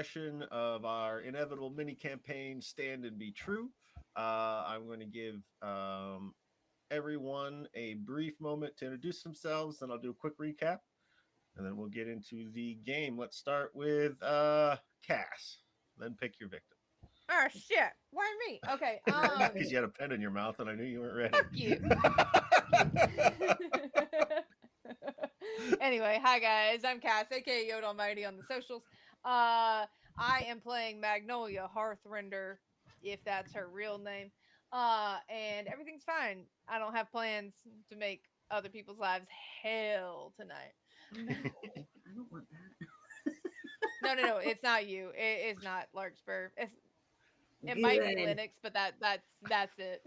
session of our inevitable mini campaign, Stand and Be True. I'm going to give everyone a brief moment to introduce themselves, then I'll do a quick recap, and then we'll get into the game. Let's start with Cass, then pick your victim. Oh shit! Why me? Okay. Because you had a pen in your mouth and I knew you weren't ready. Fuck you. Anyway, hi guys. I'm Cass, aka Yoda Almighty on the socials. I am playing Magnolia Hearthrender, if that's her real name. And everything's fine. I don't have plans to make other people's lives hell tonight. I don't want that. No. It's not you. It's not Larkspur. It might be Linux, but that's it.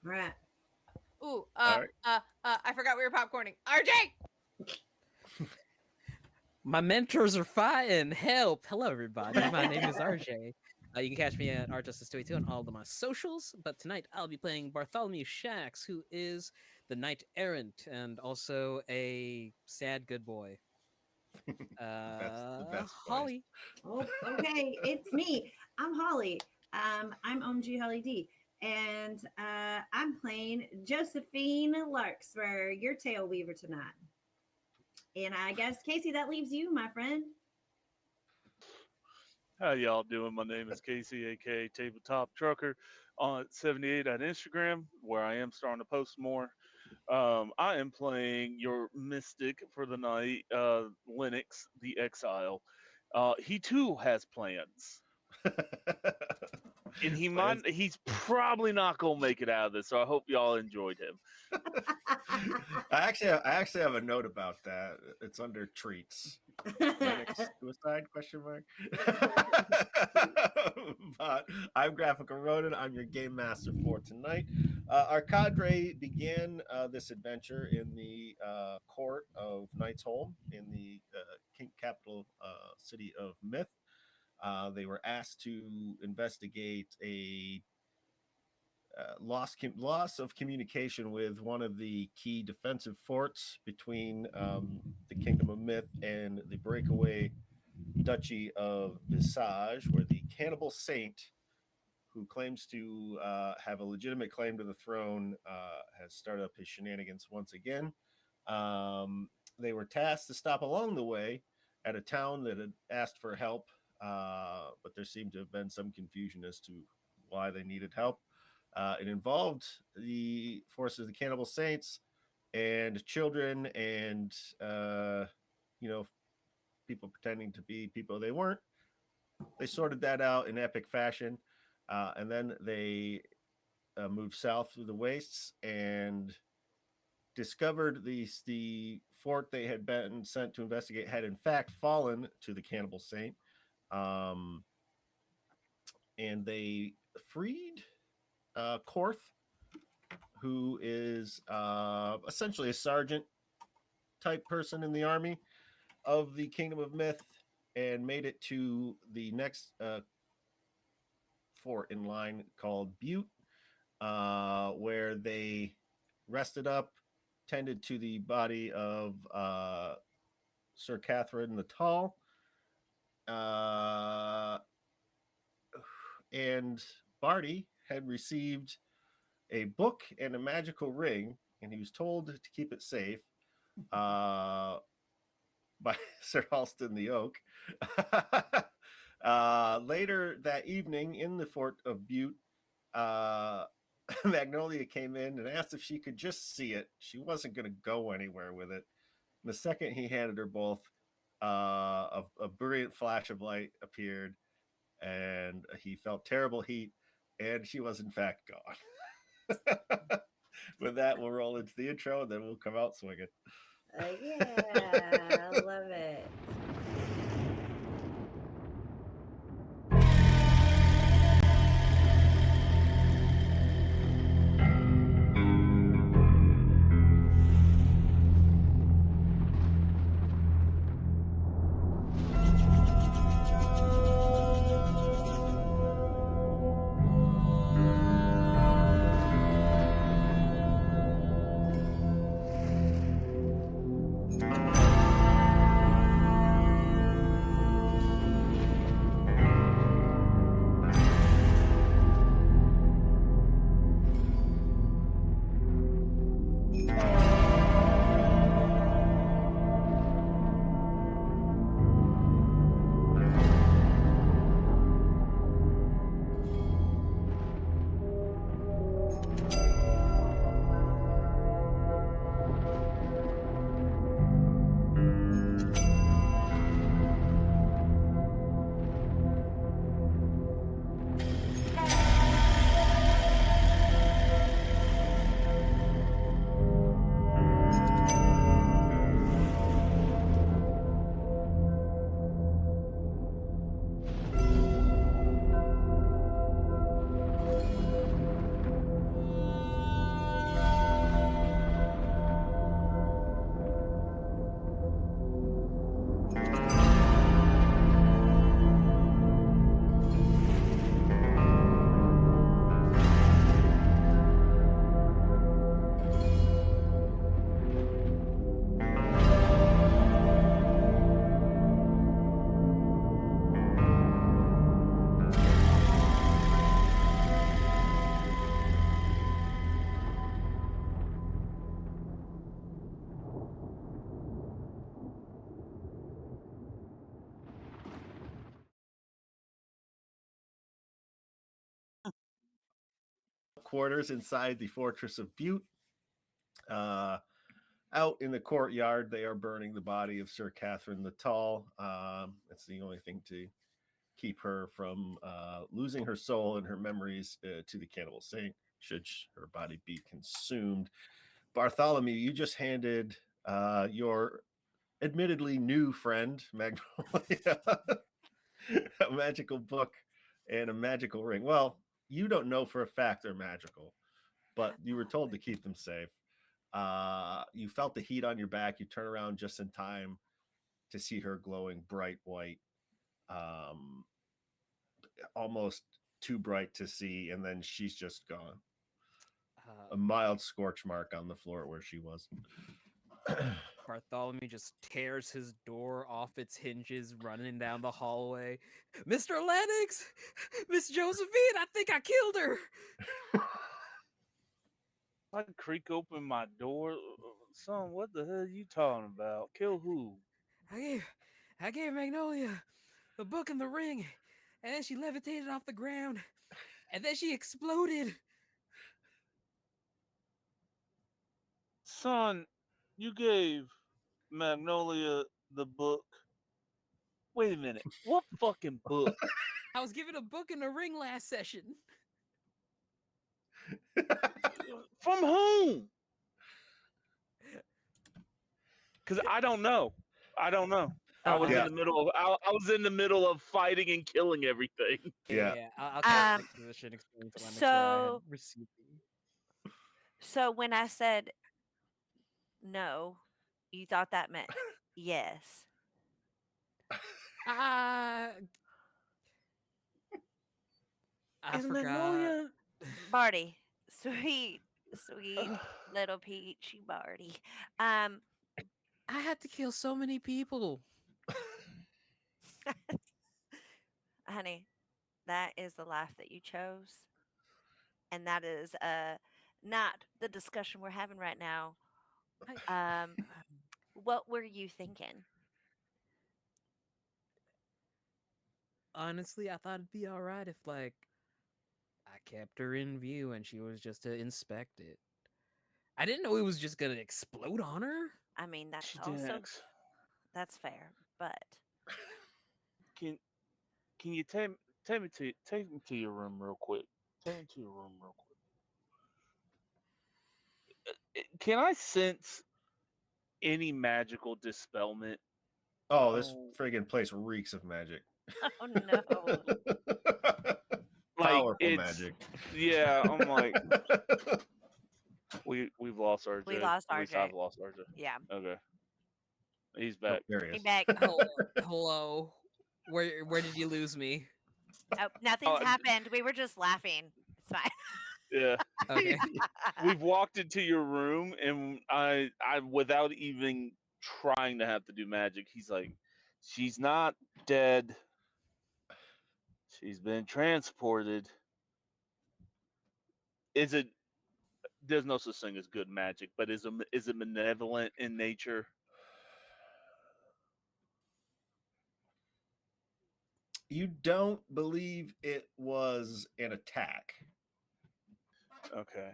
Right. Ooh, I forgot we were popcorning. RJ! My mentors are fighting. Help. Hello, everybody. My name is RJ. You can catch me at rjustice282 on all of my socials. But tonight I'll be playing Bartholomew Shax, who is the Knight Errant and also a sad good boy. That's the best Holly. Oh, okay. It's me. I'm Holly. I'm OMG Holly D. And I'm playing Josephine Larkspur, your Taleweaver tonight. And I guess, Casey, that leaves you, my friend. How y'all doing? My name is Casey, aka Tabletop Trucker, on 78 on Instagram, where I am starting to post more. I am playing your mystic for the night, Linux, the Exile. He too has plans. And he's probably not gonna make it out of this, so I hope y'all enjoyed him. I actually have a note about that. It's under treats. Linux suicide question mark. But I'm Graphical Ronin. I'm your game master for tonight. Our cadre began this adventure in the court of Knight's Home in the capital city of Myth. They were asked to investigate a loss of communication with one of the key defensive forts between the Kingdom of Myth and the breakaway Duchy of Visage, where the Cannibal Saint, who claims to have a legitimate claim to the throne, has started up his shenanigans once again. They were tasked to stop along the way at a town that had asked for help, but there seemed to have been some confusion as to why they needed help. It involved the forces of the Cannibal Saints and children and, people pretending to be people they weren't. They sorted that out in epic fashion. And then they moved south through the wastes and discovered the fort they had been sent to investigate had in fact fallen to the Cannibal Saint. And they freed Korth, who is essentially a sergeant type person in the army of the Kingdom of Myth, and made it to the next fort in line called Butte, where they rested up, tended to the body of Sir Catherine the Tall, and Barty had received a book and a magical ring, and he was told to keep it safe by Sir Halston the Oak. Later that evening in the fort of Butte, Magnolia came in and asked if she could just see it. She wasn't going to go anywhere with it. The second he handed her both, a brilliant flash of light appeared, and he felt terrible heat, and she was in fact gone. With that, we'll roll into the intro, and then we'll come out swinging. Yeah, I love it. quarters inside the Fortress of Butte. Out in the courtyard, they are burning the body of Sir Catherine the Tall. It's the only thing to keep her from losing her soul and her memories to the Cannibal Saint, should her body be consumed. Bartholomew, you just handed your admittedly new friend, Magnolia, a magical book and a magical ring. Well, you don't know for a fact they're magical, but you were told to keep them safe. You felt the heat on your back. You turn around just in time to see her glowing bright white, almost too bright to see, and then she's just gone. A mild scorch mark on the floor where she was. Bartholomew just tears his door off its hinges, running down the hallway. Mr. Lennox! Miss Josephine, I think I killed her! I creak open my door. Son, what the hell are you talking about? Kill who? I gave Magnolia the book and the ring, and then she levitated off the ground, and then she exploded. Son, you gave Magnolia the book. Wait a minute. What fucking book? I was given a book and a ring last session. From whom? Because I don't know. I don't know. I was Yeah. in the middle of I was in the middle of fighting and killing everything. Yeah. I'll cast exposition explain to Lennox where I had received them. So when I said no, you thought that meant yes. I Is forgot. Magnolia? Barty, sweet little peachy Barty. I had to kill so many people. Honey, that is the life that you chose. And that is not the discussion we're having right now. What were you thinking? Honestly, I thought it'd be all right if, like, I kept her in view and she was just to inspect it. I didn't know it was just gonna explode on her. I mean, that's She also did. that's fair, but Can you take me to your room real quick? Take me to your room real quick. Can I sense any magical dispelment? Oh, this friggin' place reeks of magic. oh no. Like Powerful it's magic. yeah. I'm like we've lost RJ. We lost At least RJ. I've lost RJ. Yeah. Okay. He's Oh, back. there he Hey, is. back. Hello. Where did you lose me? Oh, nothing's happened. We were just laughing. It's fine. Yeah. Okay. We've walked into your room and I without even trying to have to do magic, he's like, she's not dead. She's been transported. Is it? There's no such thing as good magic, but is it malevolent in nature? You don't believe it was an attack. Okay.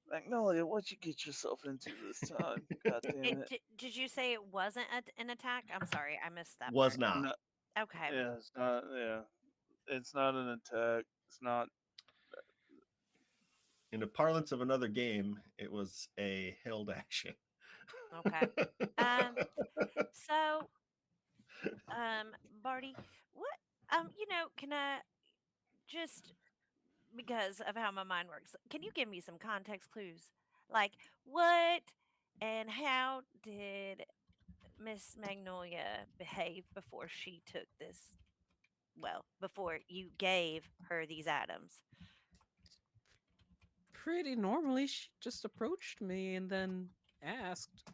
Magnolia, what'd you get yourself into this time? God damn it. Did you say it wasn't an attack? I'm sorry, I missed that. Was part. not. Okay. Yeah, it's not. Yeah, it's not an attack. It's not. In the parlance of another game, it was a held action. Okay. So, Barty, what, can I just because of how my mind works, can you give me some context clues? Like, what and how did Miss Magnolia behave before she took this? Well, before you gave her these items. Pretty normally, she just approached me and then asked.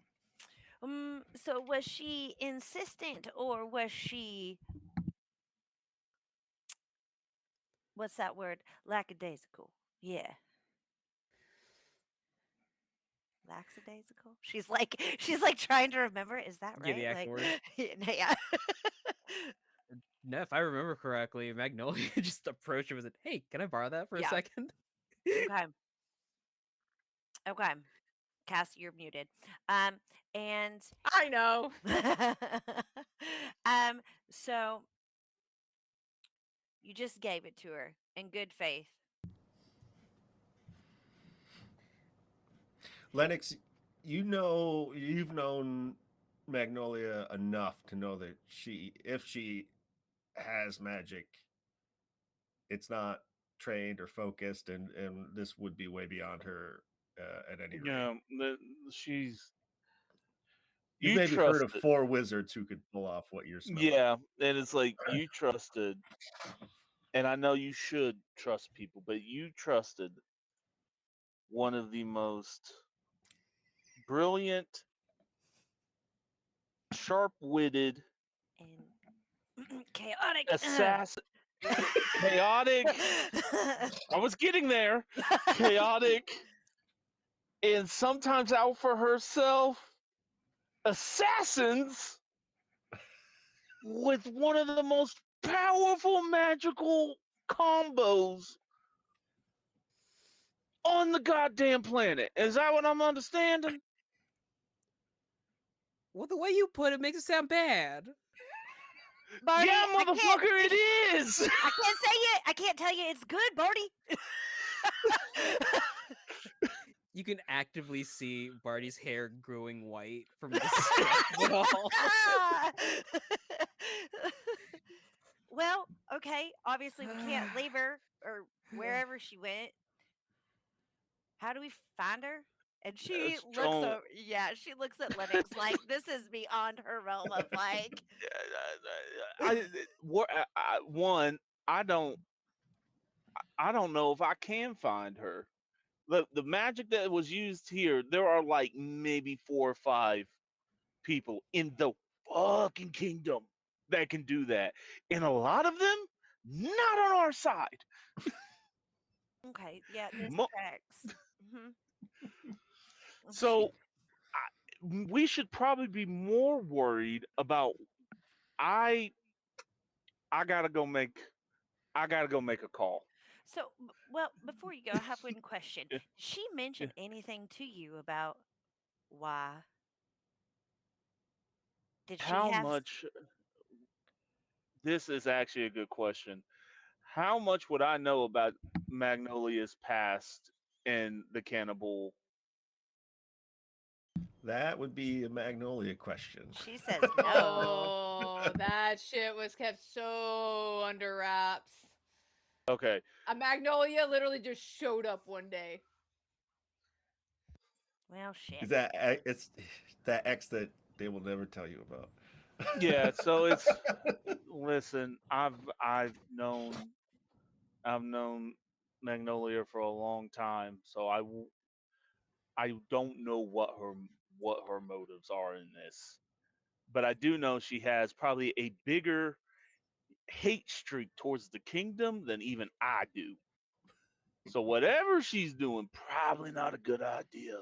So was she insistent or was she what's that word? Lackadaisical. Yeah. Lackadaisical? She's like trying to remember. Is that Yeah, right? the actual word. Yeah. No, if I remember correctly, Magnolia just approached her and said, "Hey, can I borrow that for a Yeah. second?" Okay. Okay. Cass, you're muted. And I know. so you just gave it to her in good faith. Lennox, you've known Magnolia enough to know that if she has magic, it's not trained or focused, and this would be way beyond her at any rate. Yeah, she's You've you maybe heard of trusted. 4 wizards who could pull off what you're smelling. Yeah, and it's like you trusted, and I know you should trust people, but you trusted one of the most brilliant, sharp-witted, And chaotic. assassin, chaotic. I was getting there. Chaotic, and sometimes out for herself. Assassins with one of the most powerful magical combos on the goddamn planet. Is that what I'm understanding? Well, the way you put it makes it sound bad. Barty, Yeah, I can't, motherfucker, it is. I can't say it. I can't tell you it's good, Barty. You can actively see Barty's hair growing white from the stress of it all. Well, okay. Obviously, we can't leave her or wherever she went. How do we find her? And she looks Strong. over. Yeah, she looks at Lennox like this is beyond her realm of like. One, I don't know if I can find her. The magic that was used here, there are like maybe 4 or 5 people in the fucking kingdom that can do that, and a lot of them not on our side. Okay, yeah, this Mo- tracks. hmm so we should probably be more worried about. I I gotta go make a call. So, well, before you go, I have one question. Yeah, Did she yeah. mention anything to you about why? Did she How have? much? This is actually a good question. How much would I know about Magnolia's past and the cannibal? That would be a Magnolia question. She says no. Oh, that shit was kept so under wraps. Okay, A Magnolia literally just showed up one day. Well, shit. Is that it's that X that they will never tell you about? yeah. So it's listen. I've known Magnolia for a long time, so I don't know what her motives are in this, but I do know she has probably a bigger hate streak towards the kingdom than even I do. So whatever she's doing, probably not a good idea.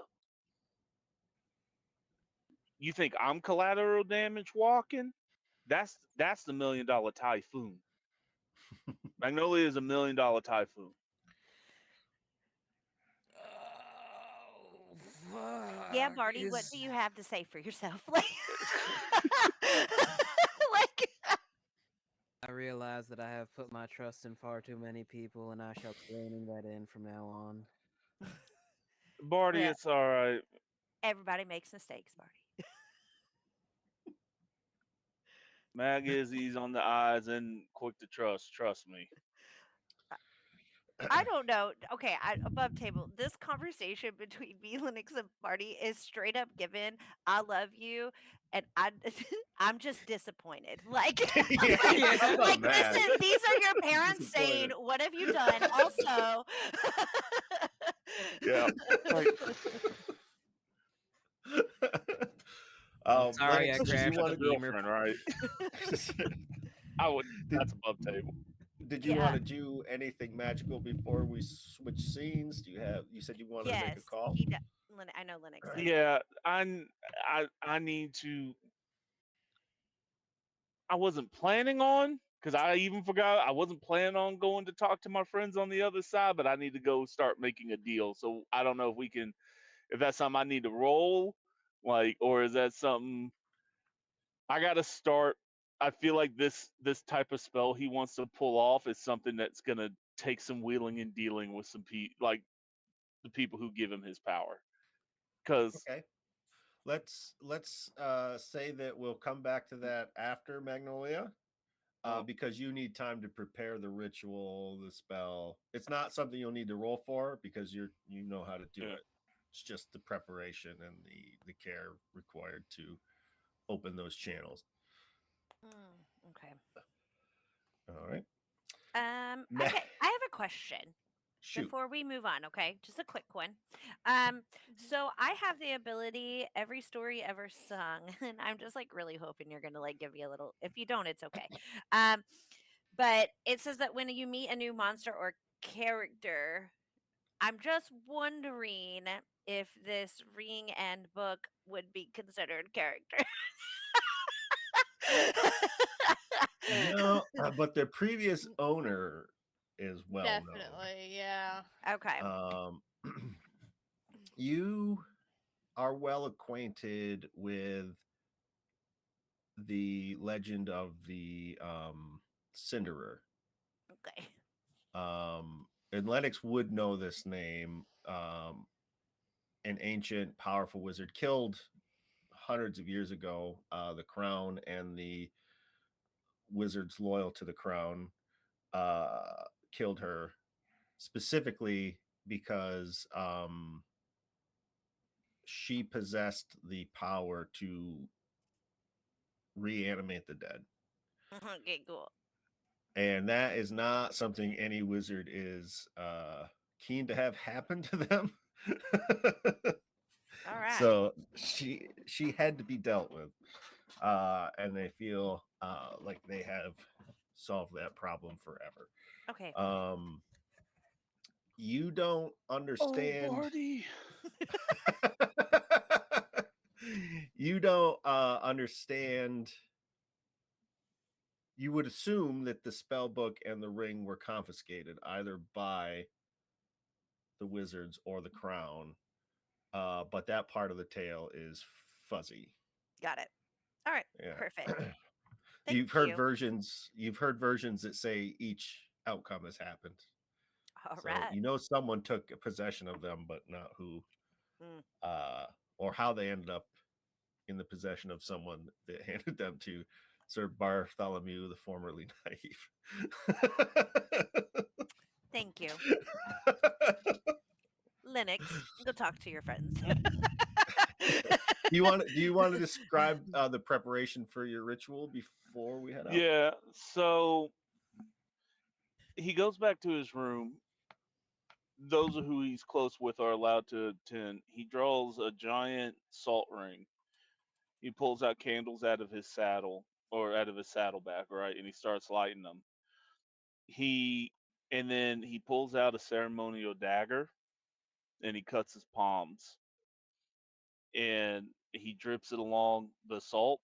You think I'm collateral damage walking? That's the $1 million typhoon. Magnolia is $1 million typhoon. Oh, Yeah, fuck. Marty, what do you have to say for yourself? Like, I realize that I have put my trust in far too many people, and I shall be reining that in from now on. Barty, well, it's all right. everybody makes mistakes, Marty. Mag is easy on the eyes and quick to trust. Trust me. I don't know. Okay, above table. This conversation between me, Linux, and Marty is straight up given. I love you, and I, I'm just disappointed. Like, Yeah, I'm not like mad. listen, these are your parents saying, Disappointed. "What have you done?" Also, Yeah. Like, Sorry, I Lennox, did you crashed got want a the to beamer. girlfriend, right? I would. That's above table. did you Yeah. want to do anything magical before we switch scenes? You said you wanted to make yes, a call? he. I know Linux does. Yeah, I need to. I wasn't planning on because I even forgot I wasn't planning on going to talk to my friends on the other side, but I need to go start making a deal. So I don't know if we can, if that's something I need to roll, like, or is that something I got to start. I feel like this type of spell he wants to pull off is something that's gonna take some wheeling and dealing with some like the people who give him his power. Because Okay. Let's say that we'll come back to that after Magnolia. Because you need time to prepare the ritual, the spell. It's not something you'll need to roll for because you know how to do Yeah. it. It's just the preparation and the care required to open those channels. Okay. All right. Okay. I have a question Shoot. before we move on. Okay, just a quick one. So I have the ability every story ever sung, and I'm just like really hoping you're gonna like give me a little. If you don't, it's okay. Um, but it says that when you meet a new monster or character, I'm just wondering if this ring and book would be considered character. No, but the previous owner is well known. Definitely, yeah. Okay. You are well acquainted with the legend of the Cinderer. Okay. And Lennox would know this name. An ancient, powerful wizard killed hundreds of years ago the crown and the wizards loyal to the crown killed her specifically because she possessed the power to reanimate the dead. Okay, cool. And that is not something any wizard is keen to have happen to them. All right. So she had to be dealt with, and they feel like they have solved that problem forever. Okay. You don't understand. Marty. You don't understand. You would assume that the spell book and the ring were confiscated either by the wizards or the crown, but that part of the tale is fuzzy. Got it. All right. Yeah. Perfect. Thank You've heard you. versions. You've heard versions that say each outcome has happened. All So right. you know someone took possession of them, but not who, Mm. or how they ended up in the possession of someone that handed them to Sir Bartholomew, the formerly naive. Thank you. Linux, go talk to your friends. Do you want to describe the preparation for your ritual before we head out? Yeah. So he goes back to his room. Those who he's close with are allowed to attend. He draws a giant salt ring. He pulls out candles out of his saddle or out of his saddleback, right? And he starts lighting them. He and then he pulls out a ceremonial dagger and he cuts his palms and he drips it along the salt,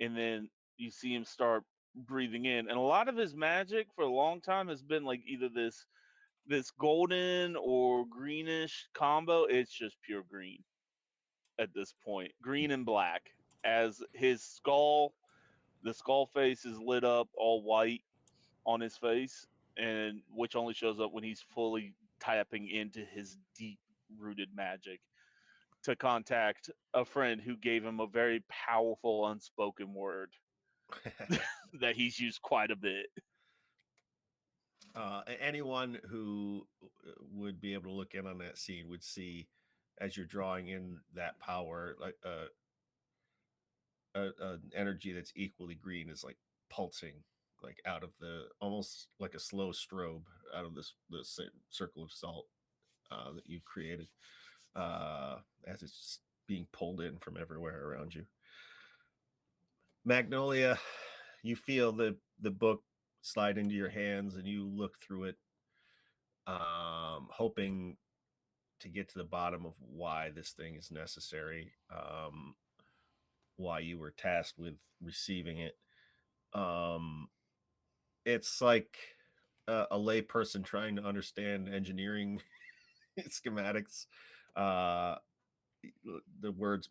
and then you see him start breathing in. And a lot of his magic for a long time has been like either this golden or greenish combo. It's just pure green at this point, green and black. As his skull, the skull face is lit up all white on his face, and which only shows up when he's fully tapping into his deep rooted magic to contact a friend who gave him a very powerful unspoken word that he's used quite a bit. Anyone who would be able to look in on that scene would see as you're drawing in that power, like an energy that's equally green is like pulsing, like out of the almost like a slow strobe out of the circle of salt that you've created as it's being pulled in from everywhere around you. Magnolia, you feel the book slide into your hands and you look through it, hoping to get to the bottom of why this thing is necessary, why you were tasked with receiving it. it's like a lay person trying to understand engineering schematics. Uh, the words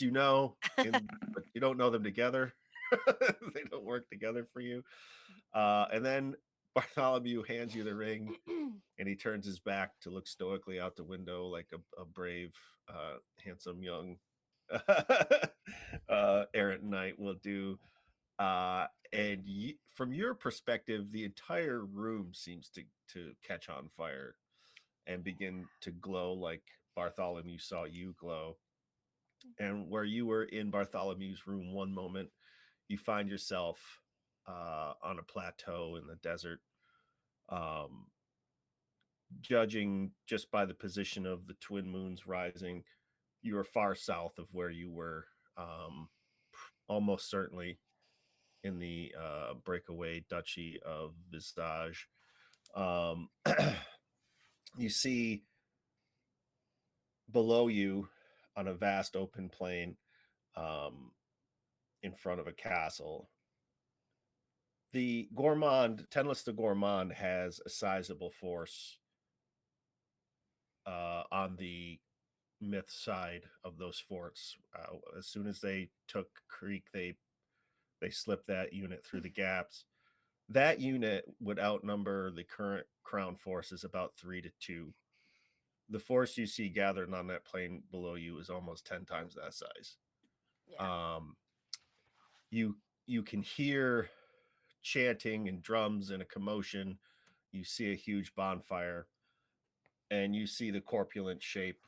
you know, but you don't know them together. They don't work together for you. And then Bartholomew hands you the ring, and he turns his back to look stoically out the window like a brave, handsome young errant knight will do. And from your perspective, the entire room seems to catch on fire and begin to glow like Bartholomew saw you glow. And where you were in Bartholomew's room one moment, you find yourself on a plateau in the desert. Um, Judging just by the position of the twin moons rising, you are far south of where you were, almost certainly in the breakaway duchy of Visage. Um, you see below you on a vast open plain, um, in front of a castle. The Gourmand, Tenless the Gourmand, has a sizable force on the myth side of those forts. As soon as they took Creek, they slipped that unit through the gaps. That unit would outnumber the current crown forces about 3-2. The force you see gathered on that plain below you is almost 10 times that size. Yeah. You can hear chanting and drums and a commotion. You see a huge bonfire, and you see the corpulent shape.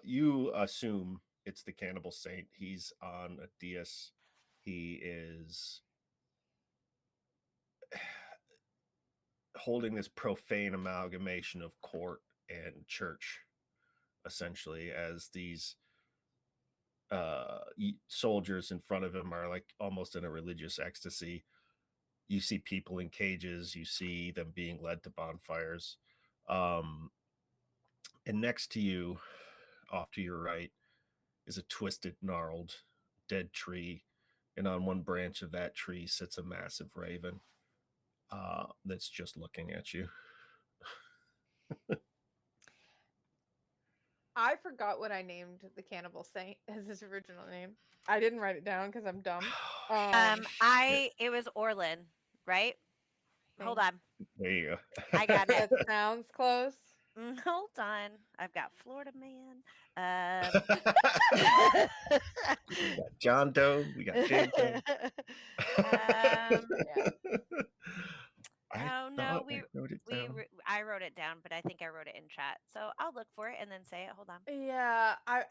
You assume it's the Cannibal Saint. He's on a dais. He is holding this profane amalgamation of court and church, essentially, as these soldiers in front of him are like almost in a religious ecstasy. You see people in cages. You see them being led to bonfires. And next to you, off to your right, is a twisted, gnarled, dead tree. And on one branch of that tree sits a massive raven that's just looking at you. I forgot what I named the Cannibal Saint as his original name. I didn't write it down because I'm dumb. It was Orlin, right? Hold Thank- on. There you go. I got That it. sounds close. Hold on. I've got Florida Man. We got John Doe. We got Jane Doe. Yeah. Oh no, I wrote it down. I wrote it down, but I think I wrote it in chat. So I'll look for it and then say it. Hold on. Yeah, I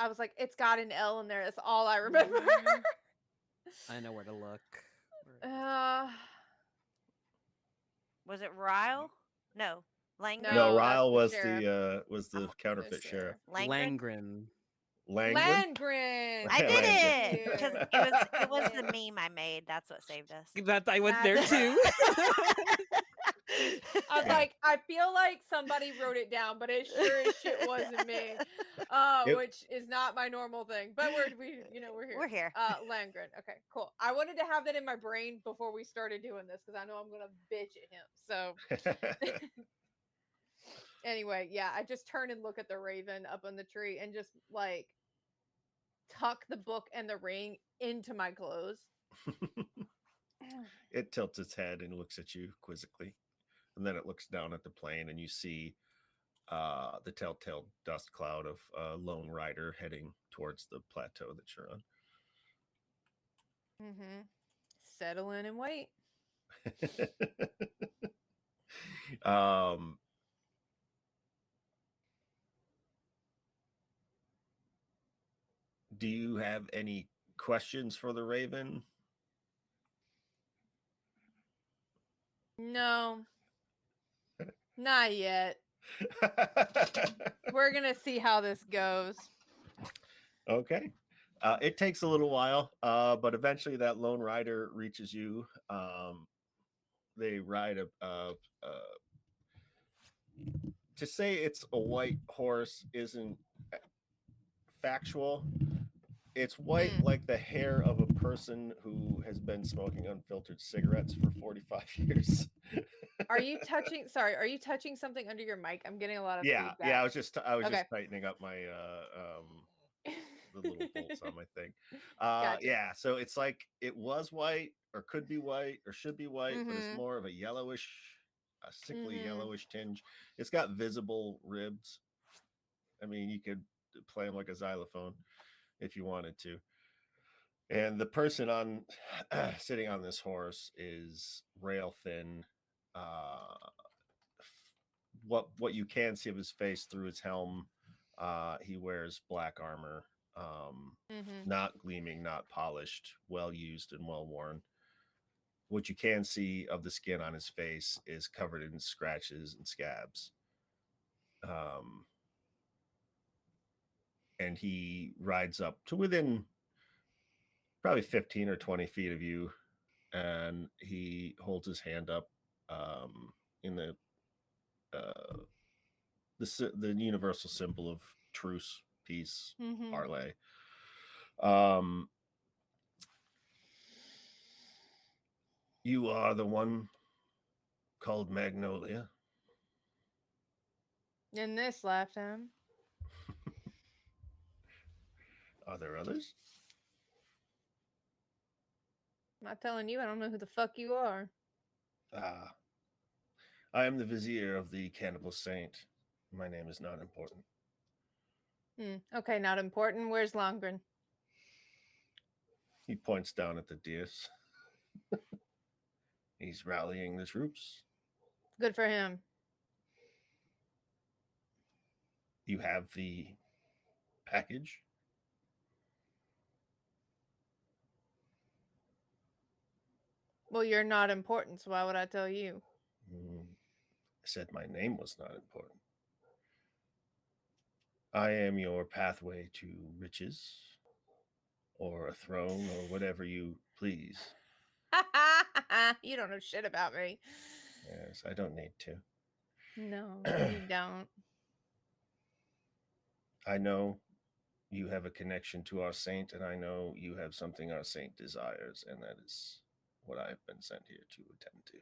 was like, it's got an L in there. That's all I remember. I know where to look. Was it Ryle? No, Langren. No, No, that's Ryle the was sheriff. the counterfeit sheriff. Langren. Langren. Langren. Landgren. I did Langren. it because it was the meme I made. That's what saved us. That I went there That's- too. I was like, I feel like somebody wrote it down, but it sure as shit wasn't me. Which is not my normal thing. But we're here. We're here. Landgren. Okay, cool. I wanted to have that in my brain before we started doing this because I know I'm gonna bitch at him. So anyway, yeah, I just turn and look at the raven up on the tree and just like tuck the book and the ring into my clothes. It tilts its head and looks at you quizzically, and then it looks down at the plain, and you see the telltale dust cloud of a lone rider heading towards the plateau that you're on. Settle in and wait. Do you have any questions for the raven? No, not yet. We're gonna see how this goes. Okay. It takes a little while, but eventually that lone rider reaches you. They ride to say it's a white horse isn't factual. It's white like the hair of a person who has been smoking unfiltered cigarettes for 45 years. Are you touching? Sorry, are you touching something under your mic? I'm getting a lot of Yeah, feedback. yeah. I was just Okay. tightening up my the little bolts on my thing. Gotcha. Yeah. So it's like it was white, or could be white, or should be white, but it's Mhm. more of a yellowish, a sickly Mhm. yellowish tinge. It's got visible ribs. I mean, you could play him like a xylophone if you wanted to. And the person on sitting on this horse is rail thin. What you can see of his face through his helm, he wears black armor, Mhm. not gleaming, not polished, well used and well worn. What you can see of the skin on his face is covered in scratches and scabs. And he rides up to within probably 15 or 20 feet of you, and he holds his hand up in the universal symbol of truce, peace, Mhm. parlay. You are the one called Magnolia. In this lifetime. Are there others? I'm not telling you. I don't know who the fuck you are. Ah, I am the vizier of the Cannibal Saint. My name is not important. Okay, not important. Where's Longren? He points down at the dais. He's rallying the troops. Good for him. You have the package. Well, you're not important, so why would I tell you? I said my name was not important. I am your pathway to riches, or a throne, or whatever you please. You don't know shit about me. Yes, I don't need to. No, you don't. I know you have a connection to our saint, and I know you have something our saint desires, and that is what I've been sent here to attend to.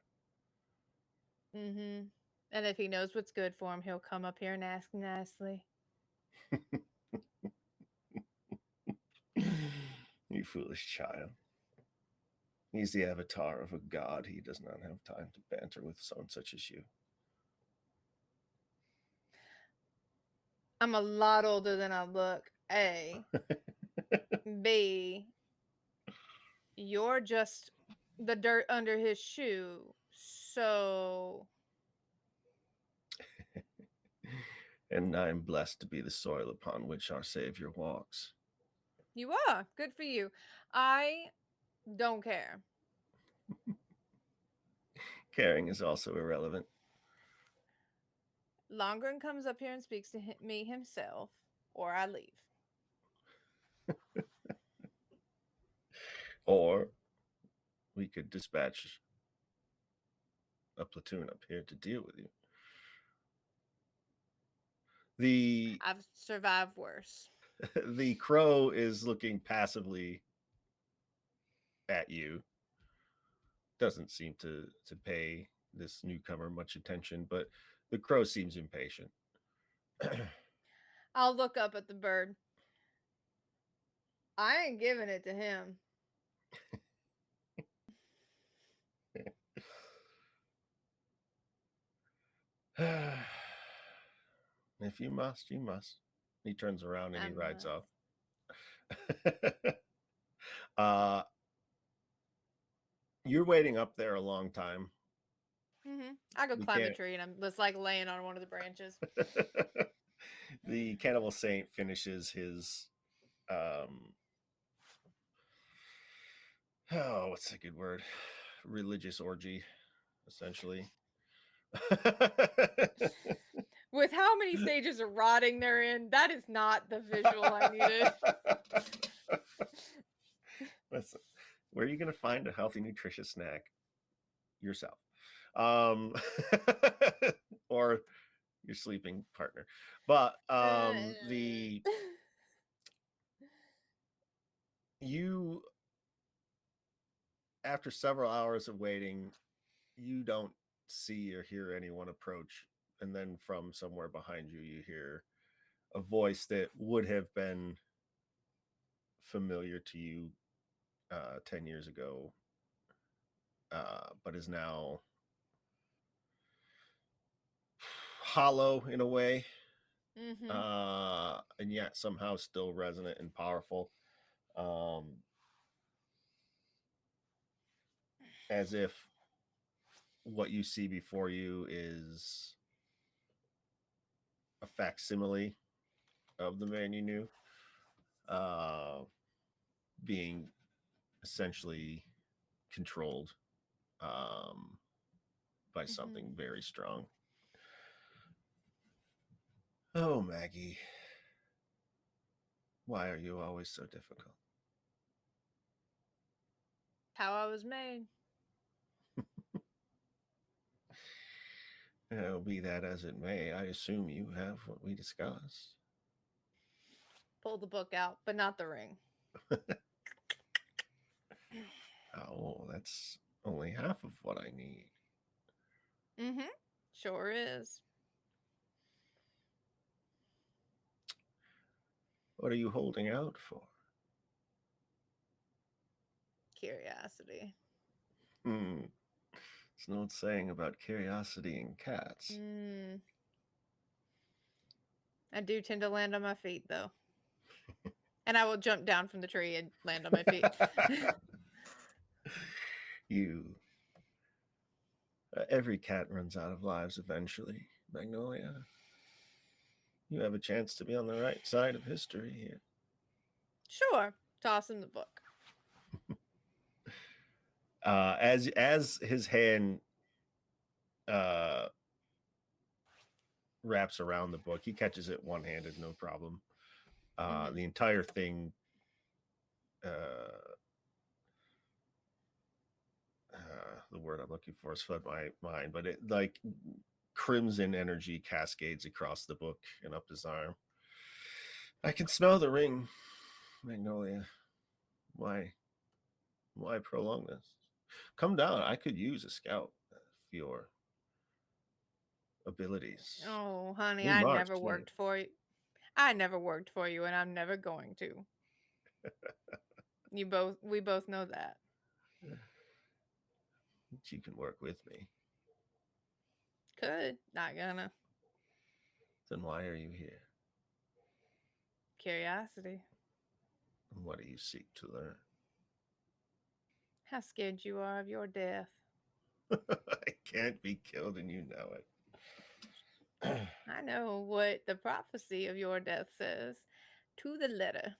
Mm-hmm. And if he knows what's good for him, he'll come up here and ask nicely. You foolish child. He's the avatar of a god. He does not have time to banter with someone such as you. I'm a lot older than I look. A. B. You're just the dirt under his shoe. So. And I am blessed to be the soil upon which our Savior walks. You are. Good for you. I don't care. Caring is also irrelevant. Longren comes up here and speaks to me himself, or I leave. Or we could dispatch a platoon up here to deal with you. I've survived worse. The crow is looking passively at you. Doesn't seem to pay this newcomer much attention, but the crow seems impatient. I'll look up at the bird. I ain't giving it to him. If you must, you must. He turns around and he rides off. You're waiting up there a long time. Mm-hmm. I go climb a tree and I'm just like laying on one of the branches. The Cannibal Saint finishes his what's a good word? Religious orgy, essentially. With how many stages of rotting they're in, that is not the visual I needed. Listen, where are you going to find a healthy, nutritious snack? Yourself. Or your sleeping partner. But you, after several hours of waiting, you don't see or hear anyone approach. And then from somewhere behind you, you hear a voice that would have been familiar to you 10 years ago, but is now hollow in a way, and yet somehow still resonant and powerful, as if what you see before you is a facsimile of the man you knew, being essentially controlled by something very strong. Oh, Maggie, why are you always so difficult? How I was made. Be that as it may, I assume you have what we discussed. Pull the book out, but not the ring. Oh, that's only half of what I need. Sure is. What are you holding out for? Curiosity. It's an old saying about curiosity and cats. I do tend to land on my feet, though. And I will jump down from the tree and land on my feet. Every cat runs out of lives eventually, Magnolia. You have a chance to be on the right side of history here. Sure. Toss him the book. As his hand wraps around the book, he catches it one-handed, no problem. The entire thing the word I'm looking for is fled my mind, but it like crimson energy cascades across the book and up his arm. I can smell the ring, Magnolia. Why prolong this? Come down. I could use a scout for your abilities. Oh, honey, We I marched, never worked for you. I never worked for you, and I'm never going to. We both know that. You can work with me. Could. Not gonna. Then why are you here? Curiosity. And what do you seek to learn? How scared you are of your death. I can't be killed, and you know it. I know what the prophecy of your death says to the letter.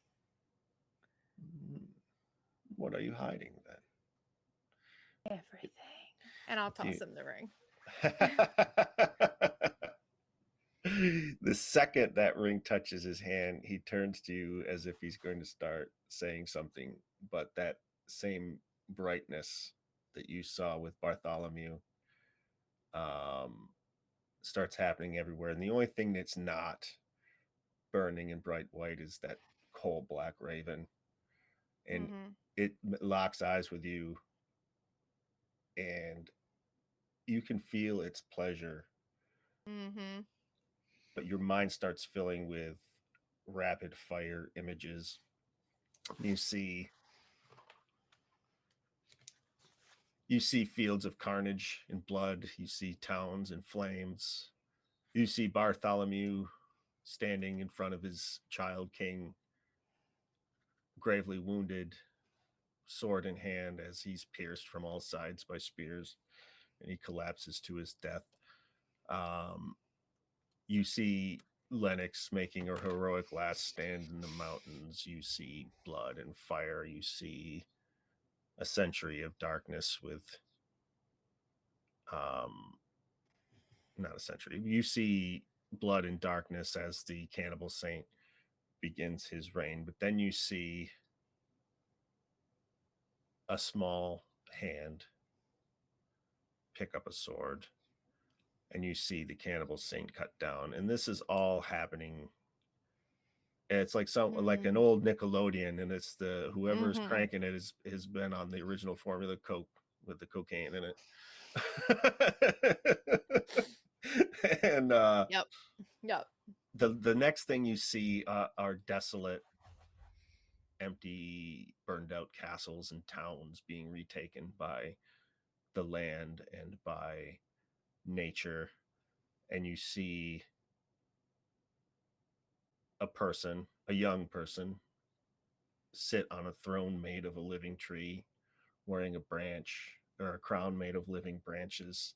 What are you hiding then? Everything. And I'll toss him the ring. The second that ring touches his hand, he turns to you as if he's going to start saying something, but that same brightness that you saw with Bartholomew starts happening everywhere. And the only thing that's not burning in bright white is that coal black raven. And it locks eyes with you, and you can feel its pleasure. But your mind starts filling with rapid fire images. You see fields of carnage and blood. You see towns in flames. You see Bartholomew standing in front of his child king, gravely wounded, sword in hand, as he's pierced from all sides by spears, and he collapses to his death. You see Lennox making a heroic last stand in the mountains. You see blood and fire. You see a century of darkness with not a century. You see blood and darkness as the Cannibal Saint begins his reign, but then you see a small hand pick up a sword, and you see the Cannibal Saint cut down. And this is all happening And it's like like an Mm. old Nickelodeon, and it's the whoever's Mhm. cranking it has been on the original formula Coke with the cocaine in it. And Yep. Yep. the next thing you see are desolate, empty, burned out castles and towns being retaken by the land and by nature. And you see a young person, sit on a throne made of a living tree, wearing a branch or a crown made of living branches,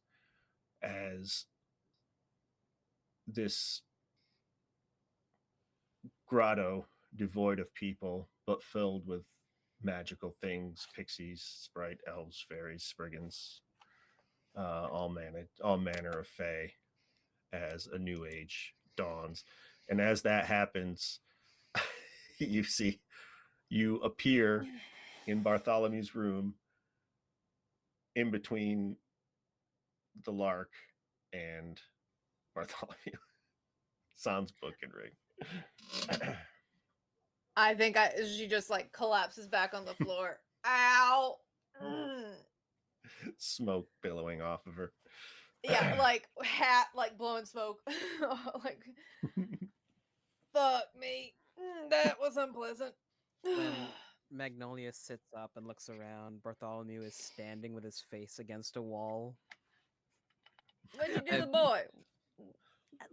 as this grotto devoid of people but filled with magical things, pixies, sprite, elves, fairies, spriggans, all manner of fae, as a new age dawns. And as that happens, you appear in Bartholomew's room, in between the lark and Bartholomew. Sans book and ring. I think she just like collapses back on the floor. Ow. Mm. Smoke billowing off of her. Yeah, like hat like blowing smoke. Like fuck me. That was unpleasant. When Magnolia sits up and looks around, Bartholomew is standing with his face against a wall. What'd you do to I- the boy? What?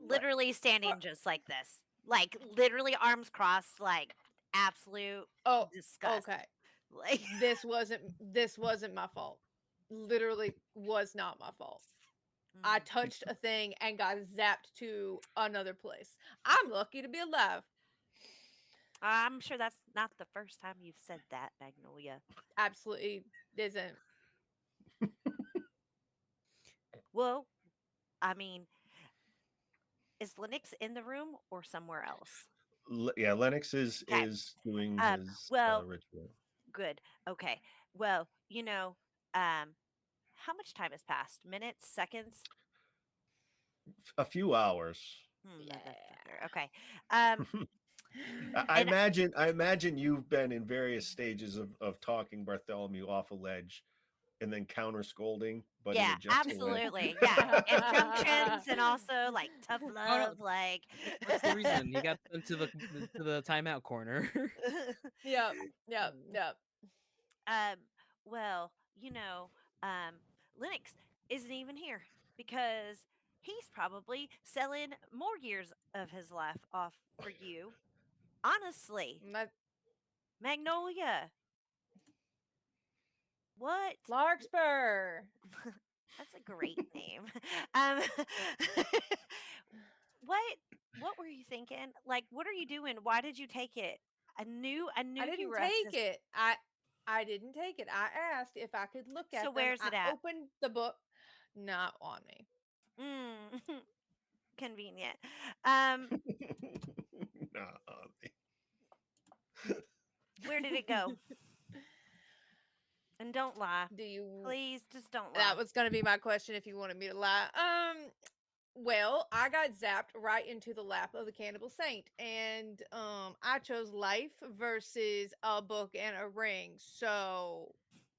Literally standing just like this. Like literally arms crossed, like absolute Oh, disgust. okay. Like This wasn't my fault. Literally was not my fault. I mm. touched a thing and got zapped to another place. I'm lucky to be alive. I'm sure that's not the first time you've said that, Magnolia. Absolutely isn't. Well, I mean, is Linux in the room or somewhere else? Yeah, Lennox Okay. is doing Um, his well, ritual. good. Okay. Well, how much time has passed? Minutes, seconds? A few hours. Motherfucker. Okay. Um, and I imagine you've been in various stages of talking Bartholomew off a ledge and then counter scolding, but in yeah, a gentle way. absolutely. Yeah. Injunctions and also like tough Oh, no, love, like that's the reason he got sent to the timeout corner. Yep. Yep. Yep. um, well, um, Linux isn't even here because he's probably selling more years of his life off for you. Honestly, That Magnolia, what? Larkspur. That's a great name. Um, what? What were you thinking? Like, what are you doing? Why did you take it? I knew I you didn't were up take to. it. I didn't take it. I asked if I could look So at them. where's I it at? opened the book. Not on me. Mm, convenient. Um, Nah, where did it go? And don't lie. Do you Please, just don't lie. That was going to be my question if you wanted me to lie. Well, I got zapped right into the lap of the Cannibal Saint, and I chose life versus a book and a ring. So,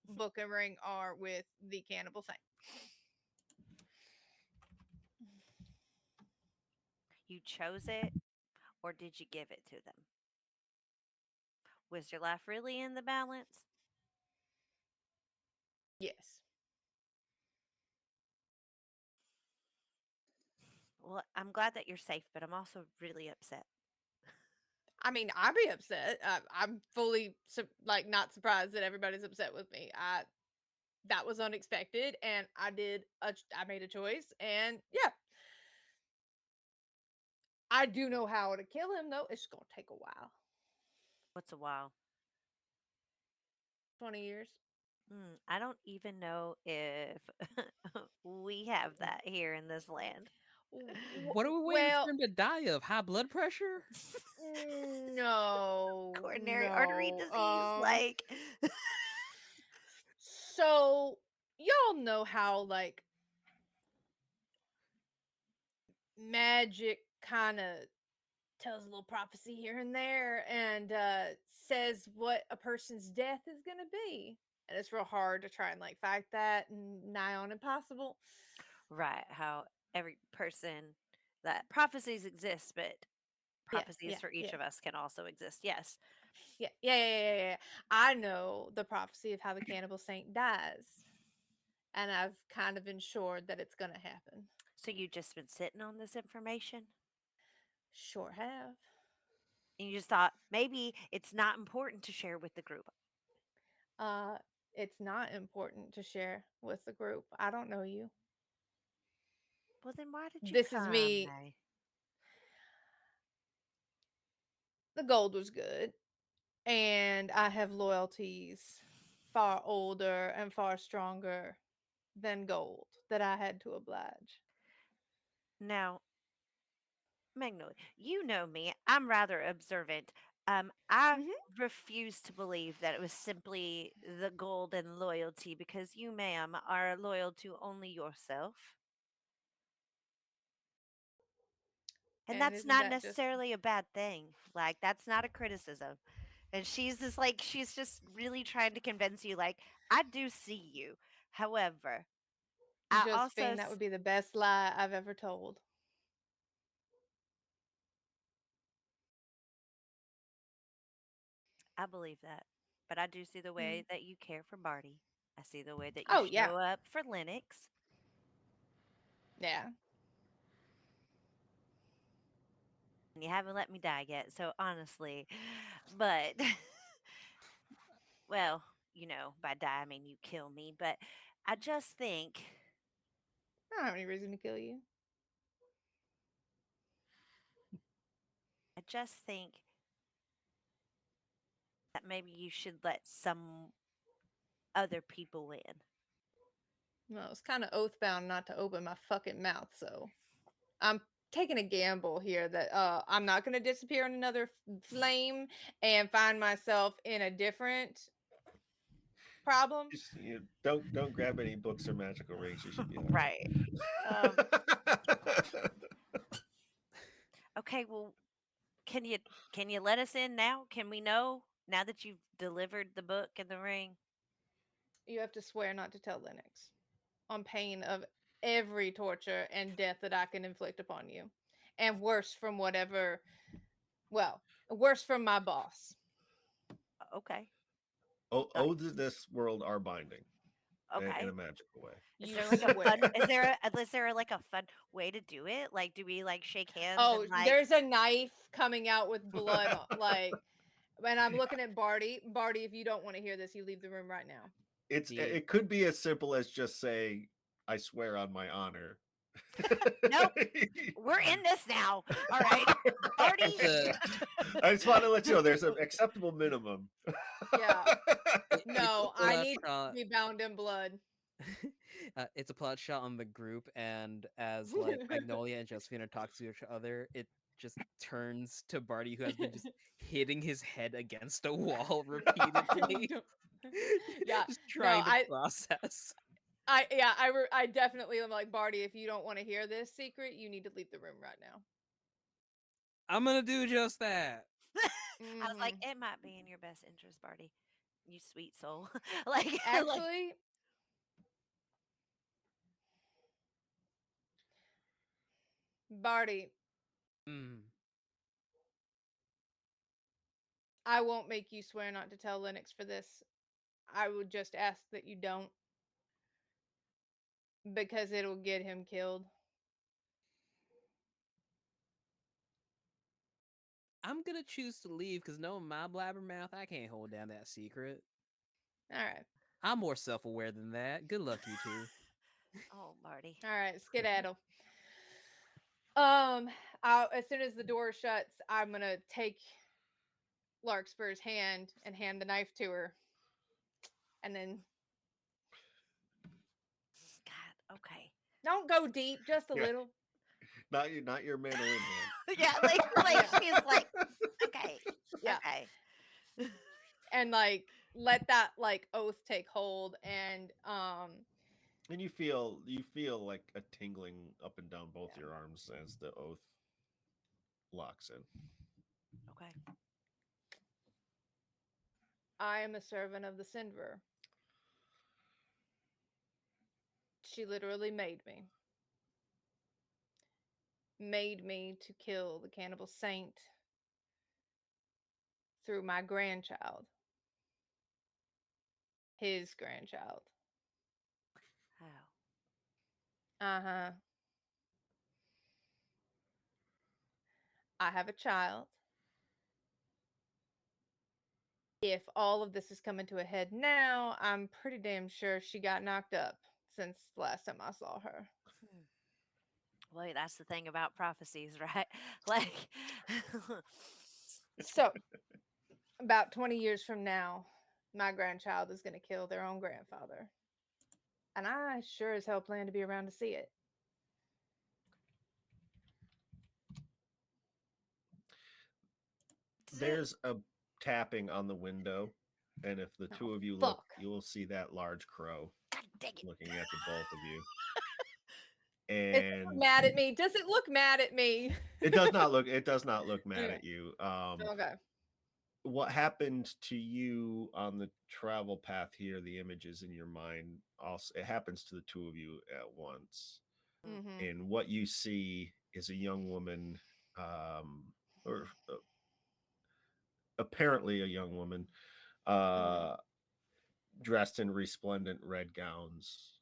book and ring are with the Cannibal Saint. You chose it, or did you give it to them? Was your life really in the balance? Yes. Well, I'm glad that you're safe, but I'm also really upset. I mean, I'd be upset. I'm fully like not surprised that everybody's upset with me. That was unexpected, and I made a choice, and yeah, I do know how to kill him though. It's gonna take a while. What's a while? 20 years. I don't even know if we have that here in this land. What are we waiting for Well, him to die of? High blood pressure? no, Coronary artery no. disease, like So y'all know how like magic kind of tells a little prophecy here and there, and says what a person's death is gonna be. And it's real hard to try and like fight that, and nigh on impossible. Right. How every person that prophecies exist, but Yeah, prophecies yeah, for each yeah, of us can also exist. Yes. yeah. I know the prophecy of how the Cannibal Saint dies, and I've kind of ensured that it's gonna happen. So you just been sitting on this information Sure have. and you just thought maybe it's not important to share with the group. Uh, it's not important to share with the group. I don't know you. Well, then why did you This is come, me. May? The gold was good, and I have loyalties far older and far stronger than gold that I had to oblige. Now, Magnolia, you know me. I'm rather observant. I Hmm. refuse to believe that it was simply the gold and loyalty because you, ma'am, are loyal to only yourself. And And that's isn't not that just necessarily a bad thing. Like, that's not a criticism. And she's just like, she's just really trying to convince you, like, I do see you. However, I also, Josephine? That would be the best lie I've ever told. I believe that. But I do see the Mm. way that you care for Barty. I see the way that you Oh yeah, show up for Linux. yeah. And you haven't let me die yet. So honestly, but well, by die I mean you kill me. But I just think, I don't have any reason to kill you. I just think that maybe you should let some other people in. No, it's kind of oath bound not to open my fucking mouth. So I'm taking a gamble here that I'm not going to disappear in another flame and find myself in a different problem. Don't grab any books or magical rings. You should be all Right. Um, right. okay, well, can you let us in now? Can we know now that you've delivered the book and the ring? You have to swear not to tell Lennox on pain of every torture and death that I can inflict upon you. And worse from whatever, well, worse from my boss. Okay. Got Oaths in this world are binding in okay. a magical way. Is You there like a fun swear. is there like a fun way to do it? Like do we like shake hands Oh, and like there's a knife coming out with blood on, like, and I'm looking at Barty. Barty, if you don't want to hear this, you leave the room right now. The It could be as simple as just saying, "I swear on my honor." nope, we're in this now. All right. Barty, the I just want to let you know there's an acceptable minimum. Yeah. it's a No, I plot need to shot. be bound in blood. It's a plot shot on the group, and as like Magnolia and Josephine talk to each other, it just turns to Barty, who has been just hitting his head against a wall repeatedly, Yeah. just No, trying to process. I definitely am like, Barty, if you don't want to hear this secret, you need to leave the room right now. I'm gonna do just that. I was like, Hmm. it might be in your best interest, Barty. You sweet soul. Like Actually, Barty, Mm. I won't make you swear not to tell Lennox for this. I would just ask that you don't, because it'll get him killed. I'm gonna choose to leave because knowing my blabbermouth, I can't hold down that secret. All right. I'm more self-aware than that. Good luck, you two. oh, Barty. All right, skedaddle. As soon as the door shuts, I'm gonna take Larkspur's hand and hand the knife to her, and then God, okay. don't go deep, just a Yeah, little. not your mandolin hand. Yeah, like Yeah, she's like, okay, yeah, okay. and like let that like oath take hold, and And you feel like a tingling up and down both yeah, your arms as the oath locks in. Okay. I am a servant of the Cinderer. She literally made me to kill the Cannibal Saint through my grandchild, his grandchild. Oh. Uh-huh. I have a child. If all of this is coming to a head now, I'm pretty damn sure she got knocked up since the last time I saw her. Hmm. Well, that's the thing about prophecies, right? Like, So, about 20 years from now, my grandchild is going to kill their own grandfather. And I sure as hell plan to be around to see it. There's a tapping on the window, and if the Oh, two of you look, fuck. you will see that large crow God dang it. looking at the both of you. Is it And mad at me? Does it look mad at me? it does not look mad Okay. at you. Okay. What happened to you on the travel path here, the images in your mind, also it happens to the two of you at once. Mm-hmm. And what you see is a young woman, or apparently a young woman, uh, dressed in resplendent red gowns,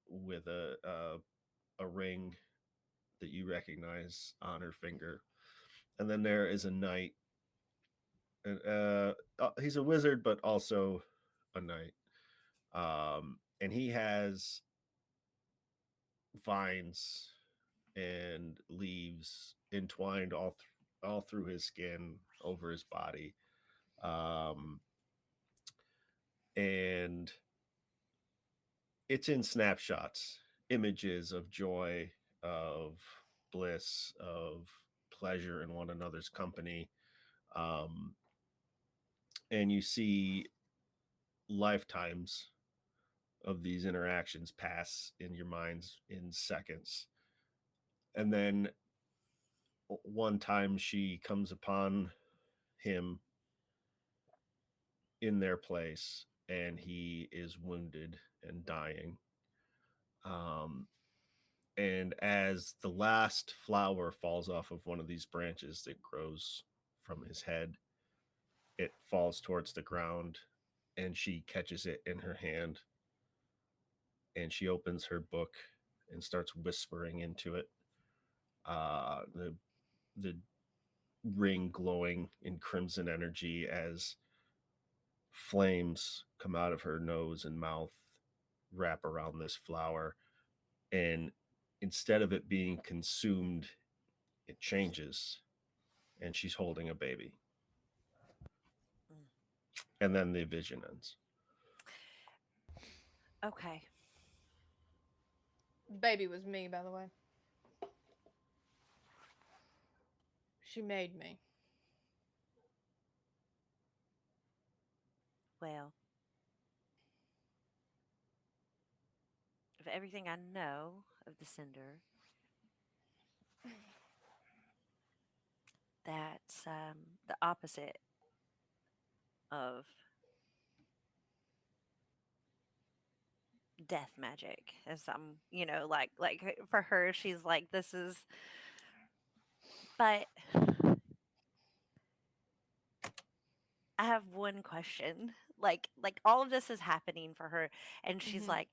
with a ring that you recognize on her finger. And then there is a knight. And he's a wizard, but also a knight. And he has vines and leaves entwined all through his skin, over his body. Um, and it's in snapshots, images of joy, of bliss, of pleasure in one another's company. Um, and you see lifetimes of these interactions pass in your minds in seconds. And then one time she comes upon him in their place, and he is wounded and dying. Um, and as the last flower falls off of one of these branches that grows from his head, it falls towards the ground, and she catches it in her hand, and she opens her book and starts whispering into it. The ring glowing in crimson energy as flames come out of her nose and mouth, wrap around this flower, and instead of it being consumed, it changes, and she's holding a baby. Mm. And then the vision ends. Okay. Baby was me, by the way. She made me. Well, of everything I know of the Cinder, that's the opposite of death magic. As like for her, she's like, this is. But I have one question. Like all of this is happening for her, and she's Mm-hmm. like,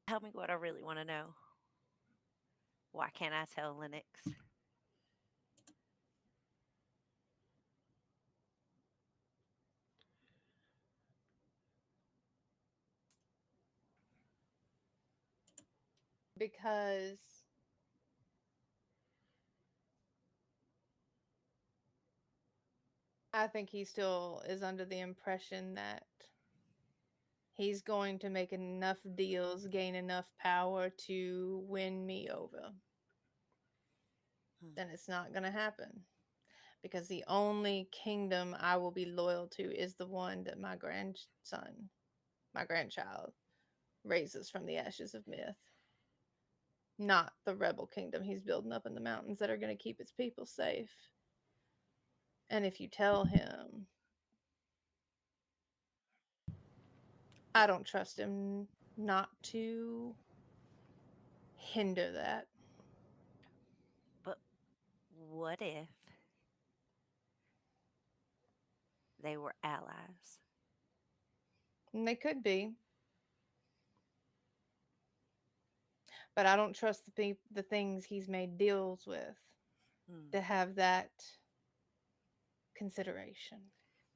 tell me what I really want to know. Why can't I tell Linux? Because I think he still is under the impression that he's going to make enough deals, gain enough power to win me over. Hmm. Then it's not going to happen. Because the only kingdom I will be loyal to is the one that my grandson, my grandchild, raises from the ashes of myth. not the rebel kingdom he's building up in the mountains that are going to keep his people safe. And if you tell him, I don't trust him not to hinder that. But what if they were allies? And they could be, but I don't trust the things he's made deals with Hmm. to have that consideration.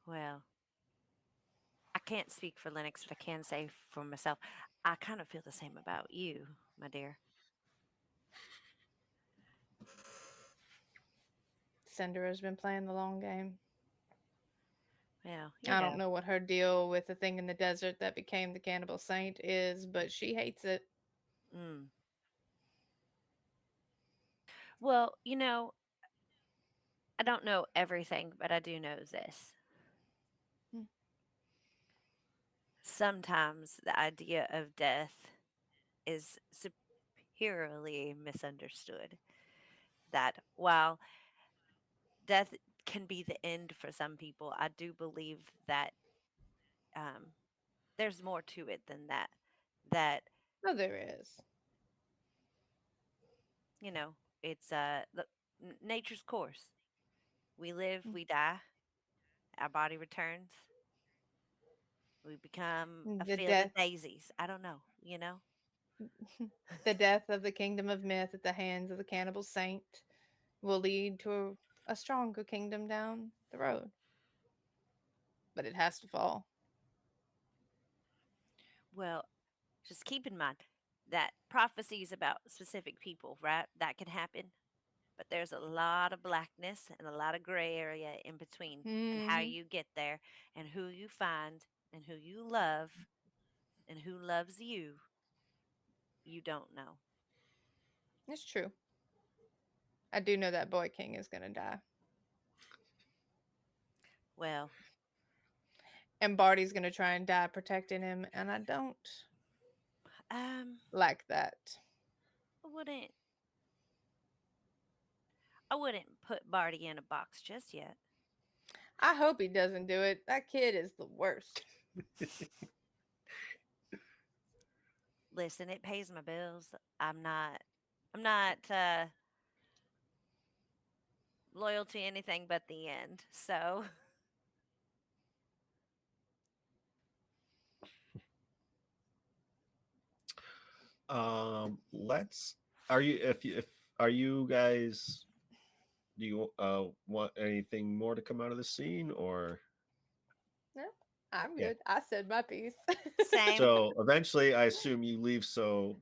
Well, I can't speak for Lennox, but I can say for myself, I kind of feel the same about you, my dear. Cinder has been playing the long game. Well, I don't know what her deal with the thing in the desert that became the Cannibal Saint is, but she hates it. Mm. Well, I don't know everything, but I do know this. Hmm. Sometimes the idea of death is superiorly misunderstood. That while death can be the end for some people, I do believe that um, there's more to it than that. That, No, there is. you know, it's nature's course. We live, Mm. we die, our body returns, we become a The field death of daisies. I don't know. the death of the kingdom of myth at the hands of the Cannibal Saint will lead to a stronger kingdom down the road. But it has to fall. Well, just keep in mind that prophecies about specific people, right? That can happen, but there's a lot of blackness and a lot of gray area in between. And how Hmm. you get there and who you find and who you love and who loves you, you don't know. It's true. I do know that boy king is going to die. Well, And Barty's going to try and die protecting him. And I don't like that. I wouldn't I wouldn't put Barty in a box just yet. I hope he doesn't do it. That kid is the worst. Listen, it pays my bills. I'm not loyal to anything but the end. So, Let's. Are you if are you guys? Do you want anything more to come out of the scene or? No, I'm Yeah. good. I said my piece. same. So eventually, I assume you leave so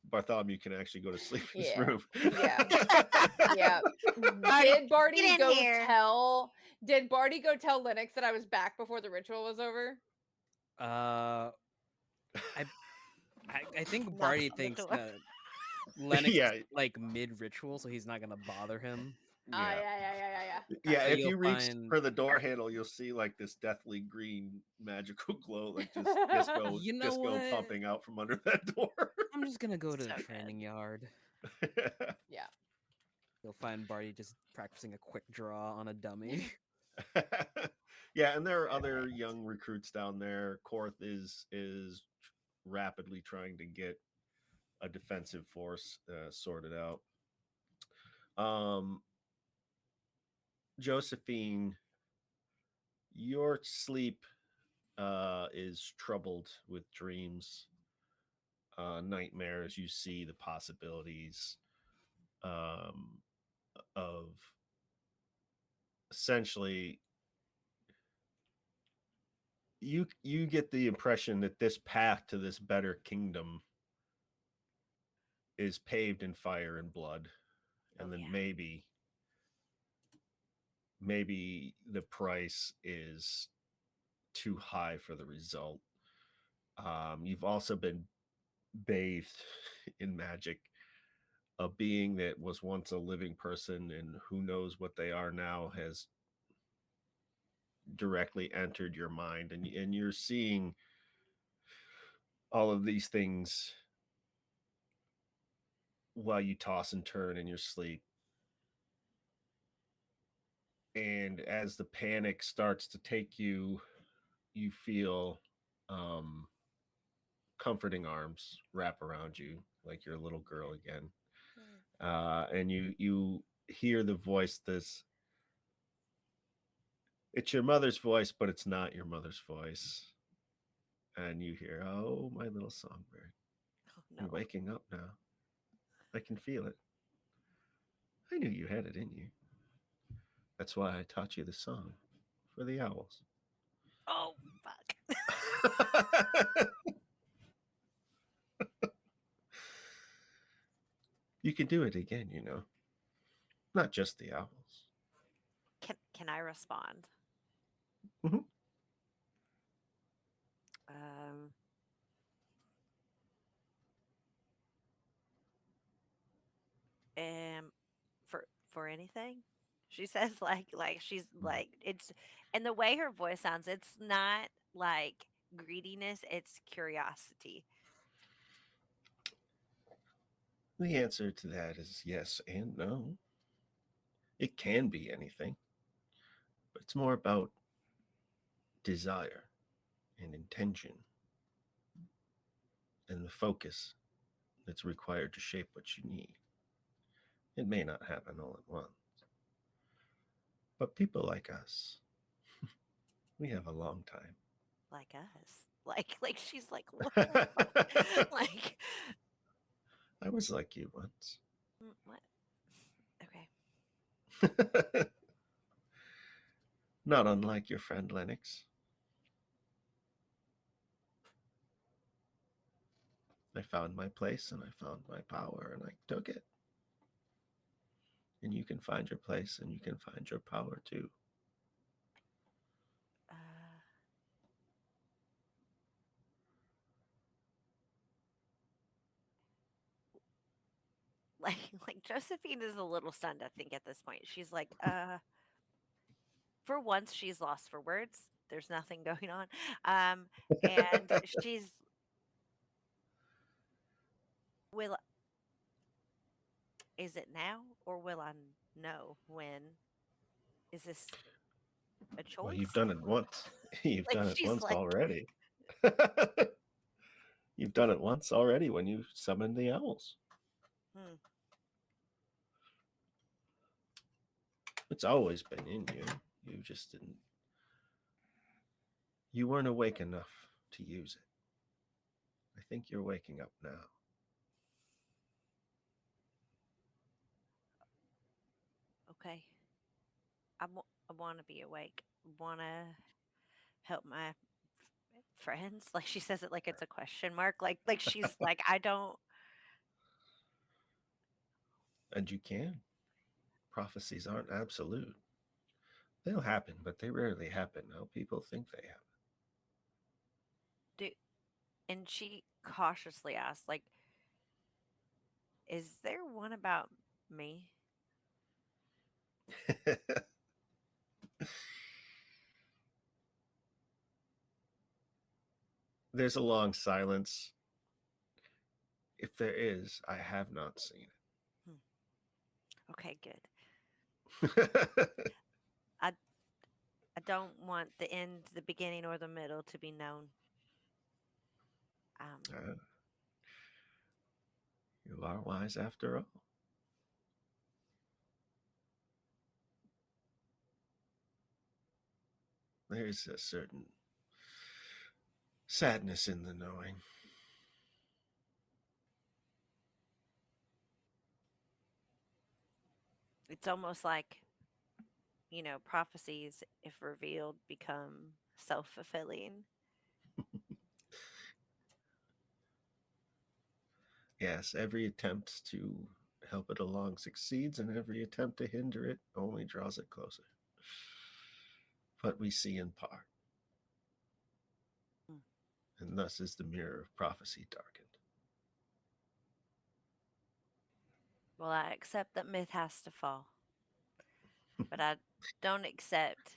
Bartholomew can actually go to sleep in his Yeah. room. Yeah. Yeah. Barty, Did Barty get in go here. tell did Barty go tell Lennox that I was back before the ritual was over? Uh, I I think Knocks Barty on the thinks door. that Lennox is Yeah, like mid ritual, so he's not gonna bother him. Ah, yeah, yeah. yeah. So If you'll you reach find, for the door handle, you'll see like this deathly green magical glow, like just you know disco what? pumping out from under that door. I'm just gonna go to the So training good. yard. Yeah. You'll find Barty just practicing a quick draw on a dummy. Yeah, and there are other young recruits down there. Korth is rapidly trying to get a defensive force sorted out. Um, Josephine, your sleep is troubled with dreams, nightmares. You see the possibilities um, of essentially you get the impression that this path to this better kingdom is paved in fire and blood, Oh and then yeah. maybe the price is too high for the result. You've also been bathed in magic. A being that was once a living person and who knows what they are now has directly entered your mind, and you're seeing all of these things while you toss and turn in your sleep. And as the panic starts to take you, you feel comforting arms wrap around you like you're a little girl again. And you hear the voice, it's your mother's voice, but it's not your mother's voice. And you hear, "Oh, my little songbird, Oh, you're no. waking up now. I can feel it. I knew you had it in you. That's why I taught you the song for the owls." Oh, fuck. You can do it again, not just the owls. Can I respond? Mhm. Um, for anything, she says, like she's like it's, and the way her voice sounds, it's not like greediness, it's curiosity. The answer to that is yes and no. It can be anything, but it's more about desire and intention and the focus that's required to shape what you need. It may not happen all at once, but people like us, we have a long time. Like us, like she's like, what the fuck? Like, I was like you once. what? Okay. Not unlike your friend Lennox. I found my place and I found my power and I took it. And you can find your place and you can find your power too. Uh, like like Josephine is a little stunned, I think, at this point. She's like, for once she's lost for words. There's nothing going on. And she's, will, is it now or will I know when? Is this a Well, you've choice? done it once. You've Like done it she's once like, already. You've done it once already when you summoned the owls. hmm, It's always been in you. You just didn't. You weren't awake enough to use it. I think you're waking up now. okay. I want to be awake. Want to help my friends. Like she says it like it's a question mark. Like she's like, I don't. And you can. Prophecies aren't absolute. They'll happen, but they rarely happen how people think they happen. Do. And she cautiously asks, like, is there one about me? There's a long silence. If there is, I have not seen Okay, good. it. I don't want the end, the beginning, or the middle to be known. Uh, you are wise after all. There's a certain sadness in the knowing. It's almost like, prophecies, if revealed, become self fulfilling. Yes, every attempt to help it along succeeds, and every attempt to hinder it only draws it closer. But we see in part, Mm. and thus is the mirror of prophecy darkened. Well, I accept that myth has to fall, but I don't accept.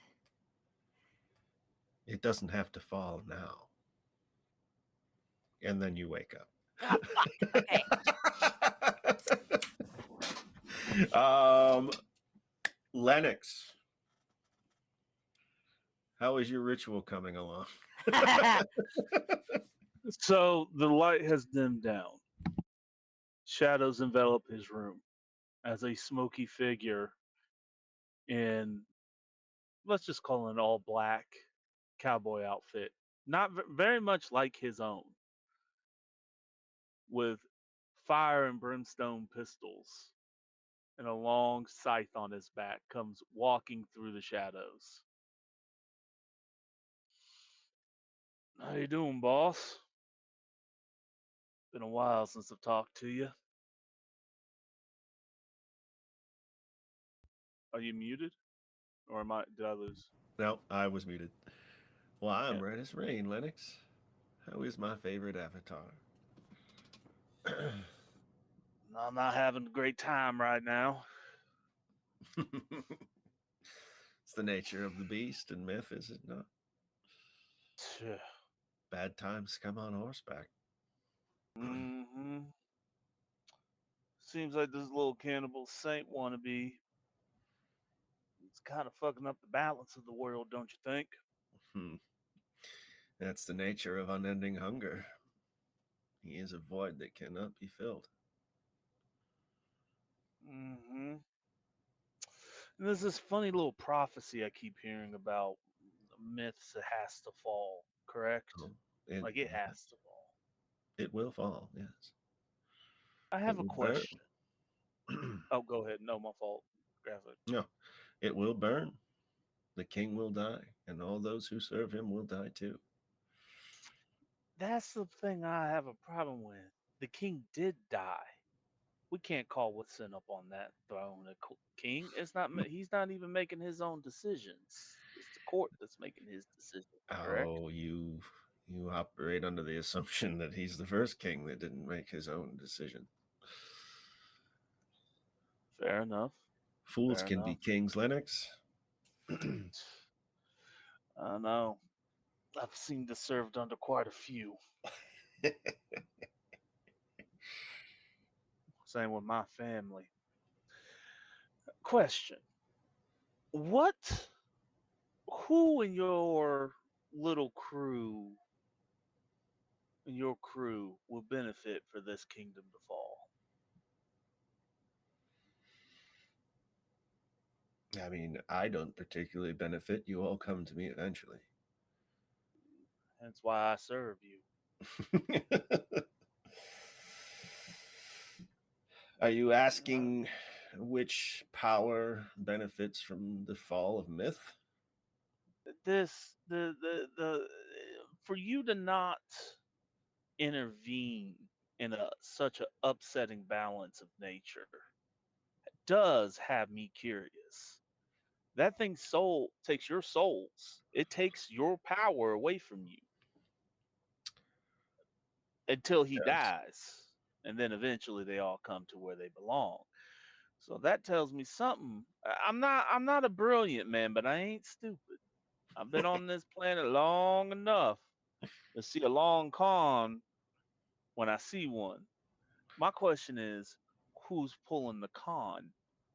It doesn't have to fall now. And then you wake Oh, fuck. Okay. up. Lennox, how is your ritual coming along? So the light has dimmed down. Shadows envelop his room as a smoky figure in, let's just call it an all black cowboy outfit, not very much like his own, with fire and brimstone pistols and a long scythe on his back, comes walking through the shadows. How you doing, boss? Been a while since I've talked to you. Are you muted? Or did I lose? No, I was muted. Well, I'm Yeah. red as rain, Lennox. How is my favorite avatar? I'm not having a great time right now. It's the nature of the beast and myth, is it not? Bad times come on horseback. Mm-hmm. Seems like this little Cannibal Saint wannabe is kind of fucking up the balance of the world, don't you think? Hmm. That's the nature of unending hunger. He is a void that cannot be filled. Mm-hmm. And there's this funny little prophecy I keep hearing about myths that has to fall, correct? Oh, it, Like it has to fall. it will fall, yes. I It have a will burn. question. Oh, go ahead. No, my fault. Graphic. No, it will burn. The king will die, and all those who serve him will die too. That's the thing I have a problem with. The king did die. We can't call what's sitting up on that throne a king. It's not. He's not even making his own decisions. It's the court that's making his decisions. Correct. Oh, you operate under the assumption that he's the first king that didn't make his own decision. Fair enough. Fools Fair can be enough. kings, Lennox. I know. I've seen this served under quite a few. Same with my family. Question: What? Who in your crew will benefit for this kingdom to fall? I mean, I don't particularly benefit. You all come to me eventually. That's why I serve you. Are you asking which power benefits from the fall of myth? This the for you to not intervene in a such a upsetting balance of nature does have me curious. That thing's soul takes your souls. It takes your power away from you until he Yes. dies. And then eventually they all come to where they belong. So that tells me something. I'm not a brilliant man, but I ain't stupid. I've been on this planet long enough to see a long con when I see one. My question is, who's pulling the con?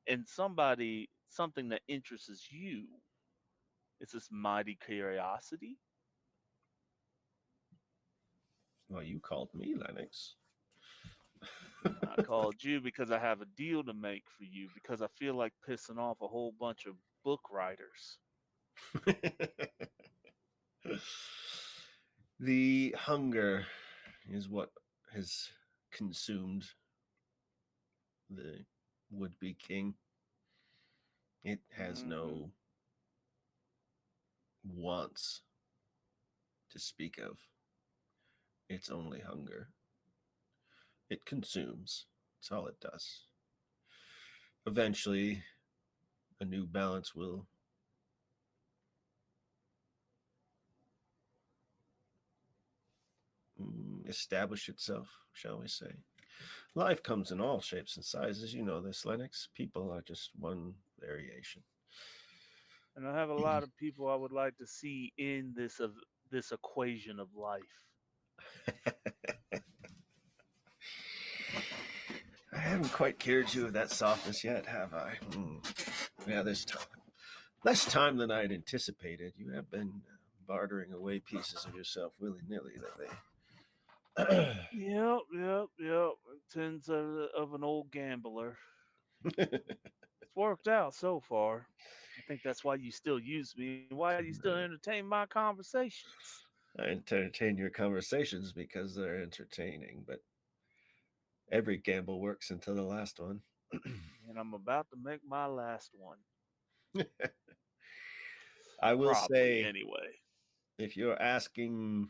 And something that interests you. Is this mighty curiosity? Well, you called me, Lennox. I called you because I have a deal to make for you because I feel like pissing off a whole bunch of book writers. The hunger is what has consumed the would be king. It has Mm-hmm. no wants to speak of, it's only hunger. It consumes, that's all it does. Eventually, a new balance will establish itself, shall we say. Life comes in all shapes and sizes. You know this, Lennox. People are just one variation. And I have a lot of people I would like to see in this equation of life. haven't quite cured you of that softness yet, have I? Yeah, there's less time than I'd anticipated. You have been bartering away pieces of yourself willy-nilly lately. Yep. Tins of an old gambler. It's worked out so far. I think that's why you still use me. Why you still entertain my conversations. I entertain your conversations because they're entertaining, but every gamble works until the last one. And I'm about to make my last one. I will Probably, say, anyway. if you're asking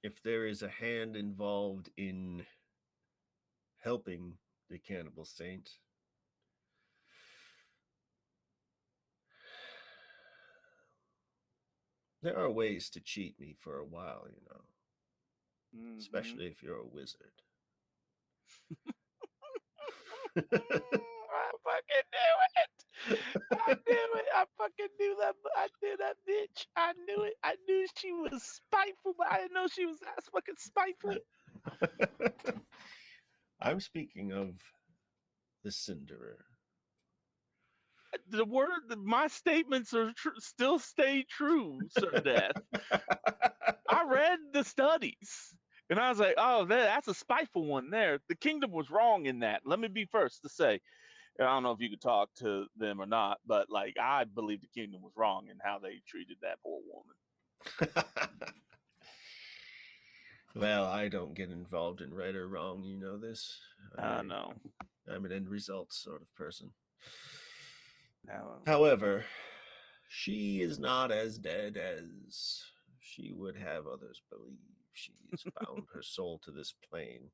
if there is a hand involved in helping the Cannibal Saint, there are ways to cheat me for a while, Mm-hmm. especially if you're a wizard. I fucking knew it. I knew it. I fucking knew that. I knew that bitch. I knew it. I knew she was spiteful, but I didn't know she was that fucking spiteful. I'm speaking of the Cinderer. The word, my statements are still stay true, Sir Death. I read the studies. And I was like, oh, that's a spiteful one there. The kingdom was wrong in that. Let me be first to say. I don't know if you could talk to them or not, but like I believe the kingdom was wrong in how they treated that poor woman. Well, I don't get involved in right or wrong. You know this. I know. I'm an end results sort of person. Now, However, she is not as dead as she would have others believe. She has bound her soul to this plane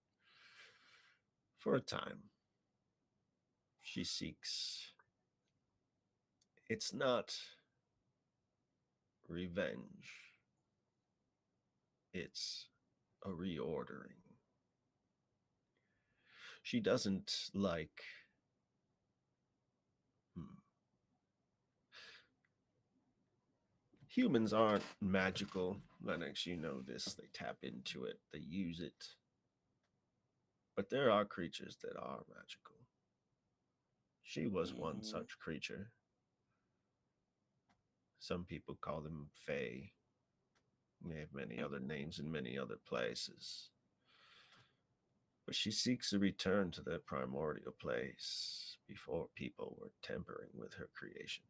for a time. She seeks. It's not revenge. It's a reordering. She doesn't like humans aren't magical. Lennox, you know this. They tap into it, they use it. But there are creatures that are magical. She was one such creature. Some people call them fae. They have many other names in many other places. But she seeks a return to that primordial place before people were tampering with her creations.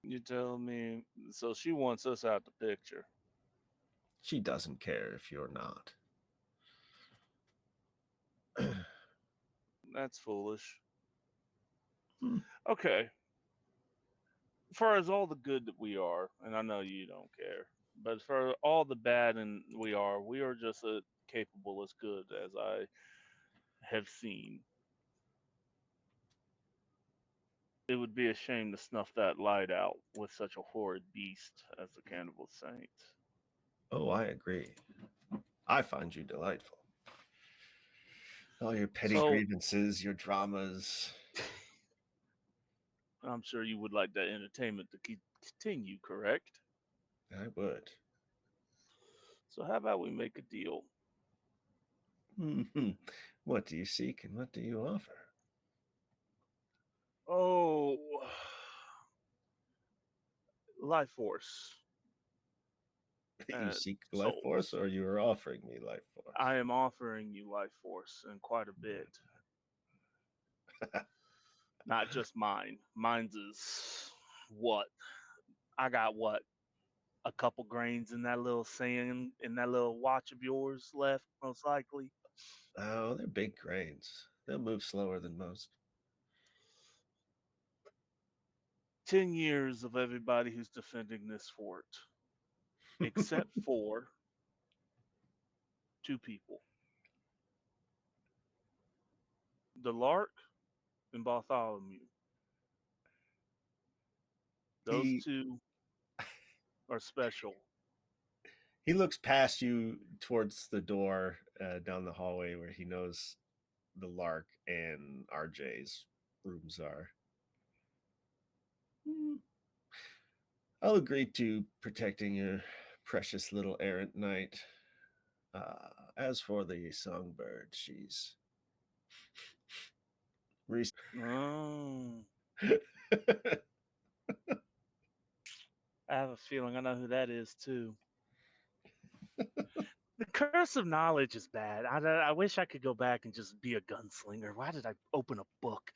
you tell me, so she wants us out the picture. She doesn't care if you're not. That's foolish. Okay. For as all the good that we are, and I know you don't care, but for all the bad and we are just as capable as good as I have seen. It would be a shame to snuff that light out with such a horrid beast as the Cannibal Saint. Oh, I agree. I find you delightful. All your petty So, grievances, your dramas. I'm sure you would like that entertainment to continue, correct? I would. So, how about we make a deal? What do you seek and what do you offer? Oh, life force. You seek life Souls. force or you are offering me life force? I am offering you life force and quite a bit. Not just mine. Mine's is what? I got what? A couple grains in that little sand in that little watch of yours left, most likely. Oh, they're big grains. They'll move slower than most. 10 years of everybody who's defending this fort, except for two people, the Lark and Bartholomew. Those he two are special. he looks past you towards the door down the hallway where he knows the Lark and RJ's rooms are. I'll agree to protecting your precious little errant knight. As for the songbird, she's Oh, I have a feeling I know who that is too. The curse of knowledge is bad. I wish I could go back and just be a gunslinger. Why did I open a book?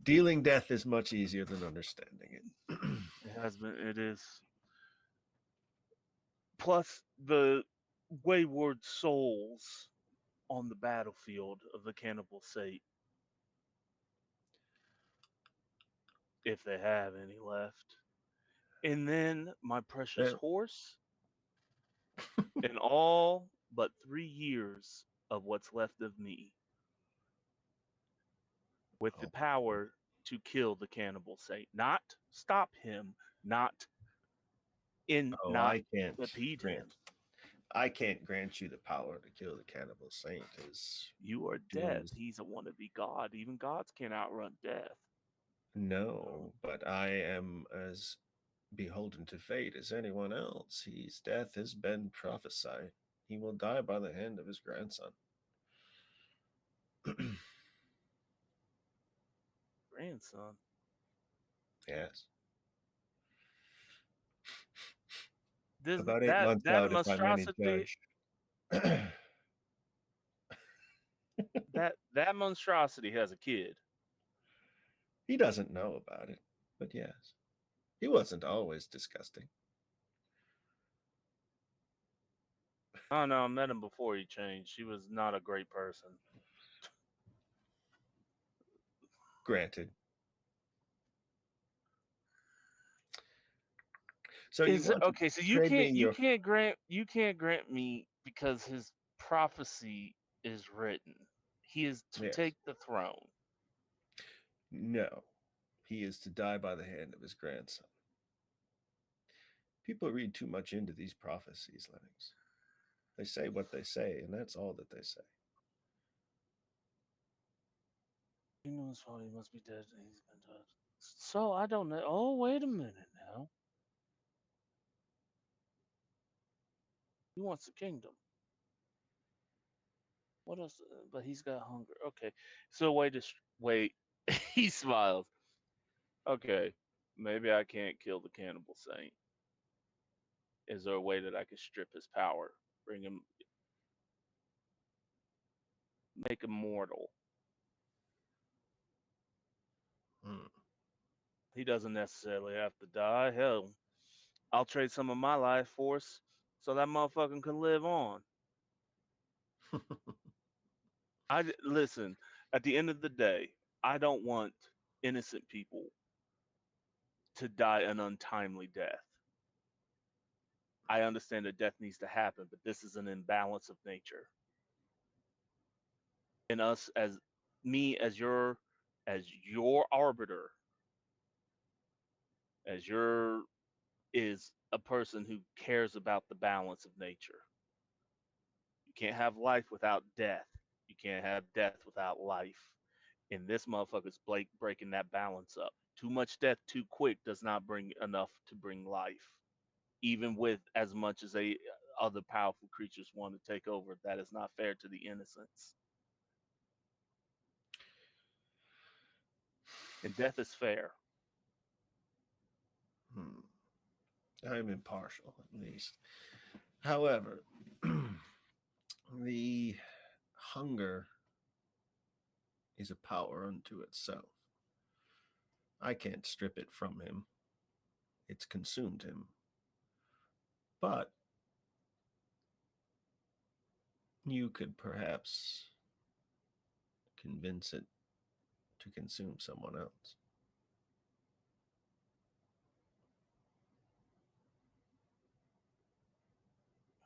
Dealing death is much easier than understanding it. It has been. It is. Plus the wayward souls on the battlefield of the Cannibal Saint, if they have any left. And then my precious There- horse, and all but 3 years of what's left of me, with the Oh, power to kill the Cannibal Saint. Not stop him, not oh, not I can't impede grant. him. I can't grant you the power to kill the Cannibal Saint. His You are death. doom. He's a wannabe god. Even gods can't outrun death. No, but I am as beholden to fate as anyone else. His death has been prophesied. He will die by the hand of his grandson. Grandson. Yes. This About 8 months that out, if I'm any monstrosity judge. that monstrosity has a kid. He doesn't know about it, but yes. He wasn't always disgusting. Oh no, I met him before he changed. He was not a great person. Granted. So you Is it want to okay? So trade me in you your can't grant me because his prophecy is written. He is to yes. take the throne. No. He is to die by the hand of his grandson. People read too much into these prophecies, Lennox. They say what they say, and that's all that they say. He knows what he must be dead. And he's been dead. So I don't know. Oh, wait a minute now. He wants the kingdom. What else? But he's got hunger. Okay. So wait. He smiles. Okay. Maybe I can't kill the Cannibal Saint. Is there a way that I could strip his power, bring him, make him mortal? Hmm. He doesn't necessarily have to die. Hell, I'll trade some of my life force so that motherfucker can live on. Listen. At the end of the day, I don't want innocent people to die an untimely death. I understand that death needs to happen, but this is an imbalance of nature. And us as me as your arbiter, as your is a person who cares about the balance of nature. You can't have life without death. You can't have death without life. And this motherfucker's breaking that balance up. Too much death too quick does not bring enough to bring life. Even with as much as other powerful creatures want to take over, that is not fair to the innocents. And death is fair. I'm impartial, at least. However, the hunger is a power unto itself. I can't strip it from him. It's consumed him. But you could perhaps convince it to consume someone else.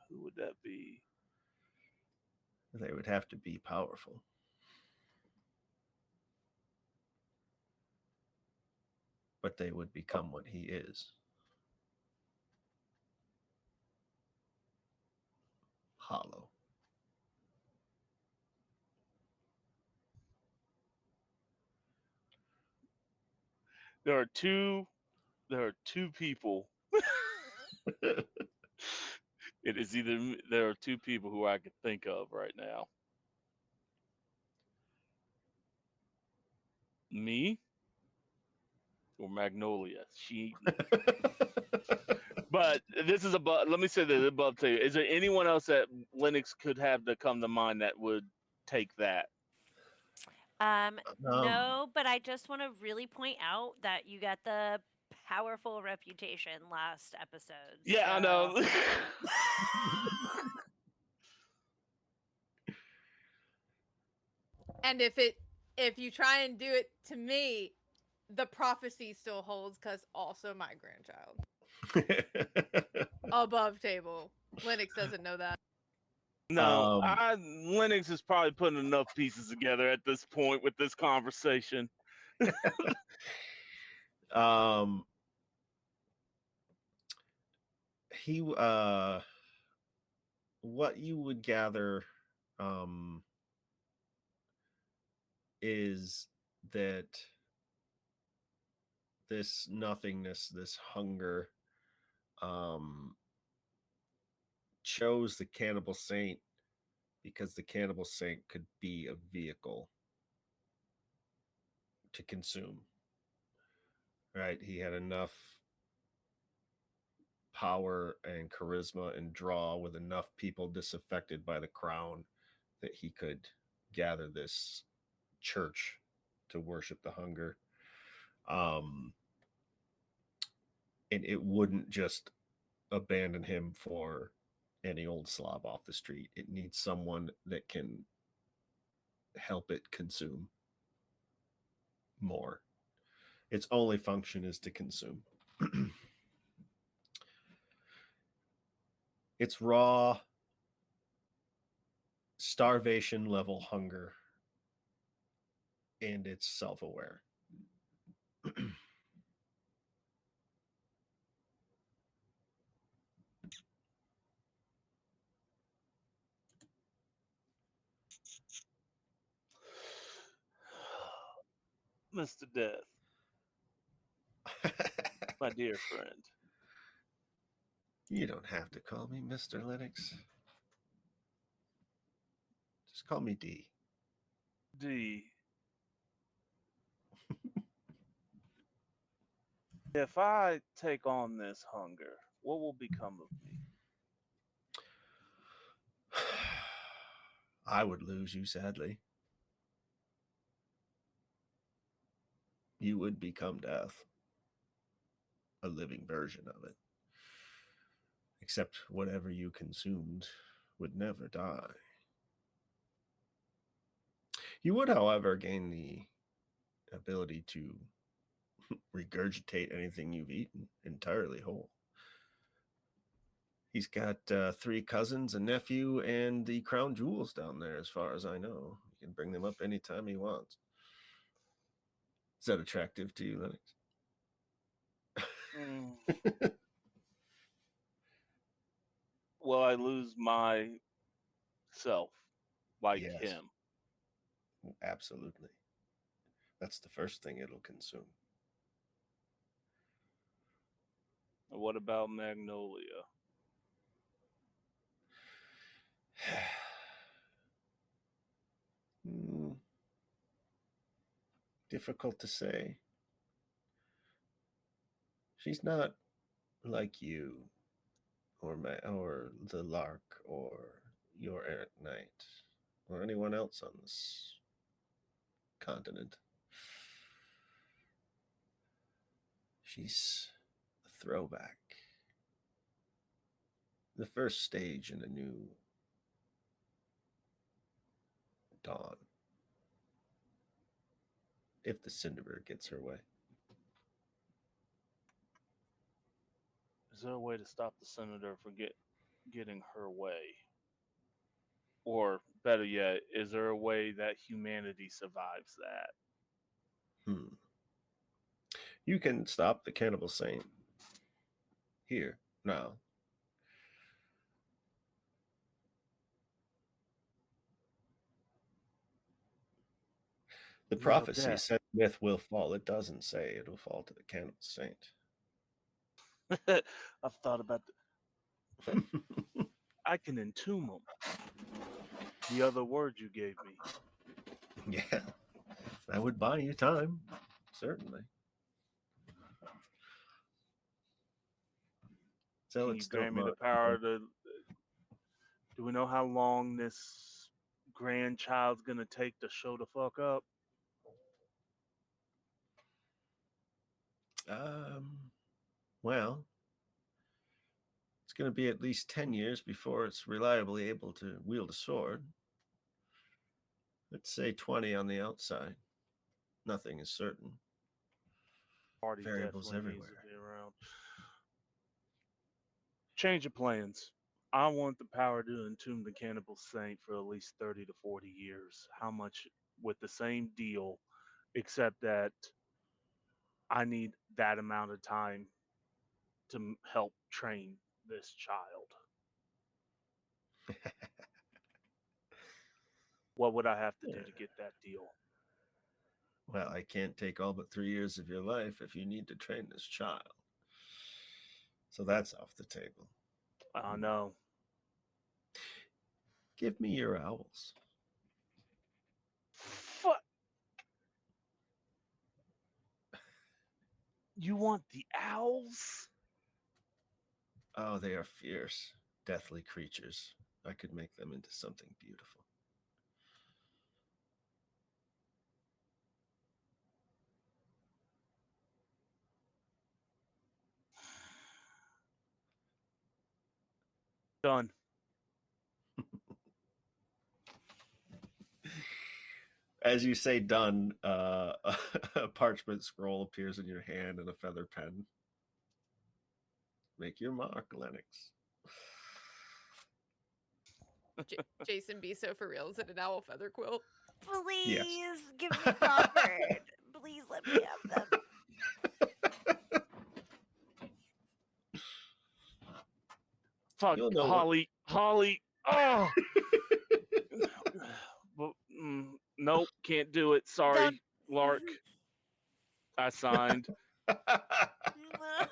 Who would that be? They would have to be powerful. But they would become what he is. Hollow. There are two people. It is either there are two people who I could think of right now. Me or Magnolia? She. But this is above. Let me say this above to you. Is there anyone else that Linux could have to come to mind that would take that? No, but I just want to really point out that you got the powerful reputation last episode. Yeah, I so- know. And if you try and do it to me, the prophecy still holds because also my grandchild. Above table. Linux doesn't know that. No, Linux is probably putting enough pieces together at this point with this conversation. He what you would gather is that this nothingness, this hunger, chose the Cannibal Saint because the Cannibal Saint could be a vehicle to consume. Right? He had enough power and charisma and draw with enough people disaffected by the crown that he could gather this church to worship the hunger. And it wouldn't just abandon him for any old slob off the street. It needs someone that can help it consume more. Its only function is to consume. It's raw, starvation level hunger, and it's self-aware. Mr. Death, my dear friend. You don't have to call me Mr. Linux. Just call me D. D. If I take on this hunger, what will become of me? I would lose you, sadly. You would become death. A living version of it. Except whatever you consumed would never die. You would, however, gain the ability to regurgitate anything you've eaten entirely whole. He's got 3 cousins, a nephew, and the crown jewels down there, as far as I know. You can bring them up anytime he wants. Is that attractive to you, Linux? Will I lose myself like Yes. him? Absolutely. That's the first thing it'll consume. What about Magnolia? Difficult to say. She's not like you, or the Lark, or your Errant Knight, or anyone else on this continent. She's a throwback. The first stage in a new dawn. If the Cinderbird gets her way. Is there a way to stop the senator from getting her way? Or better yet, is there a way that humanity survives that? You can stop the Cannibal Saint. Here, now. The prophecy said myth will fall. It doesn't say it'll fall to the Cannibal Saint. I've thought about I can entomb them. The other word you gave me. Yeah. That would buy you time, certainly. So Can you it's grant me the power to? Do we know how long this grandchild's gonna take to show the fuck up? Well, it's going to be at least 10 years before it's reliably able to wield a sword. Let's say 20 on the outside. Nothing is certain. Party Variables definitely needs everywhere. to be around. Change of plans. I want the power to entomb the Cannibal Saint for at least 30 to 40 years. How much with the same deal, except that I need that amount of time to help train this child. What would I have to do to get that deal? Well, I can't take all but 3 years of your life if you need to train this child. So that's off the table. I know. Give me your owls. Fuck. You want the owls? Oh, they are fierce, deathly creatures. I could make them into something beautiful. Done. As you say done, a parchment scroll appears in your hand and a feather pen. Make your mark, Lennox. Jason, be so for real. Is it an owl feather quilt? Please give me Crawford. Please let me have them. Fuck, You'll know Holly. Holly. Oh. Well, nope, can't do it. Sorry, Done. Lark. I signed.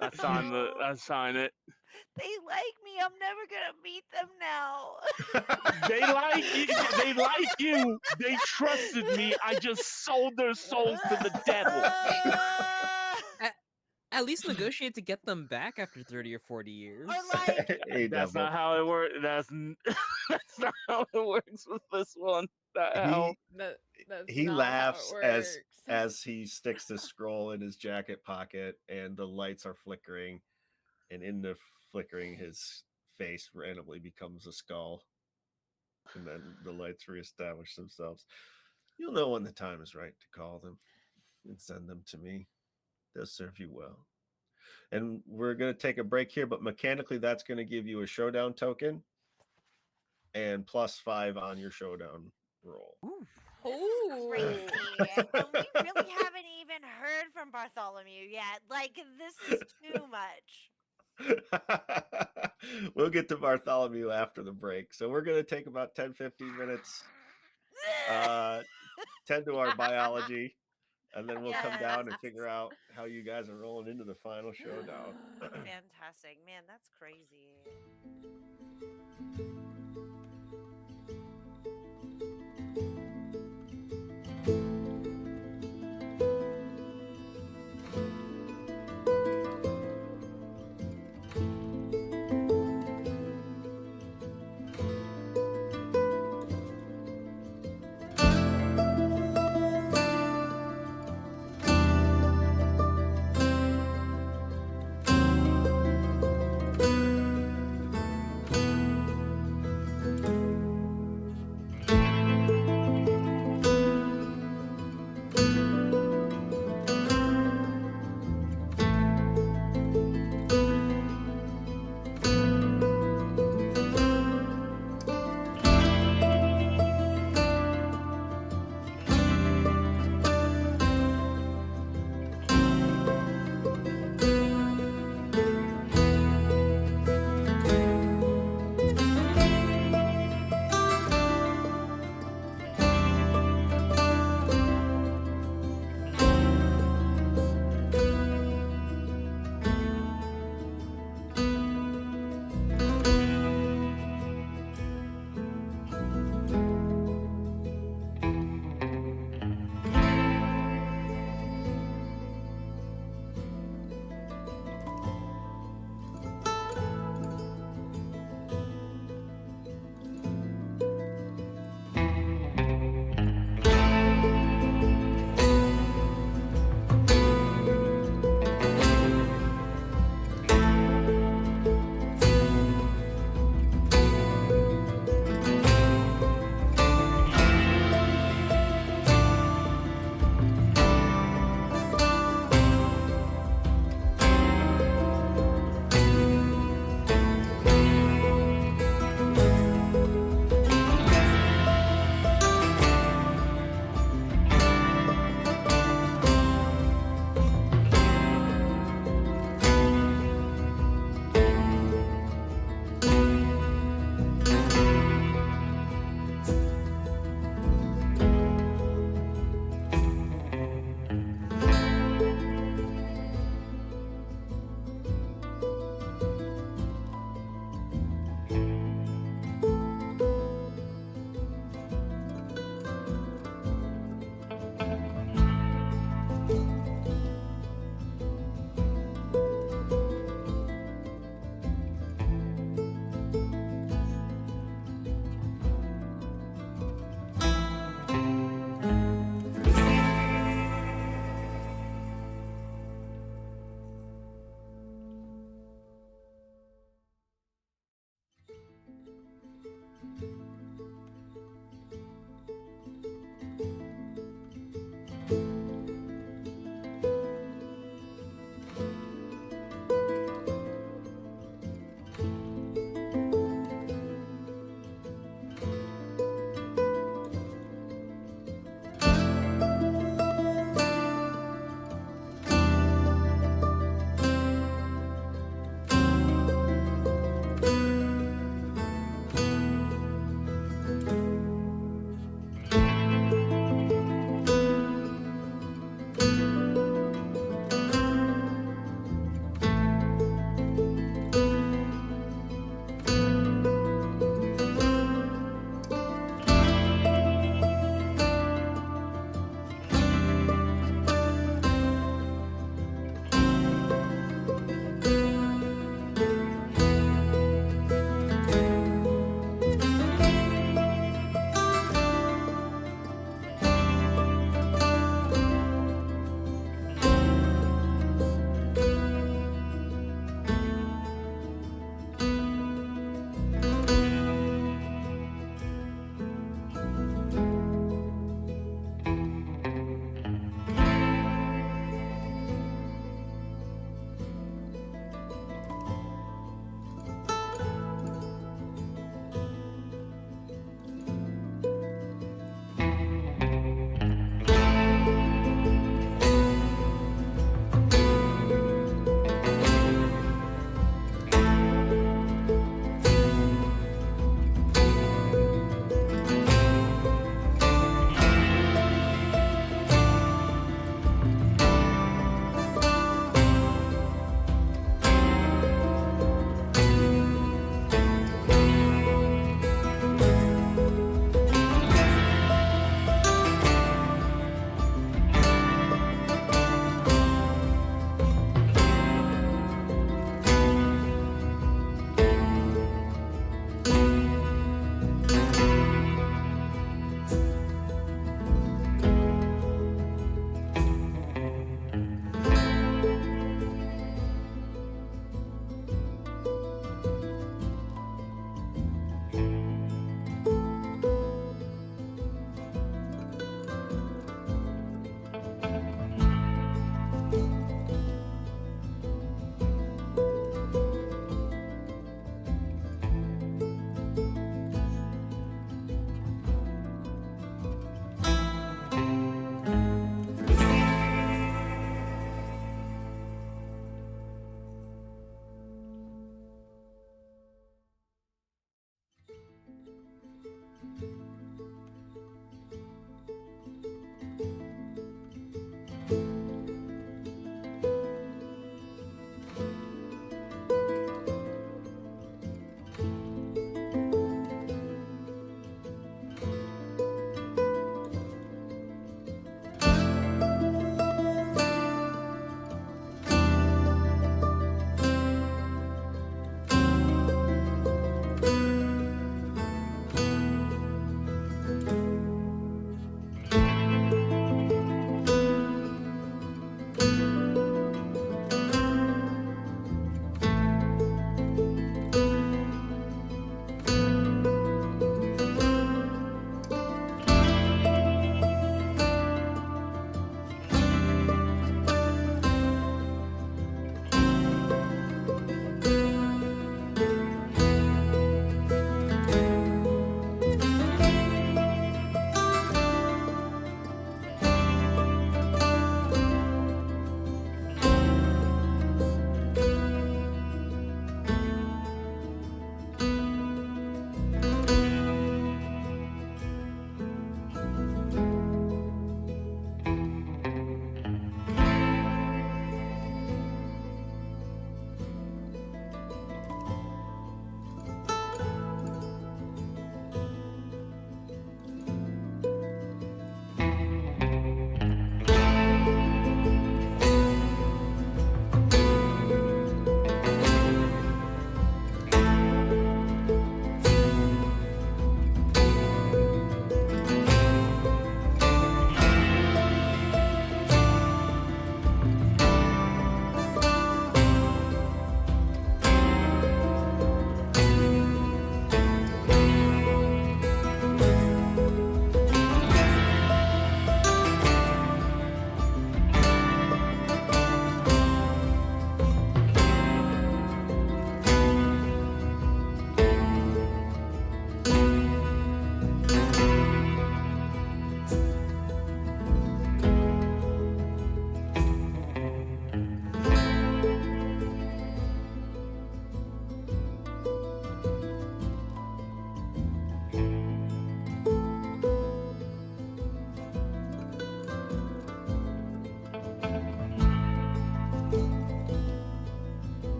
I sign it. They like me. I'm never gonna meet them now. They like you. They like you. They trusted me. I just sold their souls to the devil. At least negotiate to get them back after 30 or 40 years. Or like, Hey, That's devil. not how it works. That's not how it works with this one. How? That's He not laughs how it as he sticks the scroll in his jacket pocket and the lights are flickering, and in the flickering his face randomly becomes a skull, and then the lights reestablish themselves. You'll know when the time is right to call them and send them to me. They'll serve you well. And we're going to take a break here, but mechanically that's going to give you a showdown token and +5 on your showdown roll. this is crazy. And we really haven't even heard from Bartholomew yet. Like, this is too much. We'll get to Bartholomew after the break. So we're going to take about 10-15 minutes, tend to our biology, and then we'll come down and figure out how you guys are rolling into the final showdown. Fantastic. Man, that's crazy.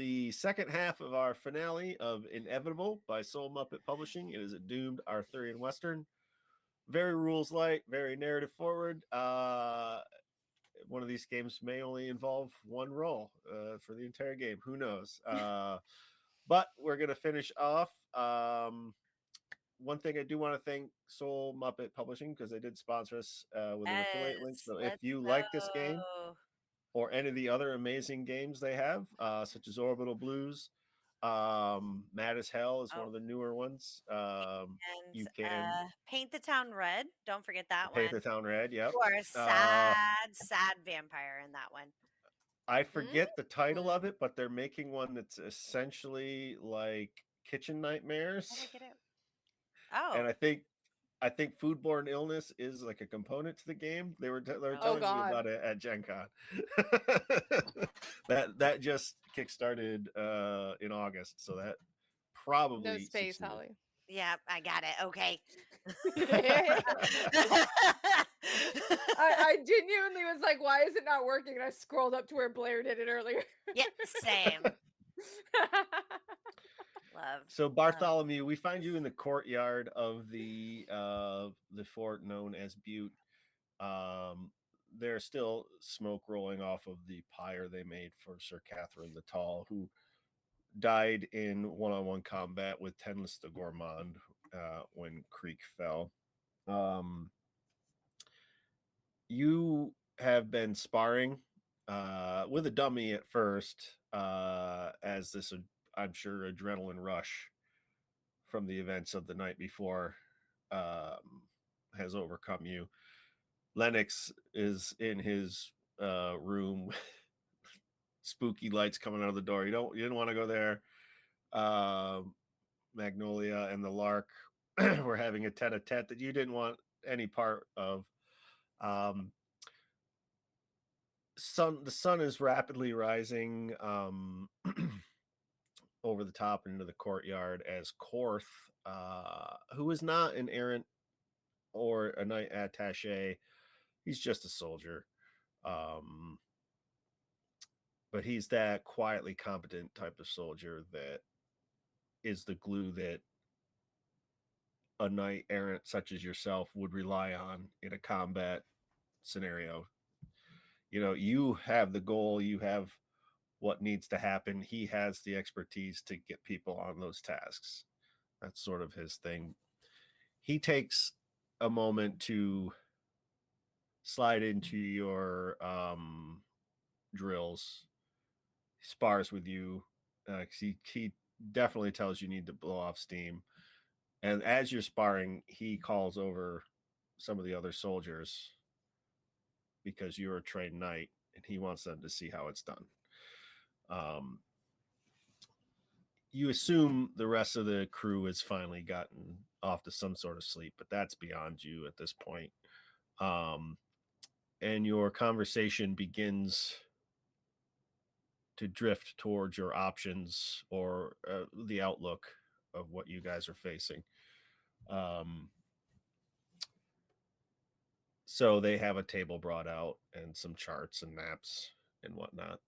the second half of our finale of Inevitable by Soul Muppet Publishing. It is a doomed Arthurian Western. Very rules light, very narrative forward. One of these games may only involve one roll for the entire game. Who knows? But we're going to finish off. One thing I do want to thank Soul Muppet Publishing because they did sponsor us with an affiliate link. So if Let's you like this game go. or any of the other amazing games they have, such as Orbital Blues, Mad as Hell is one of the newer ones. You can Paint the Town Red. Don't forget that Paint one. the Town Red. Yep. You are a sad vampire in that one. I forget the title of it, but they're making one that's essentially like Kitchen Nightmares. How did I get out? Oh. And I think foodborne illness is like a component to the game. They were telling me about it at Gen Con. that just kickstarted in August, so that probably No space, Holly. Yeah, I got it. Okay. I genuinely was like, why is it not working? And I scrolled up to where Blair did it earlier. Yeah, same. Love. So Bartholomew, we find you in the courtyard of the fort known as Butte. There's still smoke rolling off of the pyre they made for Sir Catherine the Tall, who died in one-on-one combat with Tenless the Gourmand when Creek fell. You have been sparring with a dummy at first as this, I'm sure, adrenaline rush from the events of the night before has overcome you. Lennox is in his room, spooky lights coming out of the door. You didn't want to go there. Magnolia and the Lark were having a tete-a-tete that you didn't want any part of. The sun is rapidly rising over the top into the courtyard as Korth, who is not an errant or a knight attaché, he's just a soldier. But he's that quietly competent type of soldier that is the glue that a knight errant such as yourself would rely on in a combat scenario. You know, you have the goal, you have what needs to happen. He has the expertise to get people on those tasks. That's sort of his thing. He takes a moment to slide into your drills, spars with you. He definitely tells you need to blow off steam. And as you're sparring, he calls over some of the other soldiers because you're a trained knight and he wants them to see how it's done. You assume the rest of the crew has finally gotten off to some sort of sleep, but that's beyond you at this point. And your conversation begins to drift towards your options or the outlook of what you guys are facing. So they have a table brought out and some charts and maps and whatnot.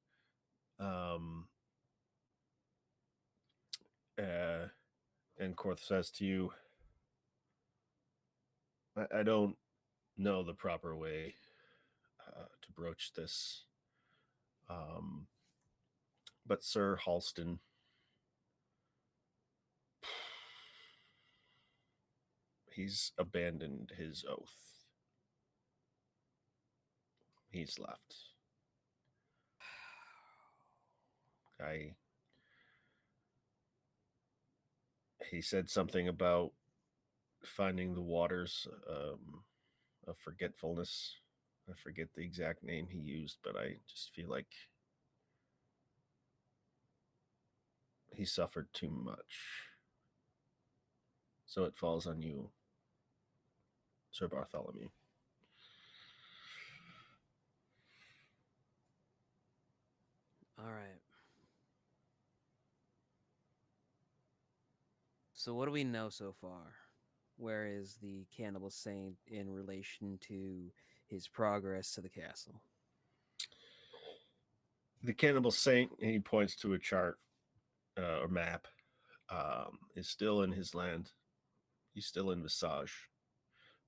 And Korth says to you, I don't know the proper way to broach this. But Sir Halston, he's abandoned his oath. He's left. He said something about finding the waters of forgetfulness. I forget the exact name he used, but I just feel like he suffered too much. So it falls on you, Sir Bartholomew. All right. So what do we know so far? Where is the Cannibal Saint in relation to his progress to the castle? The Cannibal Saint, he points to a chart, or map is still in his land. He's still in Visage.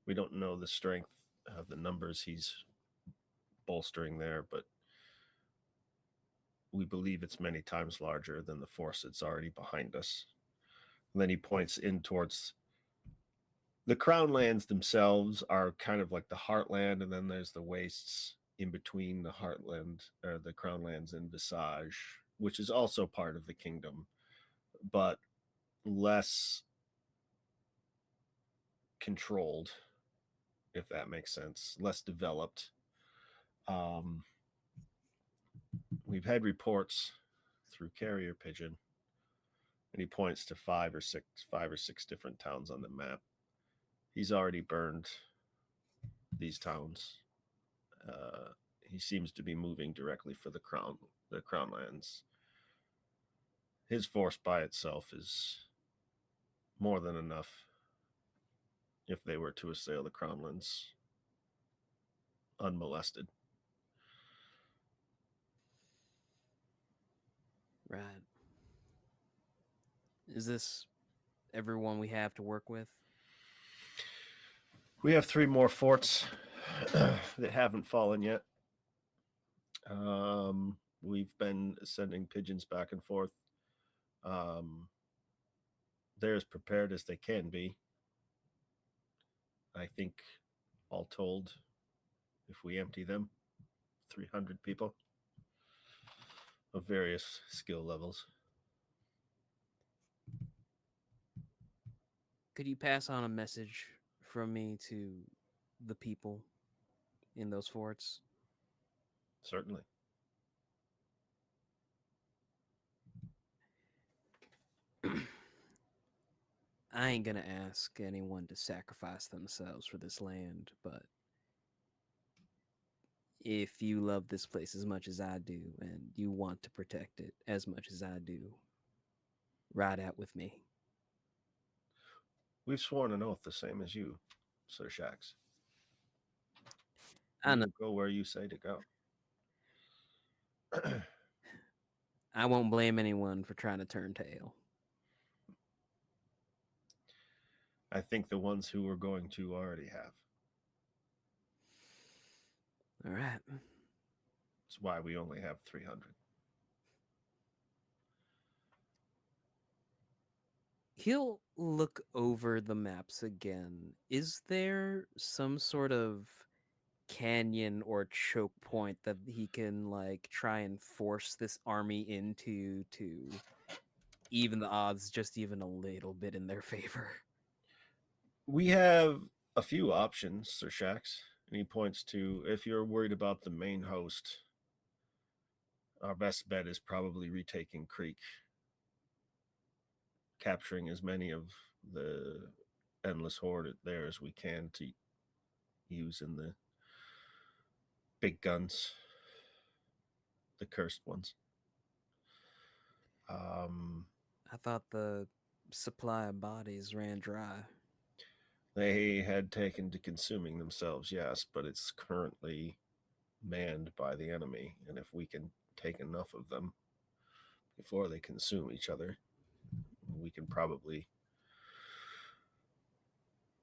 We don't know the strength of the numbers he's bolstering there, but we believe it's many times larger than the force that's already behind us. And then he points in towards the crown lands themselves are kind of like the heartland, and then there's the wastes in between the heartland or the crown lands and Visage, which is also part of the kingdom, but less controlled, if that makes sense, less developed. Um, we've had reports through carrier pigeon, and he points to five or six different towns on the map. He's already burned these towns. He seems to be moving directly for the crown lands. His force by itself is more than enough if they were to assail the crownlands unmolested. Right. Is this everyone we have to work with? We have 3 more forts that haven't fallen yet. We've been sending pigeons back and forth. They're as prepared as they can be. I think, all told, if we empty them, 300 people of various skill levels. Could you pass on a message from me to the people in those forts? Certainly. I ain't gonna ask anyone to sacrifice themselves for this land, but if you love this place as much as I do and you want to protect it as much as I do, ride out with me. We've sworn an oath the same as you, Sir Shax. I know. You go where you say to go. I won't blame anyone for trying to turn tail. I think the ones who were going to already have. All right. That's why we only have 300. He'll look over the maps again. Is there some sort of canyon or choke point that he can like try and force this army into to even the odds just even a little bit in their favor? We have a few options, Sir Shax. And he points to, if you're worried about the main host, our best bet is probably retaking Creek, capturing as many of the Endless Horde there as we can to use in the big guns, the cursed ones. I thought the supply of bodies ran dry. They had taken to consuming themselves, yes, but it's currently manned by the enemy, and if we can take enough of them before they consume each other, we can probably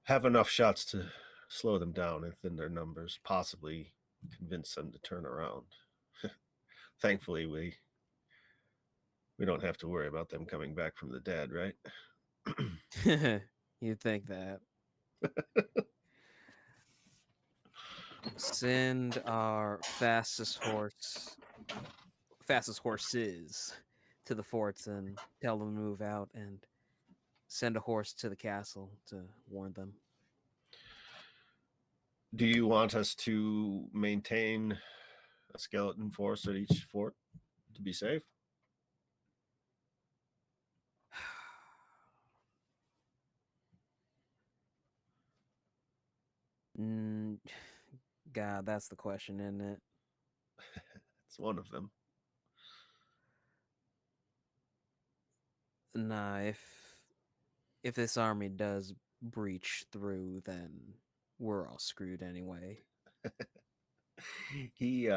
have enough shots to slow them down and thin their numbers, possibly convince them to turn around. Thankfully, we don't have to worry about them coming back from the dead, right? You'd think that. Send our fastest horses to the forts and tell them to move out, and send a horse to the castle to warn them. Do you want us to maintain a skeleton force at each fort to be safe? God, that's the question, isn't it? It's one of them. Nah, if this army does breach through, then we're all screwed anyway. He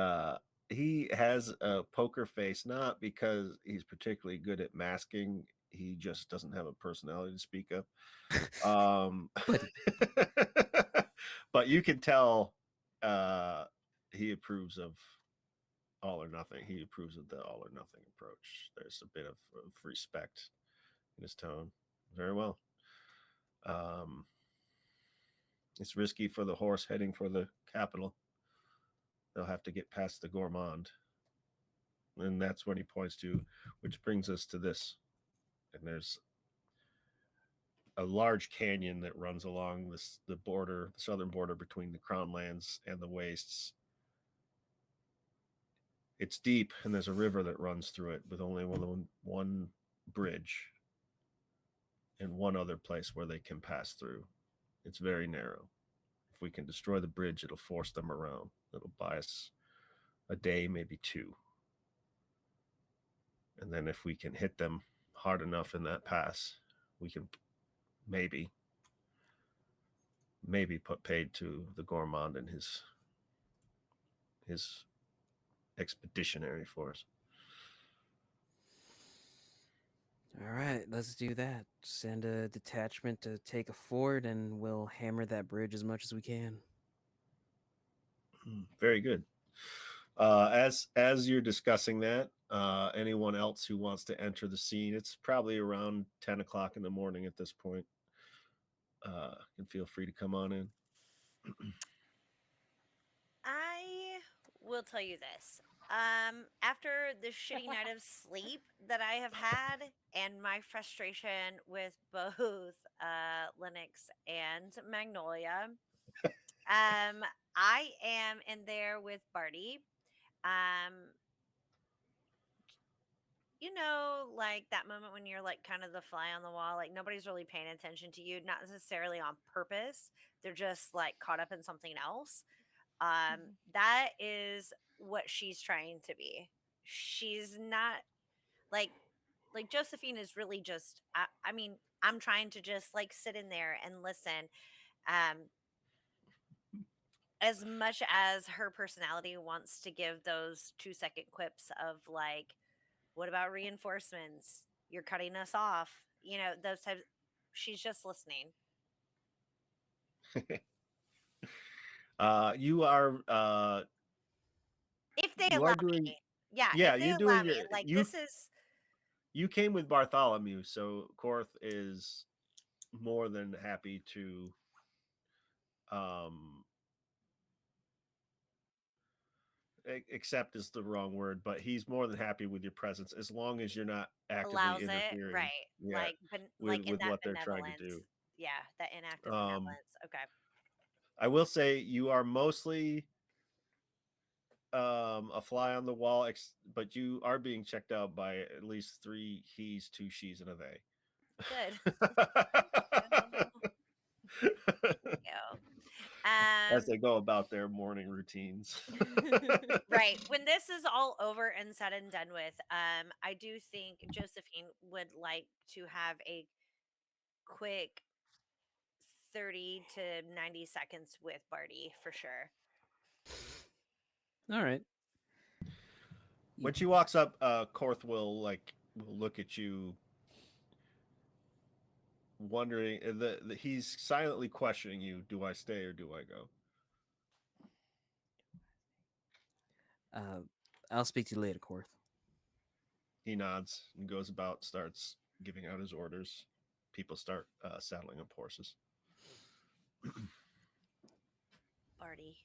he has a poker face, not because he's particularly good at masking. He just doesn't have a personality to speak of. But But you can tell he approves of all or nothing. He approves of the all or nothing approach. There's a bit of respect in his tone. Very well. Um, it's risky for the horse heading for the capital. They'll have to get past the gourmand. And that's when he points to, which brings us to this. And there's a large canyon that runs along the border, the southern border between the crown lands and the wastes. It's deep, and there's a river that runs through it with only one bridge and one other place where they can pass through. It's very narrow. If we can destroy the bridge, it'll force them around. It'll buy us a day, maybe two. And then if we can hit them hard enough in that pass, we can maybe put paid to the gourmand and his expeditionary force. all right, let's do that. Send a detachment to take a fort, and we'll hammer that bridge as much as we can. Very good. As you're discussing that, anyone else who wants to enter the scene, it's probably around 10 o'clock in the morning at this point. Can feel free to come on in. I will tell you this. After the shitty night of sleep that I have had and my frustration with both Linux and Magnolia, I am in there with Barty. Um, you know, like that moment when you're like kind of the fly on the wall, like nobody's really paying attention to you, not necessarily on purpose. They're just like caught up in something else. That is what she's trying to be. She's not like Josephine is really just I mean, I'm trying to just like sit in there and listen. Um as much as her personality wants to give those 2-second quips of like, what about reinforcements? You're cutting us off. You know, those types. She's just listening. You are If they you allow are doing me. Yeah, yeah, if they you allow doing me. your Like, this is. you came with Bartholomew, so Korth is more than happy to um accept is the wrong word, but he's more than happy with your presence as long as you're not actively Allows it, interfering, right? yeah, Like in with that what they're trying to benevolence. do. Yeah, that inactive Um, benevolence. Okay. I will say you are mostly a fly on the wall, but you are being checked out by at least 3 he's, 2 she's, and a they. Good. Thank you. As they go about their morning routines. Right. When this is all over and said and done with, I do think Josephine would like to have a quick 30 to 90 seconds with Barty for sure. All right. When she walks up, Korth will look at you, wondering. He's silently questioning you. Do I stay or do I go? I'll speak to you later, Korth. He nods and goes about, starts giving out his orders. People start saddling up horses. Barty.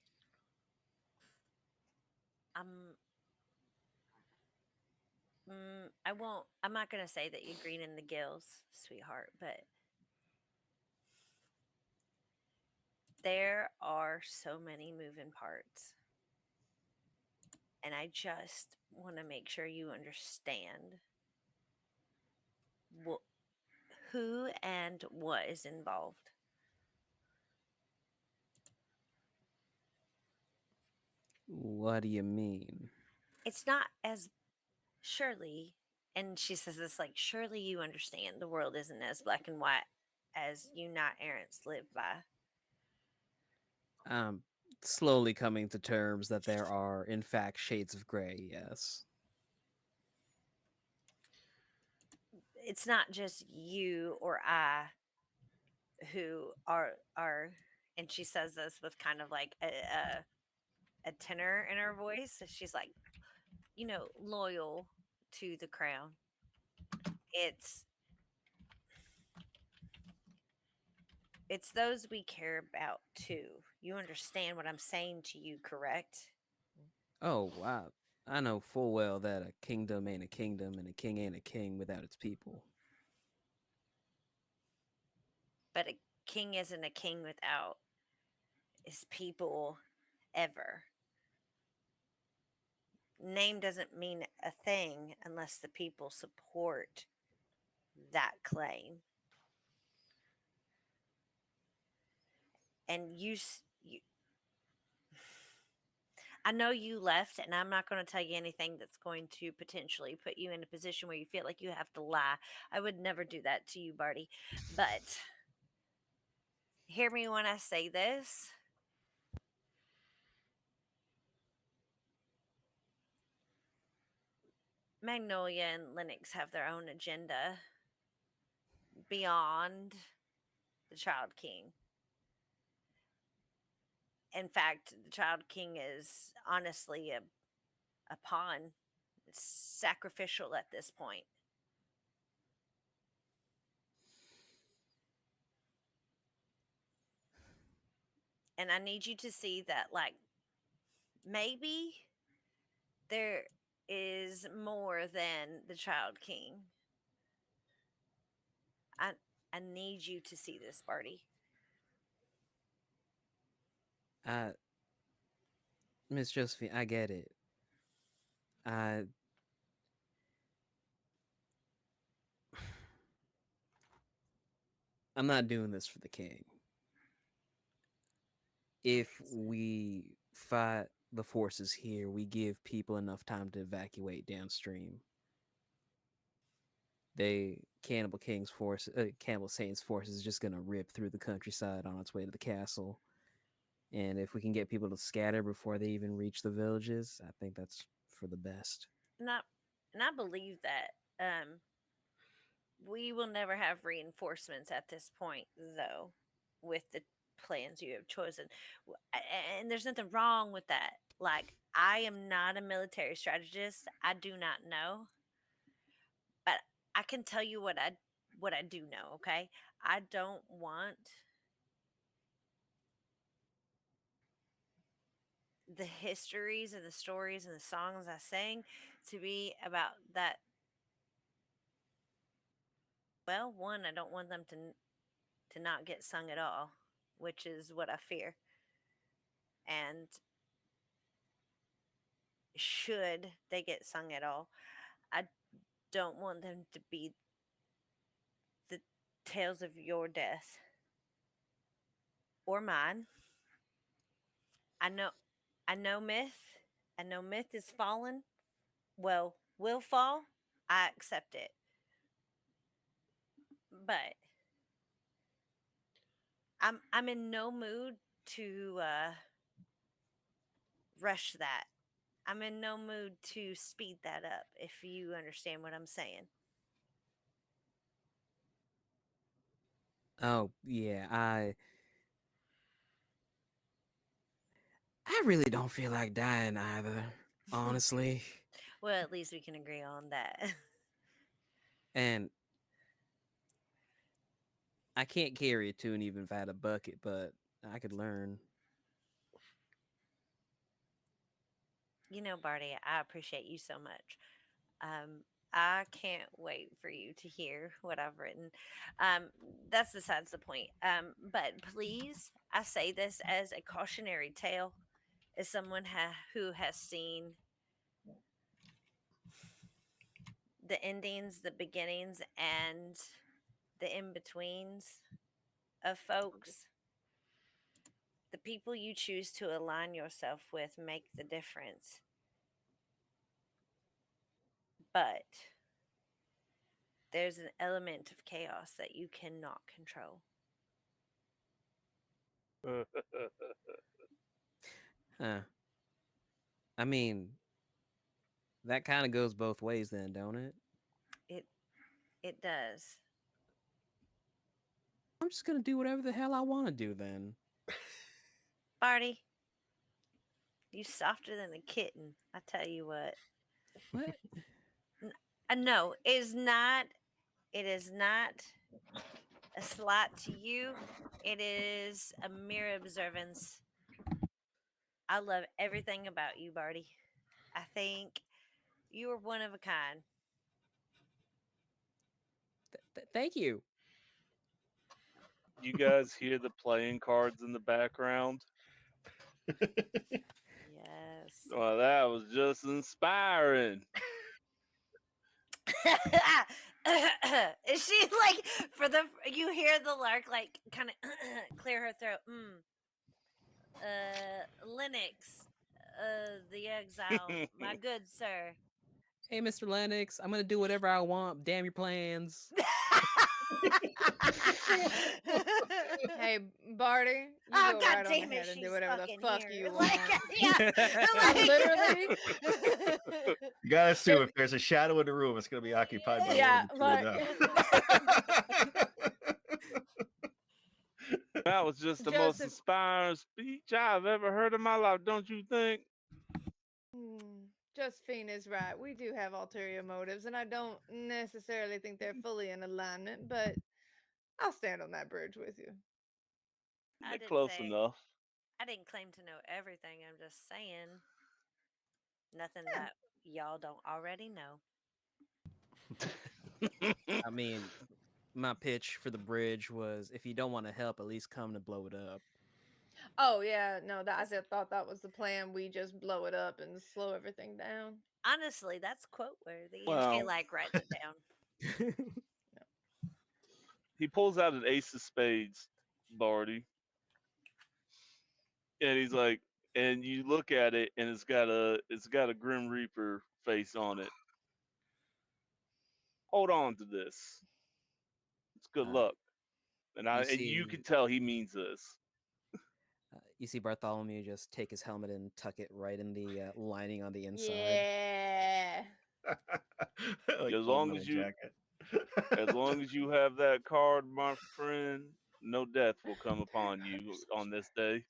I won't, I'm not going to say that you're green in the gills, sweetheart, but there are so many moving parts. And I just want to make sure you understand who and what is involved. What do you mean? It's not as surely, and she says this like, surely you understand the world isn't as black and white as you not errants live by. slowly coming to terms that there are, in fact, shades of gray, yes. It's not just you or I who are and she says this with kind of like a tenor in her voice. She's like, loyal to the crown. It's it's those we care about too. You understand what I'm saying to you, correct? Oh, wow. I know full well that a kingdom ain't a kingdom and a king ain't a king without its people. But a king isn't a king without his people ever. Name doesn't mean a thing unless the people support that claim. And you I know you left, and I'm not going to tell you anything that's going to potentially put you in a position where you feel like you have to lie. I would never do that to you, Barty. But hear me when I say this. Magnolia and Lennox have their own agenda beyond the Child King. In fact, the Child King is honestly a pawn. It's sacrificial at this point. And I need you to see that, like, maybe there is more than the Child King. I I need you to see this, Barty. I, Miss Josephine, I get it. I, I'm not doing this for the king. If we fight the forces here, we give people enough time to evacuate downstream. Cannibal Saint's force is just gonna rip through the countryside on its way to the castle. And if we can get people to scatter before they even reach the villages, I think that's for the best. And I, and I believe that we will never have reinforcements at this point, though, with the plans you have chosen. And there's nothing wrong with that. Like, I am not a military strategist. I do not know, but I can tell you what I do know. Okay, I don't want the histories and the stories and the songs I sang to be about that. Well, one, I don't want them to not get sung at all, which is what I fear. And should they get sung at all, I don't want them to be the tales of your death or mine. I know I know myth. I know myth is fallen. Well, will fall. I accept it. But I'm in no mood to rush that. I'm in no mood to speed that up, if you understand what I'm saying. Oh yeah, I really don't feel like dying either, honestly. Well, at least we can agree on that. And I can't carry a tune even if I had a bucket, but I could learn. Barty, I appreciate you so much. Um, I can't wait for you to hear what I've written. Um, that's besides the point. But please, I say this as a cautionary tale, as someone who has seen the endings, the beginnings, and the in betweens of folks. The people you choose to align yourself with make the difference. But there's an element of chaos that you cannot control. Huh. I mean, that kind of goes both ways, then, don't it? It it does. I'm just gonna do whatever the hell I want to do then. Barty, you softer than a kitten. I tell you what. What? No, it is not. It is not a slight to you. It is a mere observance. I love everything about you, Barty. I think you are one of a kind. Thank you. You guys hear the playing cards in the background? Yes. Well, that was just inspiring. Is she like for the you hear the lark like kind of clear her throat? Lennox, the exile, my good sir. Hey, Mr. Lennox, I'm gonna do whatever I want. Damn your plans. Hey, Barty, you Oh go god right on damn it, ahead and do she's whatever the fucking fuck here. you Like want. yeah, I'm like literally. You gotta assume if there's a shadow in the room, it's gonna be occupied by Yeah, one of the two of them. That was just the most Joseph. inspiring speech I've ever heard in my life, don't you think? Josephine is right. We do have ulterior motives, and I don't necessarily think they're fully in alignment, but I'll stand on that bridge with you. I They're didn't close say enough. I didn't claim to know everything. I'm just saying nothing that y'all don't already know. I mean, my pitch for the bridge was if you don't want to help, at least come to blow it up. Oh yeah, no, that I thought that was the plan. We just blow it up and slow everything down. Honestly, that's quote worthy, and she Well, like writes it down. he pulls out an ace of spades, Barty, and he's like, and you look at it, and it's got a Grim Reaper face on it. Hold on to this. It's good Uh, luck, and you you can see, tell he means this. you see Bartholomew just take his helmet and tuck it right in the lining on the inside. Yeah. Like As Full long Metal as you, Jacket. as long as you have that card, my friend, no death will come upon you on this day.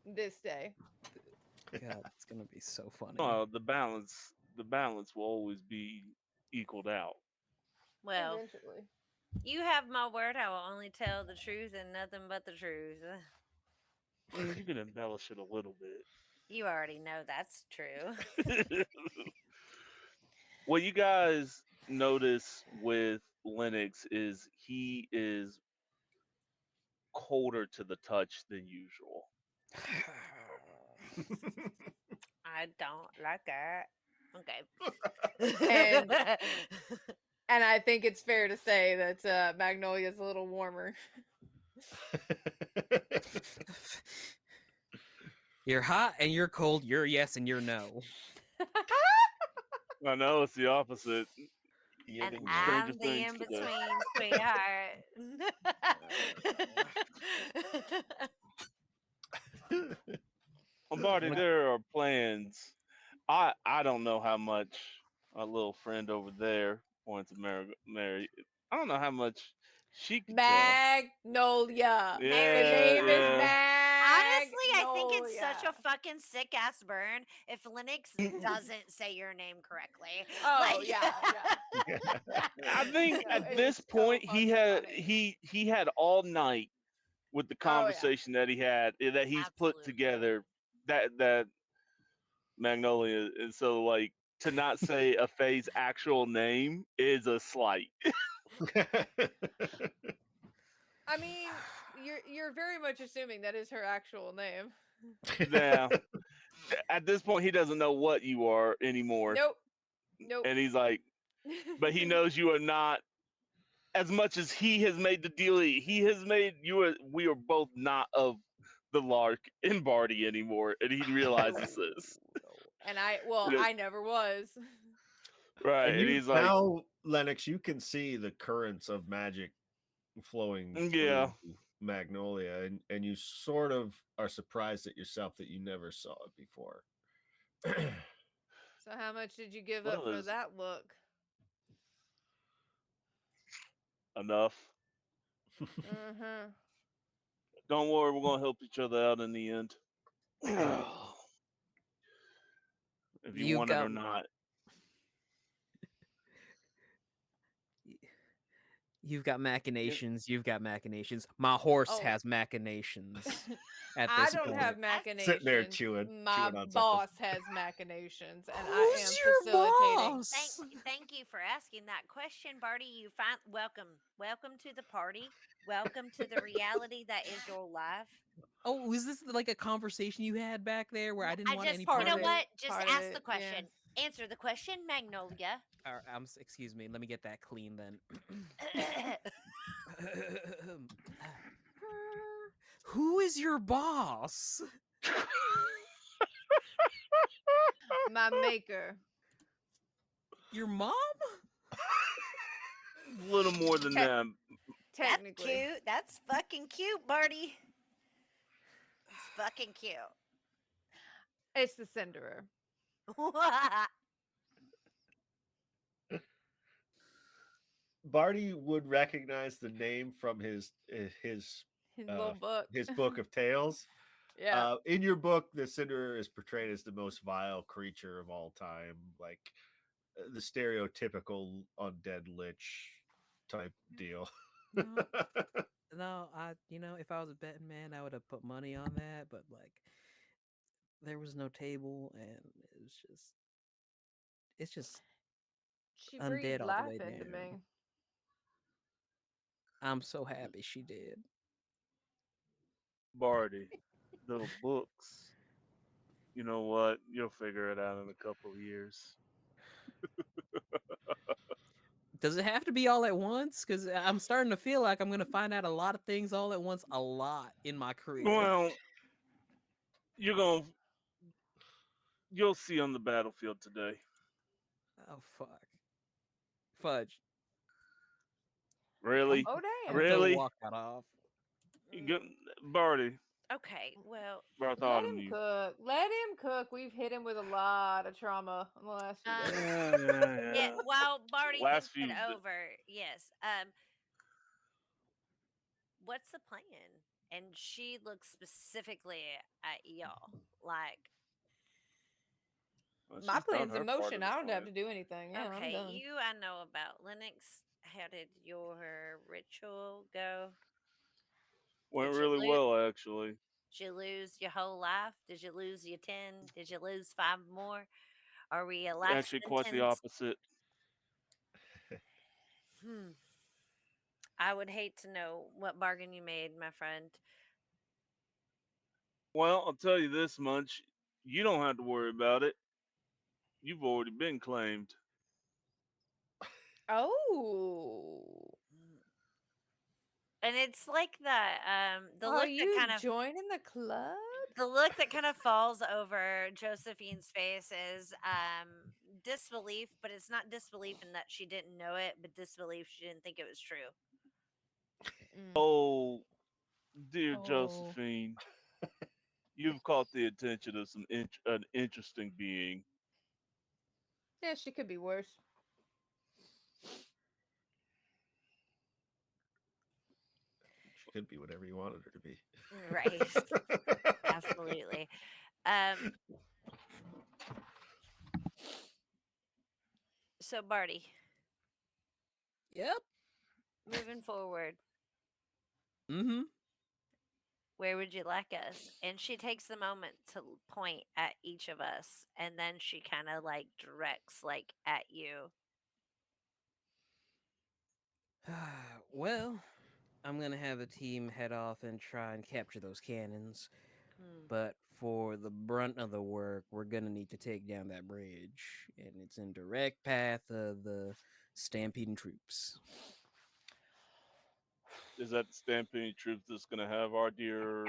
This day. God, it's gonna be so funny. The balance will always be equaled out. Well, Eventually. you have my word. I will only tell the truth and nothing but the truth. You can embellish it a little You already know that's true. bit. What you guys notice with Linux is he is colder to the touch than usual. I don't like it. And Okay. and I think it's fair to say that Magnolia's a little warmer. You're hot and you're cold. You're yes and you're no. I know it's the opposite. And Yin and Stranger I'm the Things in today. between, sweetheart. yang. Well, Barty, there are plans. I don't know how much a little friend over there points to Mary. I don't know how much she could tell. Magnolia. Mary. The Yeah, name is yeah. Honestly, I think it's such Magnolia. a fucking sick ass burn if Linux doesn't say your name correctly. Oh Like, yeah, yeah. I think No, at it this is so point fucking funny. he had all night with the Oh yeah. conversation that he had that he's put absolutely. together that Magnolia, and so like to not say a Faye's actual name is a slight. I mean, you're very much assuming that is her actual name. Now at this point he doesn't know what you are anymore, Nope. Nope. and he's like, but he knows you are not. As much as he has made the deal, he has made you. We are both not of the Lark in Barty anymore, and he realizes this. And And it- I never was. right, And and you he's like, now, Lennox, you can see the currents of magic flowing yeah, through Magnolia, and you sort of are surprised at yourself that you never saw it before. So how much did you give up Well, for is that look? enough. Uh-huh. Don't worry, we're gonna help each other out in the end. If you You've want it got or not. you've got machinations. You've got machinations. My horse Oh. has machinations. At I this don't point, have Sitting there machinations. chewing My on something. boss has machinations, and I am who's your facilitating. boss? Thank you for asking that question, Barty. You find welcome to the party. Welcome to the reality that is your life. Oh, was this like a conversation you had back there where I didn't I want just, any Part you part know of of it. it? what? Just Part of ask the it, question. yes. Answer the question, Magnolia. Excuse me. Let me get that clean then. Who is your boss? My maker. Your mom? A little more than Te- that. That's Technically. cute. That's fucking cute, Barty. It's fucking cute. It's the Cinderer. Barty would recognize the name from his His little book. his book of tales. Yeah. In your book, the Cinderer is portrayed as the most vile creature of all time, like the stereotypical undead lich type deal. No, no. If I was a betting man, I would have put money on that. But like, there was no table, and it's just She undead breathed all the life way into down. me. I'm so happy she did. Barty, little books. You know what? You'll figure it out in a couple of years. Does it have to be all at once? Because I'm starting to feel like I'm going to find out a lot of things all at once, a lot in my career. Well, you'll see on the battlefield today. Oh fuck, fudge! Really? Oh I'm damn. gonna throw the Really? walkout off. Barty, Okay, well, Let him Bartholomew. cook. Let him cook. We've hit him with a lot of trauma in the last few um, days. yeah. While Barty Last thinks few. it over, yes. What's the plan? And she looks specifically at y'all, like, Well, My she's done plan's in her part motion. of the I don't have plan. to do anything. Yeah, I'm okay, done. you I know about Linux. How did your ritual go? Went Did you really lose? well, actually. Did you lose your whole life? Did you lose your 10? Did you lose 5 more? Are we a life Actually, quite the sentence? opposite. Hmm. I would hate to know what bargain you made, my friend. Well, I'll tell you this much. You don't have to worry about it. You've already been claimed. Oh. And it's like the Are look that you kind of joining the club? falls over Josephine's face is disbelief, but it's not disbelief in that she didn't know it, but disbelief she didn't think it was true. Mm. Oh, dear Oh. Josephine, you've caught the attention of an interesting being. Yeah, she could be worse. She could be whatever you wanted her to be. Right. Absolutely. Um so Barty, Yep. moving forward, Mm-hmm. where would you like us? And she takes the moment to point at each of us, and then she kind of like directs like at you. Well, I'm gonna have a team head off and try and capture those cannons. Hmm. But for the brunt of the work, we're gonna need to take down that bridge, and it's in direct path of the stampeding troops. Is that the stampede troop that's gonna have our dear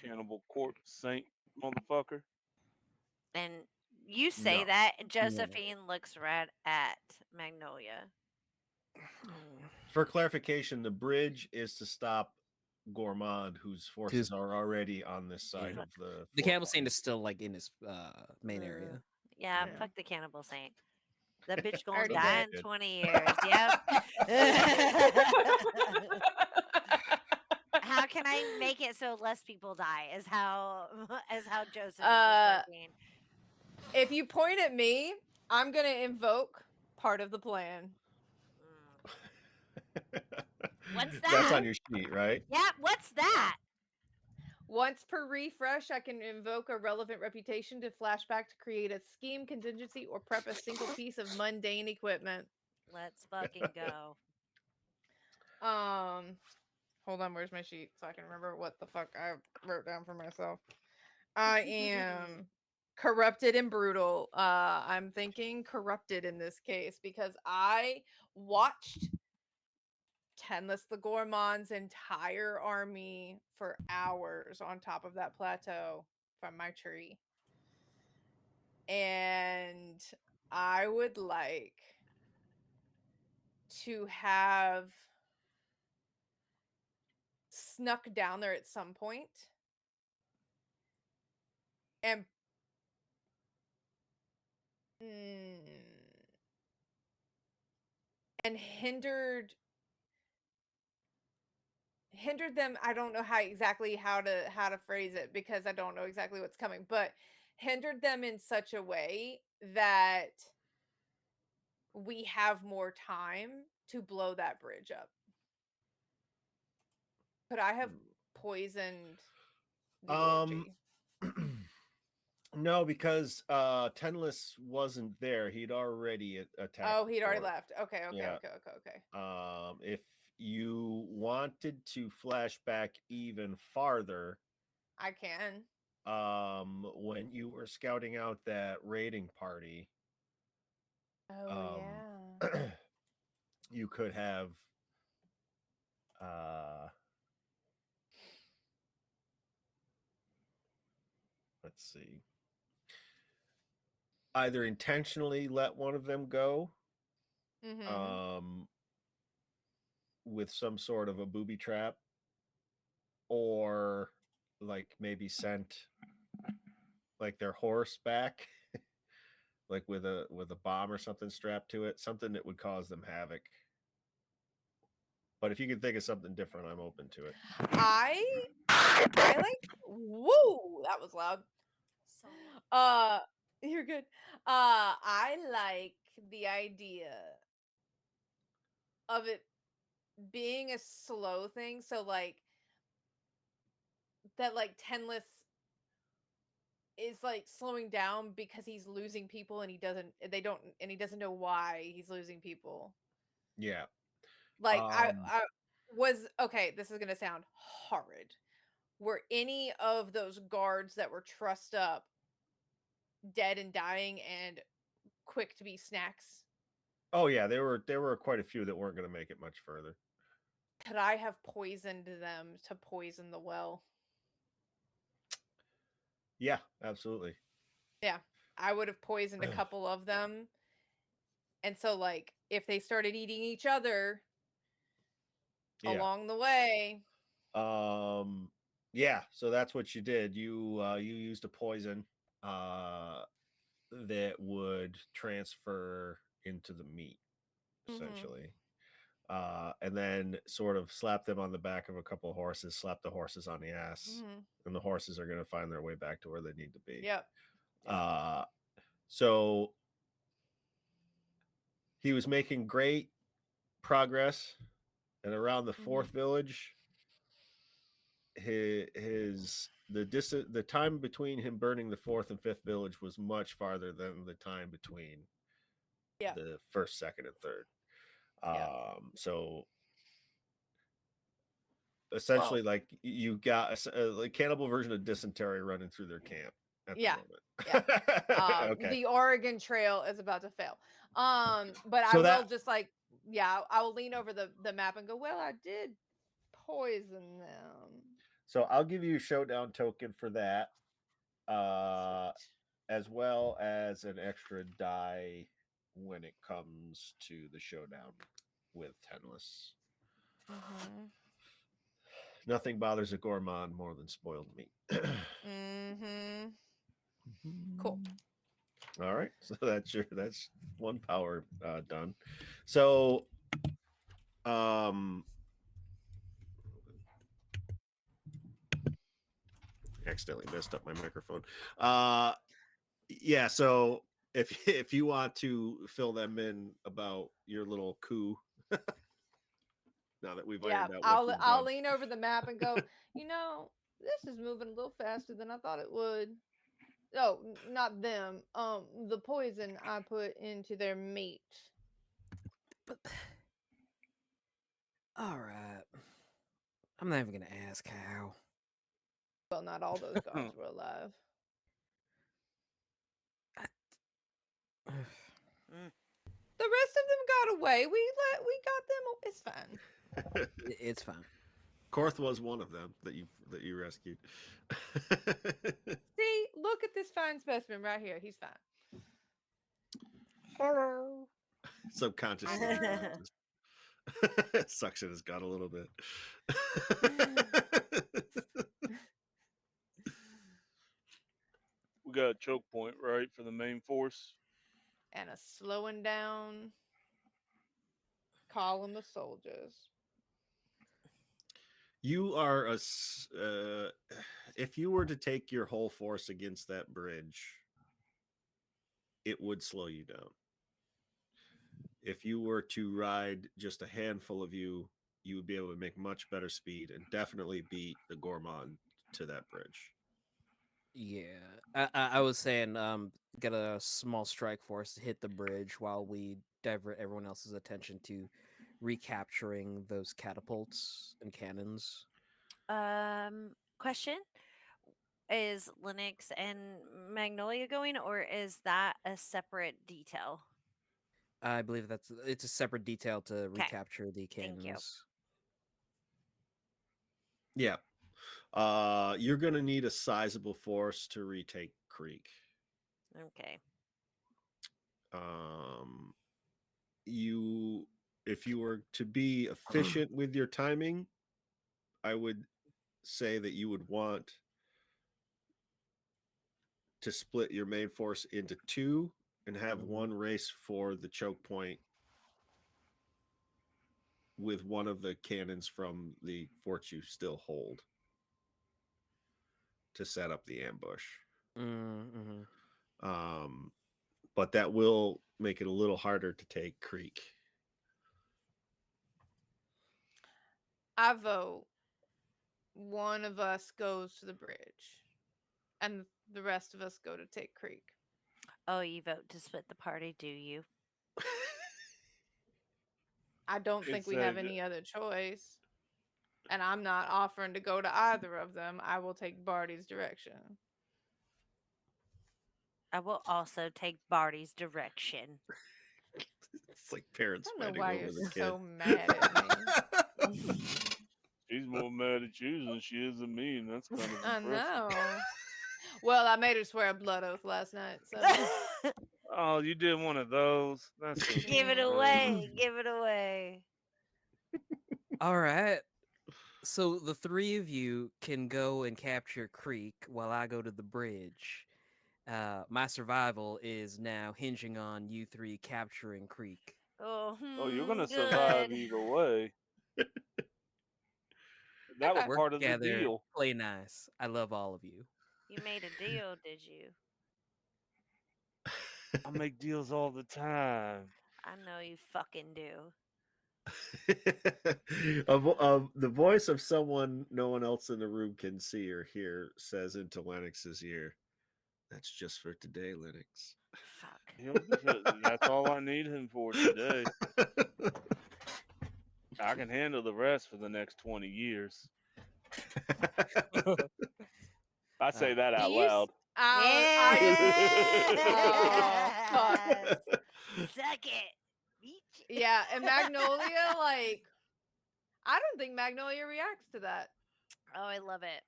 Cannibal Saint motherfucker? And you say No. that, and Josephine looks right at Magnolia. For clarification, the bridge is to stop gourmand whose forces are already on this side Yeah. of the. The fort Cannibal line. Saint is still like in his main area. Yeah, Yeah. fuck the Cannibal Saint. That bitch gonna already die did. in 20 years. Yep. How can I make it so less people die? Is how Joseph was working. If you point at me, I'm gonna invoke part of the plan. What's That's that? on your sheet, right? Yeah, what's that? Once per refresh, I can invoke a relevant reputation to flashback to create a scheme, contingency, or prep a single piece of mundane equipment. Let's fucking go. Hold on, where's my sheet so I can remember what the fuck I wrote down for myself. I am corrupted and brutal. I'm thinking corrupted in this case because I watched Tenless the Gourmand's entire army for hours on top of that plateau from my tree. And I would like to have snuck down there at some point and and hindered them. I don't know how to phrase it because I don't know exactly what's coming, but hindered them in such a way that we have more time to blow that bridge up. Could I have poisoned the orgy? No, because Tenless wasn't there. He'd already attacked. Oh, the he'd already fort. left. Okay. Yeah. If you wanted to flash back even farther, I can. when you were scouting out that raiding party, Oh yeah. you could have let's see, either intentionally let one of them go with some sort of a booby trap, or like maybe sent like their horse back like with a bomb or something strapped to it, something that would cause them havoc. But if you can think of something different, I'm open to it. I like woo, that was loud. You're good. I like the idea of it being a slow thing, so like that like Tenless is like slowing down because he's losing people and he doesn't know why he's losing people. Yeah. Like I was okay, this is going to sound horrid. Were any of those guards that were trussed up dead and dying and quick to be snacks? Oh yeah, there were quite a few that weren't going to make it much further. Could I have poisoned them to poison the well? Yeah, absolutely. Yeah, I would have poisoned a couple of them. And so like if they started eating each other along the way. Yeah, so that's what you did. You used a poison that would transfer into the meat, essentially. And then sort of slap them on the back of a couple of horses, slap the horses on the ass, and the horses are going to find their way back to where they need to be. Yep. So he was making great progress, and around the fourth village, the time between him burning the fourth and fifth village was much farther than the time between the first, second, and third. So essentially, like you got a cannibal version of dysentery running through their camp at the moment. Okay. The Oregon Trail is about to fail. But So I will just like, I will lean over the map and go, well, I did poison them. So I'll give you a showdown token for that, as well as an extra die when it comes to the showdown with Tenless. Nothing bothers a gourmand more than spoiled meat. Mm-hmm. Cool. All right, so that's one power done. So, um, accidentally messed up my microphone. Yeah, so if you want to fill them in about your little coup, now that we've Yeah, ironed out what I'll you've I'll done. lean over the map and go, this is moving a little faster than I thought it would. Oh, not them. The poison I put into their meat. But all right, I'm not even gonna ask how. Well, not all those gods were alive. Mm. The rest of them got away. We got them. It's fine. It's fine. Korth was one of them that you rescued. See, look at this fine specimen right here. He's fine. Hello. Subconsciously, Hello. suction has got a little bit. We got a choke point, right, for the main force. And a slowing down column of soldiers. You are if you were to take your whole force against that bridge, it would slow you down. If you were to ride just a handful of you, you would be able to make much better speed and definitely beat the gourmand to that bridge. Yeah, I was saying, get a small strike force to hit the bridge while we divert everyone else's attention to recapturing those catapults and cannons. Question: is Linux and Magnolia going, or is that a separate detail? I believe it's a separate detail to Okay. recapture the Thank you. cannons. Yeah. You're going to need a sizable force to retake Creek. Okay. If you were to be efficient with your timing, I would say that you would want to split your main force into two and have one race for the choke point with one of the cannons from the fort you still hold to set up the ambush. Mm-hmm. But that will make it a little harder to take Creek. I vote one of us goes to the bridge and the rest of us go to take Creek. Oh, you vote to split the party, do you? I don't think It's we have any other choice. And I'm not offering to go to either of them. I will take Barty's direction. I will also take Barty's direction. It's like parents I don't know fighting why over you're the kid. so mad at me. She's more mad at you than she is at me, and that's kind of I impressive. know. Well, I made her swear a blood oath last night, so Oh, you did one of those. That's so Give it sweet, bro. away. Give it away. All right. So the three of you can go and capture Creek while I go to the bridge. My survival is now hinging on you three capturing Creek. Oh, Oh, you're gonna survive good. either way. That was okay. Work part of the together, deal. play nice. I love all of you. You made a deal, did you? I make deals all the time. I know you fucking do. The voice of someone no one else in the room can see or hear says into Lennox's ear, "That's just for today, Lennox." Fuck. That's all I need him for today. I can handle the rest for the next 20 years. I say that Do out you? loud. Oh fuck. Yes. Suck it. Bitch. Yeah, and Magnolia, like, I don't think Magnolia reacts to that. Oh, I love it.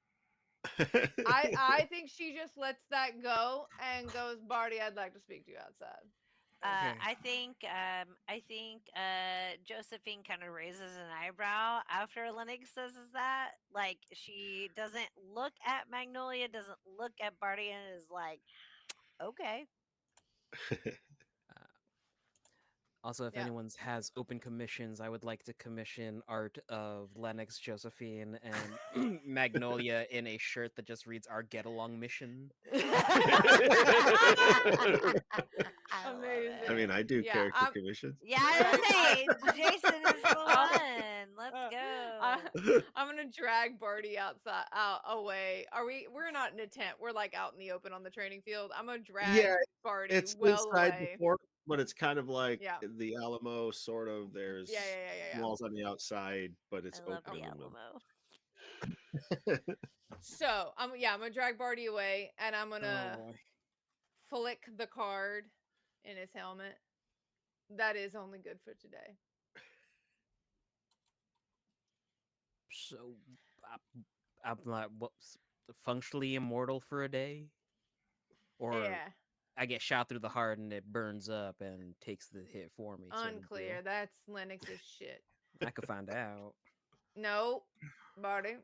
I think she just lets that go and goes, Barty, I'd like to speak to you outside. Okay. I think Josephine kind of raises an eyebrow after Lennox says that. Like she doesn't look at Magnolia, doesn't look at Barty, and is like, okay. Also, if Yeah. anyone has open commissions, I would like to commission art of Lennox, Josephine, and Magnolia in a shirt that just reads "Our Get Along Mission." I love Amazing. I mean, it. I do Yeah, character commissions. Yeah, I was Right, gonna say Jason is the Uh, one. Let's uh, go. I'm gonna drag Barty out away. We're not in a tent. We're like out in the open on the training field. I'm gonna drag Yeah, Barty it's well inside the away. fort, but it's kind of like Yeah. the Alamo, sort of. There's Yeah. walls on the outside, but it's I love open the in the Alamo. middle. So I'm gonna drag Barty away, and I'm gonna Oh boy. flick the card in his helmet. That is only good for today. So, I'm like, what's functionally immortal for a day, or Yeah, I get shot through the heart and it burns up and takes the hit for me. Sort of unclear. deal. That's Lennox's shit. I could find out. No, Barty.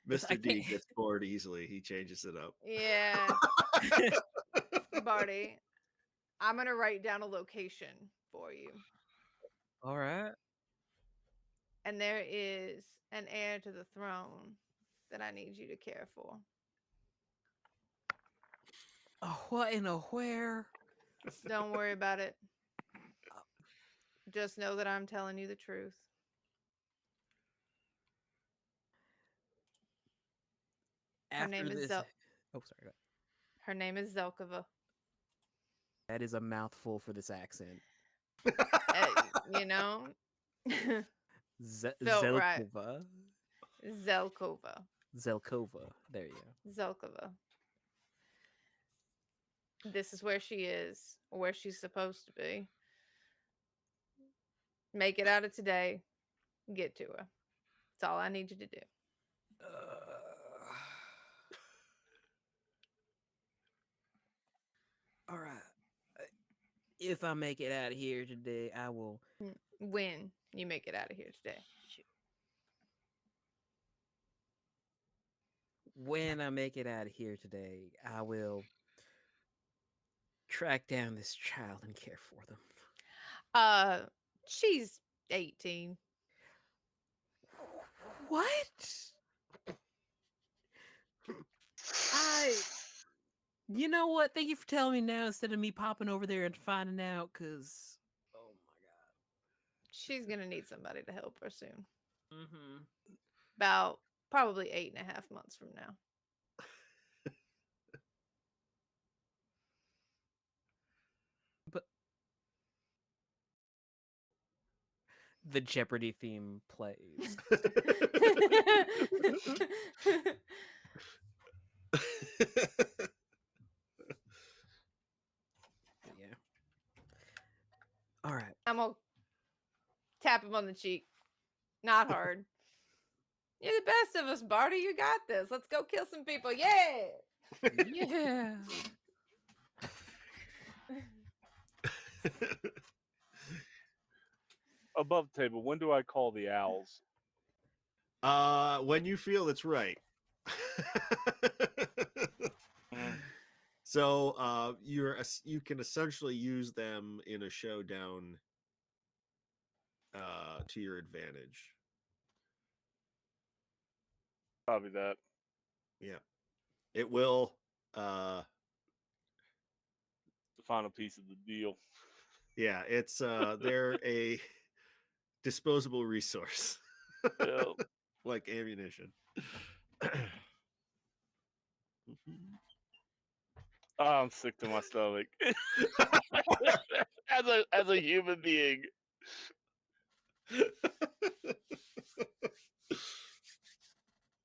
Mr. I D can't. gets bored easily. He changes it up. Yeah, Barty. I'm gonna write down a location for you, All right. and there is an heir to the throne that I need you to care for. A what and a where? Don't worry about it. Just know that I'm telling you the truth. Her After name is this. Oh, sorry. Go ahead. Her name is Zelkova. That is a mouthful for this accent. You know, felt right. Zelkova. Zelkova. Zelkova. There you go. Zelkova. This is where she is, or where she's supposed to be. Make it out of today. Get to her. That's all I need you to do. All right. If I make it out of here today, I will. When you make it out of here today. When I make it out of here today, I will track down this child and care for them. She's 18. What? You know what? Thank you for telling me now instead of me popping over there and finding out, because. Oh my She's gonna need somebody to help her soon. god. Mm-hmm. About probably 8.5 months from now. But. The Jeopardy theme plays. Yeah. All right. I'm gonna tap him on the cheek. Not hard. You're the best of us, Barty. You got this. Let's go kill some people. Yeah. Yeah. Above the table, when do I call the owls? When you feel it's right. Mm. So you can essentially use them in a showdown to your advantage. Probably that. Yeah. It will The final piece of the deal. yeah, it's they're a disposable resource. Yeah. Like ammunition. Oh, I'm sick to my stomach. as a human being.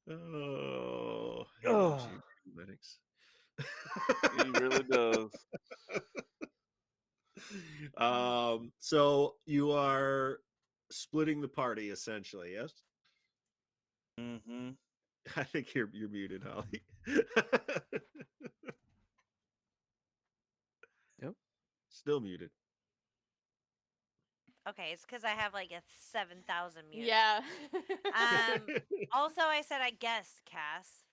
Oh, he Oh. loves you, Lennox. He really does. So you are splitting the party essentially, yes? Mm-hmm. I think you're muted, Holly. still muted. Okay, it's because I have like a 7,000 mute. Yeah. Also, I said I guessed, Cass.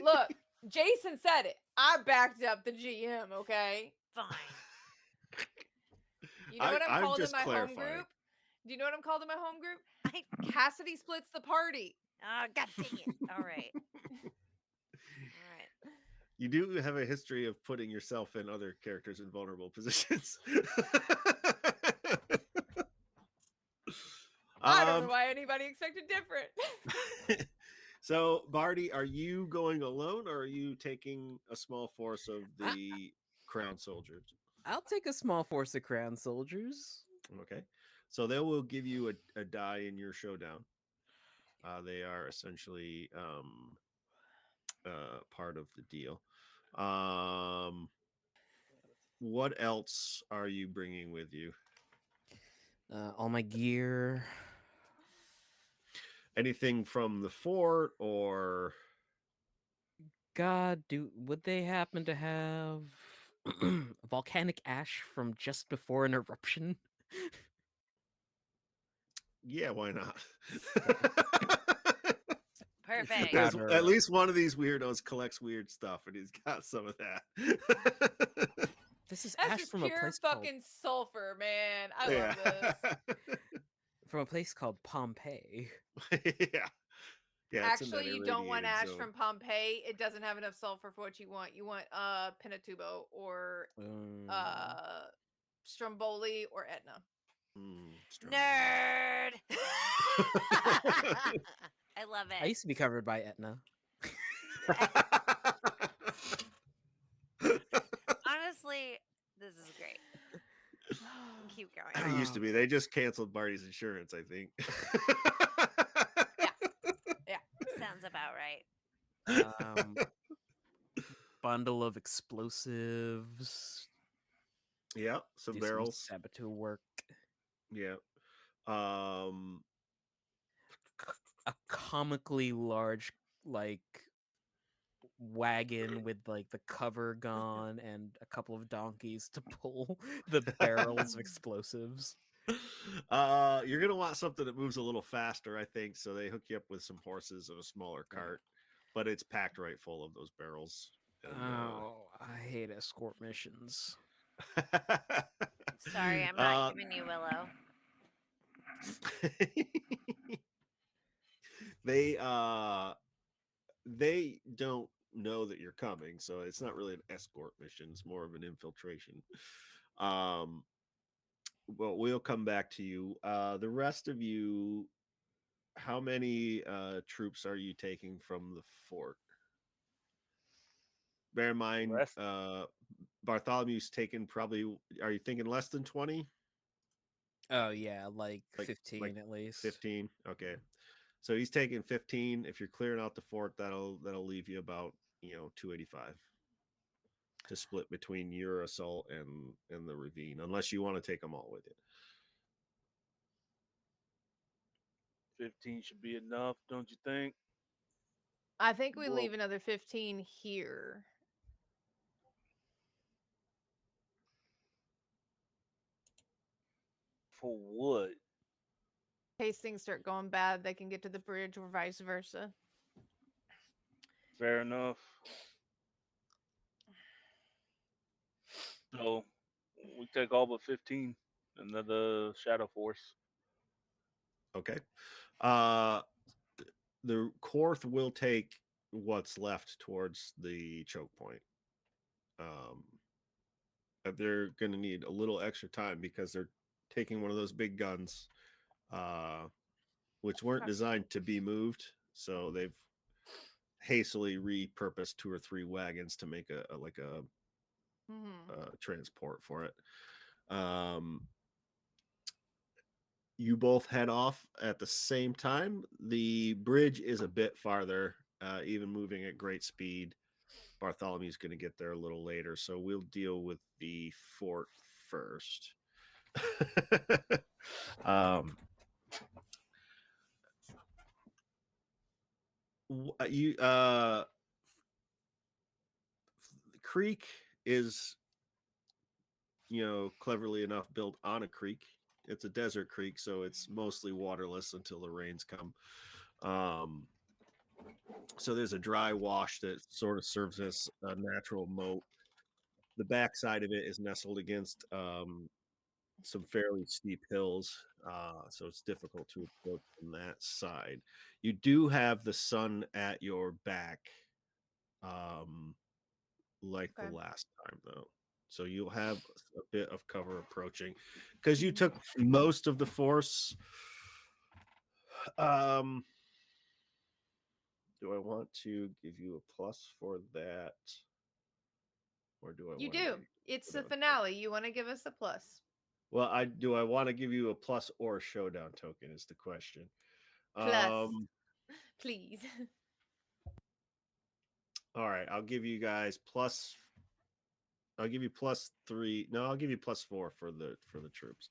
Look, Jason said it. I backed up the GM, okay? Fine. You know what I'm I'm called in just my home clarifying. group? Do you know what I'm called in my home group? I, Cassidy splits the party. oh, god dang it. All right. All right. You do have a history of putting yourself and other characters in vulnerable positions. I don't know why anybody expected different. So, Barty, are you going alone, or are you taking a small force of the crown soldiers? I'll take a small force of crown soldiers. Okay, so they will give you a die in your showdown. They are essentially part of the deal. What else are you bringing with you? All my gear. Anything from the fort, or God, would they happen to have volcanic ash from just before an eruption? yeah, why not? Perfect. There's Powder. at least one of these weirdos collects weird stuff, and he's got some of that. This is That's ash just from a pure place called fucking sulfur, man. I love this. from a place called Pompeii. Yeah. Yeah, it's in that Actually, you don't want irradiated ash zone. from Pompeii. It doesn't have enough sulfur for what you want. You want Pinatubo or Stromboli or Etna. Nerd. I love I it. used to be covered by Etna. Honestly, this is great. Keep going. It used to be. They just canceled Barty's insurance, I think. Sounds about right. Bundle of explosives. Yeah, some Do barrels. saboteur work. Yeah. A comically large, like, wagon with like the cover gone and a couple of donkeys to pull the barrels of explosives. You're gonna want something that moves a little faster, I think. So they hook you up with some horses and a smaller cart, but it's packed right full of those barrels. And, I hate escort missions. Sorry, I'm not giving you Willow. They don't know that you're coming, so it's not really an escort mission. It's more of an infiltration. Well, we'll come back to you. The rest of you, how many troops are you taking from the fort? Bear in mind, Bartholomew's taken probably. Are you thinking less than 20? Oh yeah, like 15 at least. 15. Okay. So he's taking 15. If you're clearing out the fort, that'll leave you about 285 to split between your assault and the ravine, unless you want to take them all with you. 15 should be enough, don't you think? I think we Well- leave another 15 here. For what? In case things start going bad, they can get to the bridge or vice versa. Fair enough. So we take all but 15 and the Shadow Force. Okay. The Korth will take what's left towards the choke point. They're going to need a little extra time because they're taking one of those big guns, which weren't designed to be moved. So they've hastily repurposed 2 or 3 wagons to make a transport for it. You both head off at the same time. The bridge is a bit farther, even moving at great speed. Bartholomew's going to get there a little later, so we'll deal with the fort first. The creek is, cleverly enough built on a creek. It's a desert creek, so it's mostly waterless until the rains come. So there's a dry wash that sort of serves as a natural moat. The backside of it is nestled against some fairly steep hills, so it's difficult to approach from that side. You do have the sun at your back, like the Okay. last time, though. So you'll have a bit of cover approaching because you Mhm. took most of the force. Um, do I want to give you a plus for that, or do I You want to do. give you It's a the showdown finale. You want to give us a plus? Well, I want to give you a plus or a showdown token is the question. Plus, please. All right, I'll give you guys plus. I'll give you +3. No, I'll give you +4 for the troops.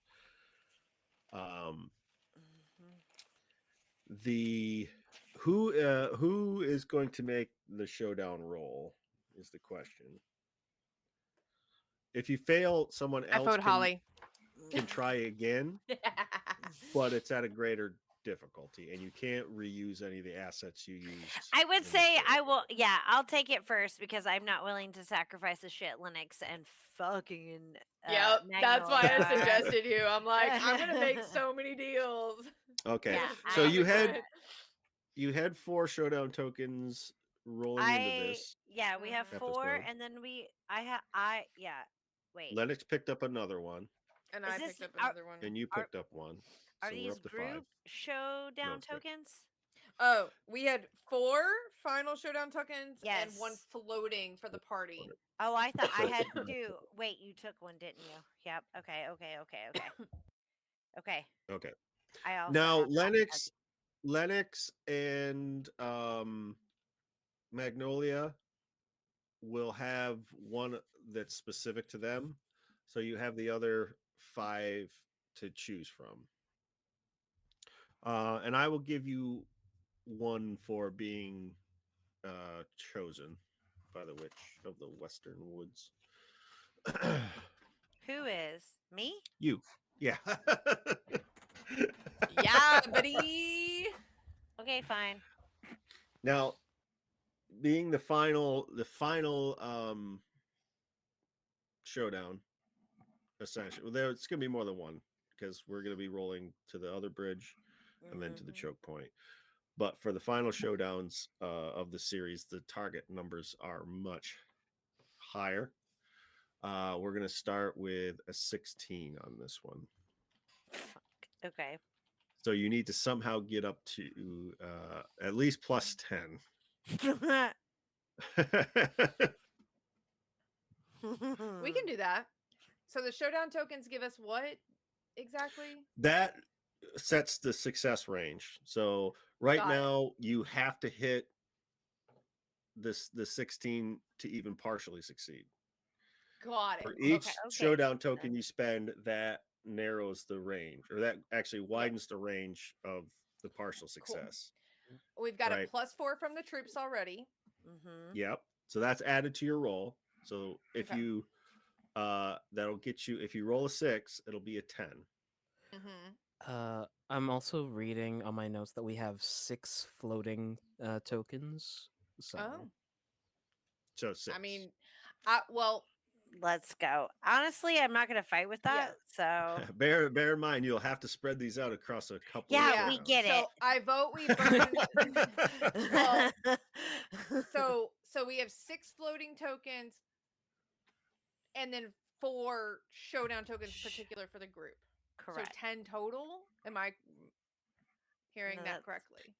The who is going to make the showdown roll is the question. If you fail, someone I else vote Holly. can try again, but it's at a greater difficulty, and you can't reuse any of the assets you used. I would in the say I failure. will. Yeah, I'll take it first because I'm not willing to sacrifice the shit Linux and fucking Yep, that's why I Magnolia. suggested you. I'm like, I'm gonna make so many deals. Okay, Yeah, This is so really good. you had 4 showdown tokens rolling into this we have Mhm. 4, episode. and then yeah. Wait, Lennox picked up another one, And is I this picked up are another one. and you are picked up one. are So we're these up to 5. group No, showdown 6. tokens? Oh, we had 4 final showdown tokens and 1 Yes. floating for the party. Oh, I thought I So- had 2. Wait, you took one, didn't you? Yep. Okay. Okay. Okay. I also Now have that. Lennox and Magnolia will have one that's specific to them. So you have the other 5 to choose from. And I will give you one for being chosen by the Witch of the Western Woods. Who is me? You. Yeah. Yeah, buddy. Okay, fine. Now, being the final showdown, essentially, well, it's going to be more than one because we're going to be rolling to the other bridge and then to the Mhm. choke point. But for the final showdowns of the series, the target numbers are much higher. We're going to start with a 16 on this one. Okay. So you need to somehow get up to at least plus 10. We can do that. So the showdown tokens give us what exactly? That sets the success range. So right Got it. now you have to hit the 16 to even partially succeed. Got it. For each Okay. showdown token you spend, that narrows the range, or that actually widens the range of the partial success. We've got Right. a +4 from the troops already. Mhm. Yep. So that's added to your roll. So if Okay. you that'll get you, if you roll a 6, it'll be a 10. Mm-hmm. I'm also reading on my notes that we have 6 floating tokens. So Oh, So 6. I mean, well, Let's go. Honestly, I'm not going to fight with that. yeah. So, bear in mind you'll have to spread these out across a couple yeah, of Yeah. we showdowns. get it. So I vote we burn. Well, so we have 6 floating tokens, and then 4 showdown tokens particular for the group. Correct. So 10 total. Am I hearing No, that that's- correctly,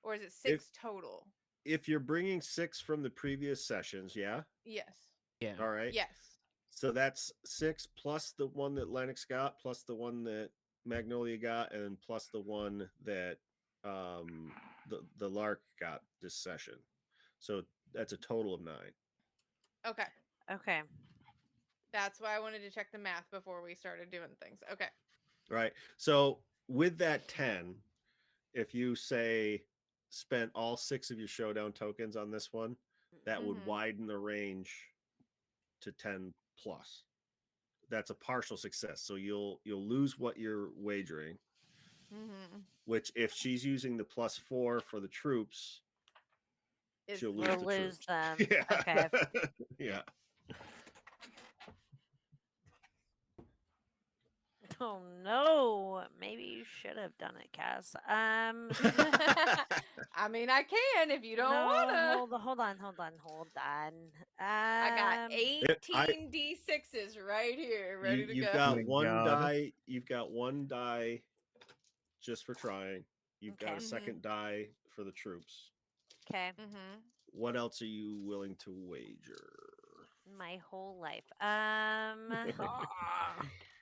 or is it 6 total? If you're bringing 6 from the previous sessions, yeah. Yes. yeah. All right. Yes. So that's 6 plus the one that Lennox got, plus the one that Magnolia got, and plus the one that the Lark got this session. So that's a total of 9. Okay. Okay. That's why I wanted to check the math before we started doing things. Okay. Right. So with that 10, if you say spent all 6 of your showdown tokens on this one, that would Mhm. widen the range to 10 plus. That's a partial success. So you'll lose what you're wagering, Mm-hmm. which if she's using the +4 for the troops, Is she'll We'll lose the lose troops. them. Yeah. Okay. Yeah. Oh no. Maybe you should have done it, Cass. I mean, I can if you don't no, wanna. hold on. I got It- I 18 d6s right here, ready to you've go. got my one God. die. You've got one die just for trying. You've got Okay. a second die for the troops. Okay. Mm-hmm. What else are you willing to wager? My whole life. Ah.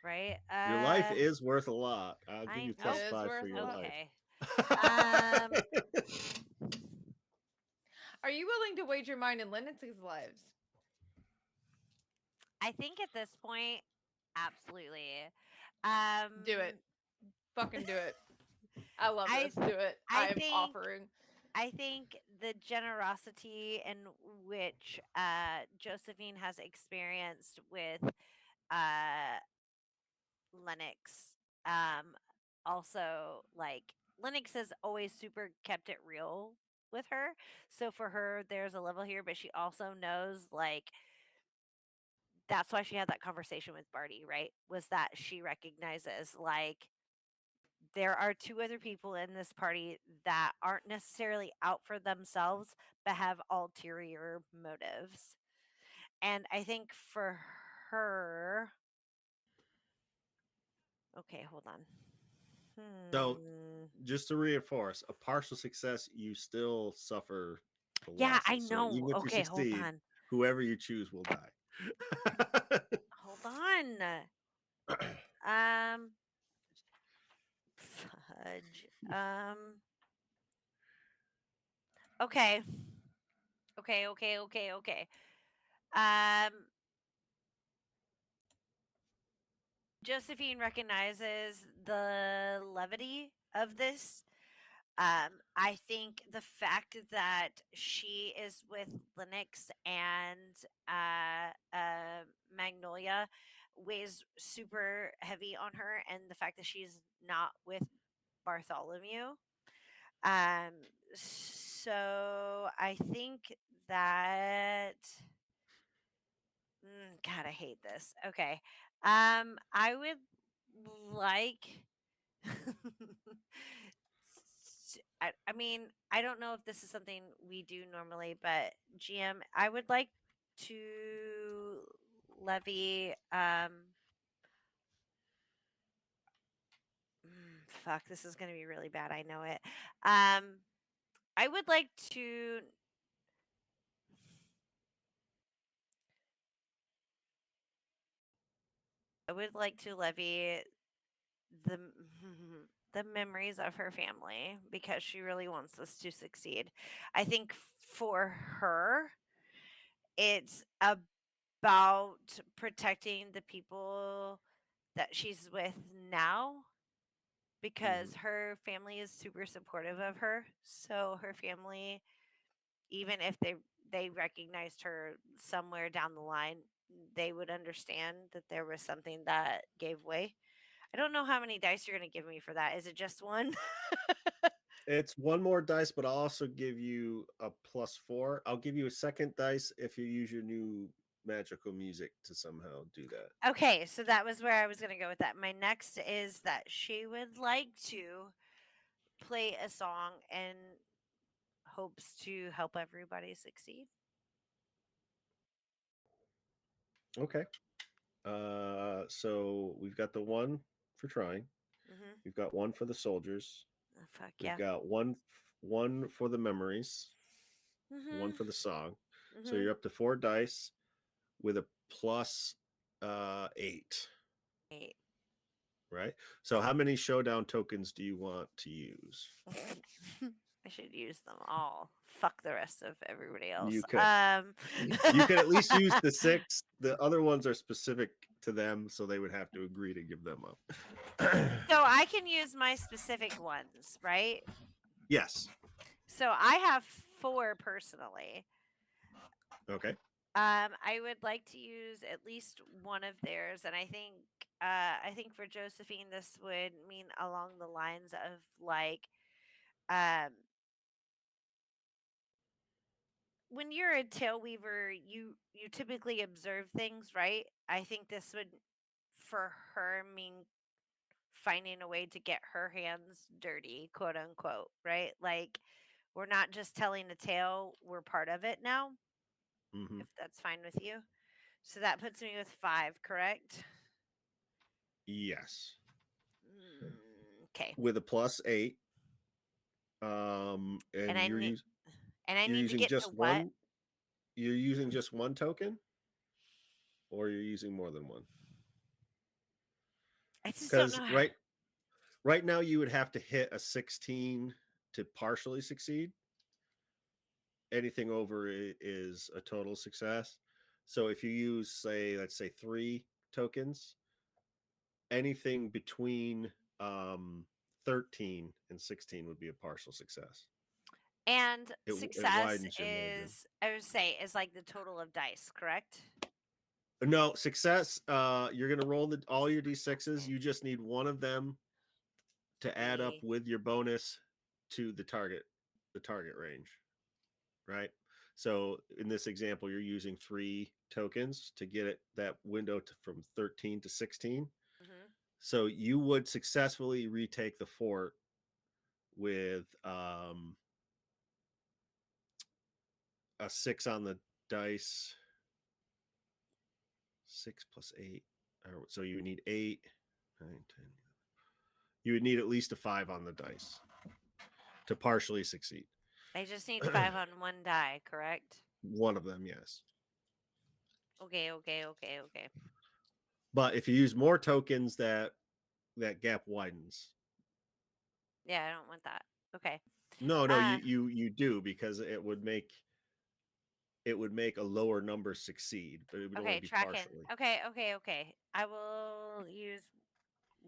Right. Your life is worth a lot. I'll give I you know. It is +5 worth for a your lot. life. Okay. Are you willing to wager mine and Lennox's lives? I think at this point, absolutely. Do it. Fucking do it. I love I this. Do it. I I'm think- offering. I think the generosity in which Josephine has experienced with Lennox, also like Lennox has always super kept it real with her. So for her, there's a level here, but she also knows like that's why she had that conversation with Barty, right? Was that she recognizes like there are two other people in this party that aren't necessarily out for themselves, but have ulterior motives. And I think for her, okay, hold on. So, Hmm. just to reinforce, a partial success, you still suffer the Yeah, I losses. So know. even if Okay, you hold succeed, on. whoever you choose will die. Hold on. Um, fudge. Okay. Okay. Josephine recognizes the levity of this. I think the fact that she is with Linux and Magnolia weighs super heavy on her, and the fact that she's not with Bartholomew. So I think that. God, I hate this. Okay. I would like. I mean, I don't know if this is something we do normally, but GM, I would like to levy. Fuck, this is going to be really bad. I know it. I would like to. I would like to levy the the memories of her family because she really wants this to succeed. I think for her, it's about protecting the people that she's with now because her family is super supportive of her. So her family, even if they recognized her somewhere down the line, they would understand that there was something that gave way. I don't know how many dice you're going to give me for that. Is it just one? It's one more dice, but I'll also give you a +4. I'll give you a second dice if you use your new magical music to somehow do that. Okay, so that was where I was going to go with that. My next is that she would like to play a song and hopes to help everybody succeed. Okay. So we've got the one for trying. Mm-hmm. We've got one for the soldiers. Oh, fuck We've yeah. got one for the memories, Mm-hmm. one for the song. So Mm-hmm. you're up to 4 dice with a plus 8. 8. Right. So how many showdown tokens do you want to use? I should use them all. Fuck the rest of everybody else. You could. You can at least use the 6. The other ones are specific to them, so they would have to agree to give them up. So I can use my specific ones, right? Yes. So I have 4 personally. Okay. I would like to use at least one of theirs, and I think for Josephine this would mean along the lines of like um when you're a tail weaver, you typically observe things, right? I think this would for her mean finding a way to get her hands dirty, quote unquote, right? Like we're not just telling a tale, we're part of it now, Mm-hmm. if that's fine with you. So that puts me with 5, correct? Yes. Okay. With a +8. And And I need and I you're need to using get to just what? one. You're using just one token, or you're using more than one. I just don't Because know. right now you would have to hit a 16 to partially succeed. Anything over it is a total success. So if you use, say, let's say 3 tokens, anything between 13 and 16 would be a partial success. And It success widens your margin. is, I would say, is like the total of dice, correct? No, success. You're gonna roll all your d6s. Okay. You just need one of them to add up Be with your bonus to the target range, right? So in this example, you're using 3 tokens to get it that window from 13 to 16. hmm So you would successfully retake the fort with a 6 on the dice. 6 plus 8. So you would need 8, 9, 10. You would need at least a 5 on the dice to partially succeed. I just need 5 on one die, correct? One of them, yes. Okay. But if you use more tokens, that gap widens. Yeah, I don't want that. Okay. No, Uh, you do, because it would make a lower number succeed, but it would only okay, be tracking. partially. Okay. I will use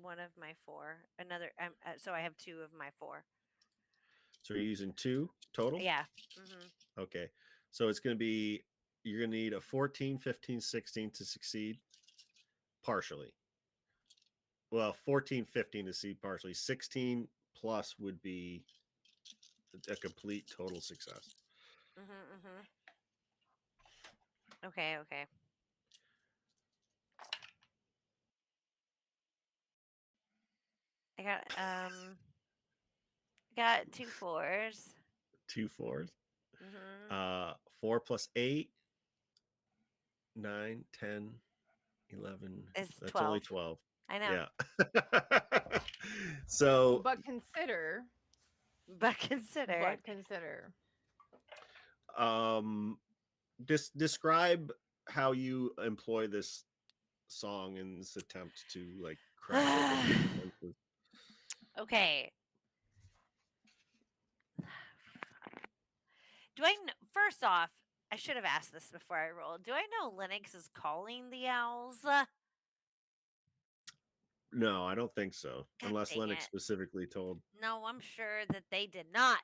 one of my 4. Another, so I have 2 of my 4. So you're using 2 total? Yeah. hmm Okay. So it's going to be, you're going to need a 14, 15, 16 to succeed partially. Well, 14, 15 to succeed partially. 16 plus would be a complete total success. Okay. I got 2 4s. 2 4s. Mm-hmm. 4 plus 8, 9, 10, 11. It's That's only 12. 12. I know. Yeah. So But consider, But consider. um describe how you employ this song in this attempt to like crack open the defenses. Okay. First off, I should have asked this before I rolled. Do I know Linux is calling the owls? No, I don't think so. God Unless dang Lennox it. specifically told. No, I'm sure that they did not.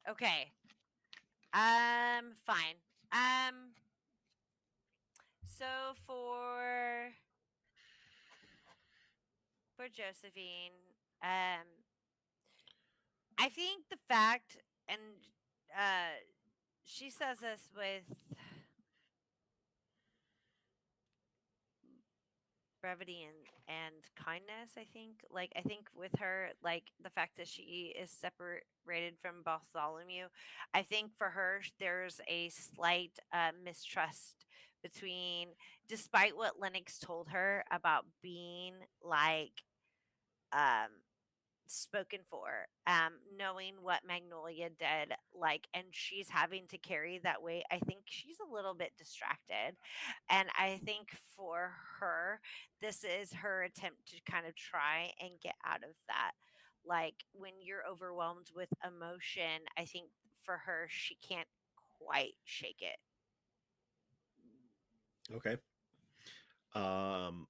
Okay. Fine. Um, so for Josephine, um, I think the fact, and uh, she says this with brevity and kindness. I think with her, like the fact that she is separated from Bartholomew, I think for her there's a slight mistrust between, despite what Lennox told her about being like um spoken for, knowing what Magnolia did, like, and she's having to carry that weight. I think she's a little bit distracted, and I think for her this is her attempt to kind of try and get out of that. Like when you're overwhelmed with emotion, I think for her she can't quite shake it. Okay. Um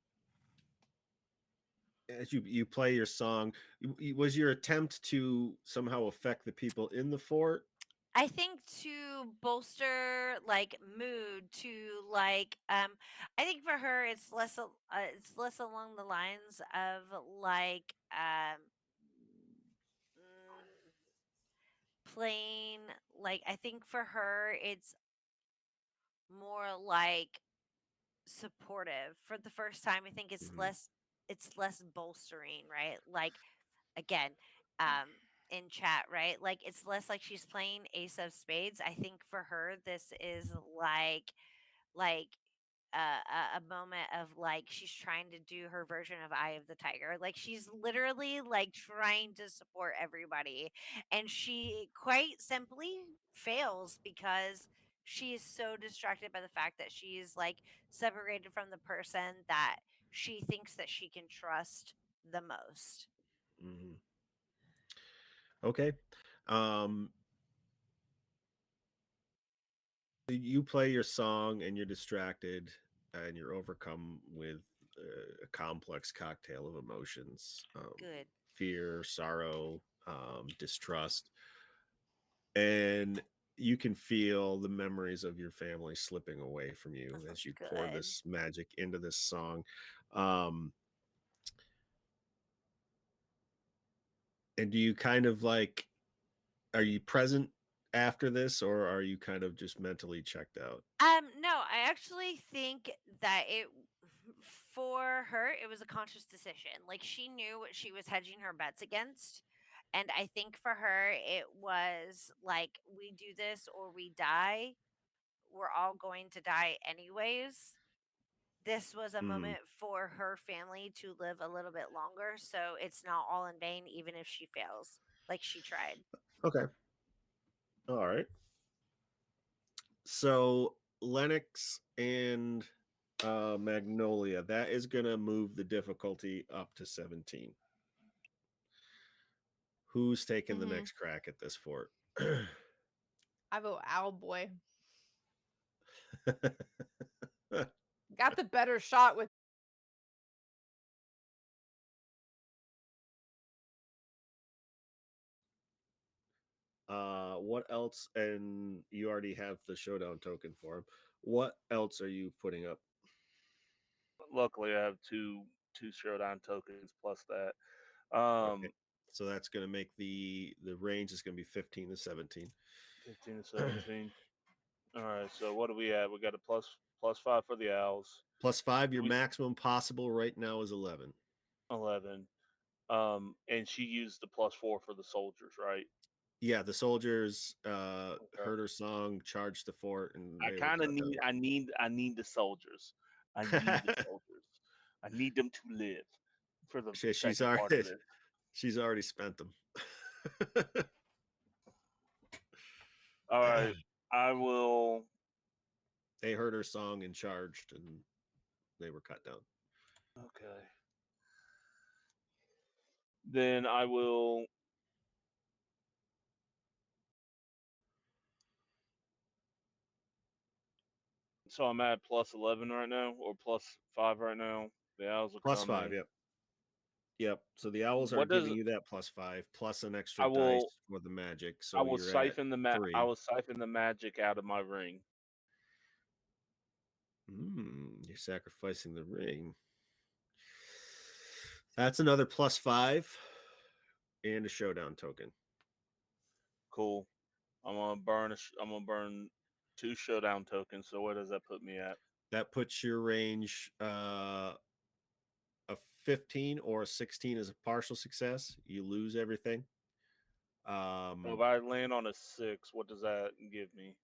as you play your song, was your attempt to somehow affect the people in the fort? I think to bolster like mood, to like I think for her it's less along the lines of like mm, plain, like I think for her it's more like supportive. For the first time I think Mhm. it's less bolstering, right? Like again, um in chat, right? Like it's less like she's playing ace of spades. I think for her this is like a moment of like she's trying to do her version of Eye of the Tiger. Like she's literally like trying to support everybody, and she quite simply fails because she is so distracted by the fact that she's like separated from the person that she thinks that she can trust the most. Mhm. Okay. Um, you play your song and you're distracted and you're overcome with a complex cocktail of emotions, Good. fear, sorrow, distrust, and you can feel the memories of your family slipping away from you as you pour Good. this magic into this song. Um, and do you kind of like, are you present after this, or are you kind of just mentally checked out? No, I actually think that it for her it was a conscious decision. Like she knew what she was hedging her bets against. And I think for her it was like we do this or we die. We're all going to die anyways. This was a Mm, moment for her family to live a little bit longer, so it's not all in vain even if she fails. Like she tried. okay. All right. So Lennox and Magnolia, that is going to move the difficulty up to 17. Who's taking the Mm-hmm. next crack at this fort? I vote Owlboy. Got the better shot with. What else? And you already have the showdown token for him. What else are you putting up? Luckily, I have two showdown tokens plus that. Okay. Um, So that's going to make the range is going to be 15 to 17. 15 to 17. All right. So what do we have? We got a plus 5 for the owls. Plus 5, your We maximum possible right now is 11. 11. And she used the plus 4 for the soldiers, right? Yeah, the soldiers Okay. heard her song, charged the fort, and I they were kind of cut need down. I need the soldiers. I need the soldiers. I need them to live for the She's second part of already this. she's already spent them. All right. I will. They heard her song and charged, and they were cut down. Okay. Then I will. So I'm at plus 11 right now, or plus 5 right now. The owls will Plus come 5, in. yep. Yep. So the owls are What does giving you that plus 5, plus an extra I will dice for the magic. I So will you're at siphon I 3. will siphon the magic out of my ring. You're sacrificing the ring. That's another plus 5 and a showdown token. Cool. I'm gonna burn 2 showdown tokens. So where does that put me at? That puts your range a 15 or a 16 is a partial success. You lose everything. So if Um, I land on a 6, what does that give me?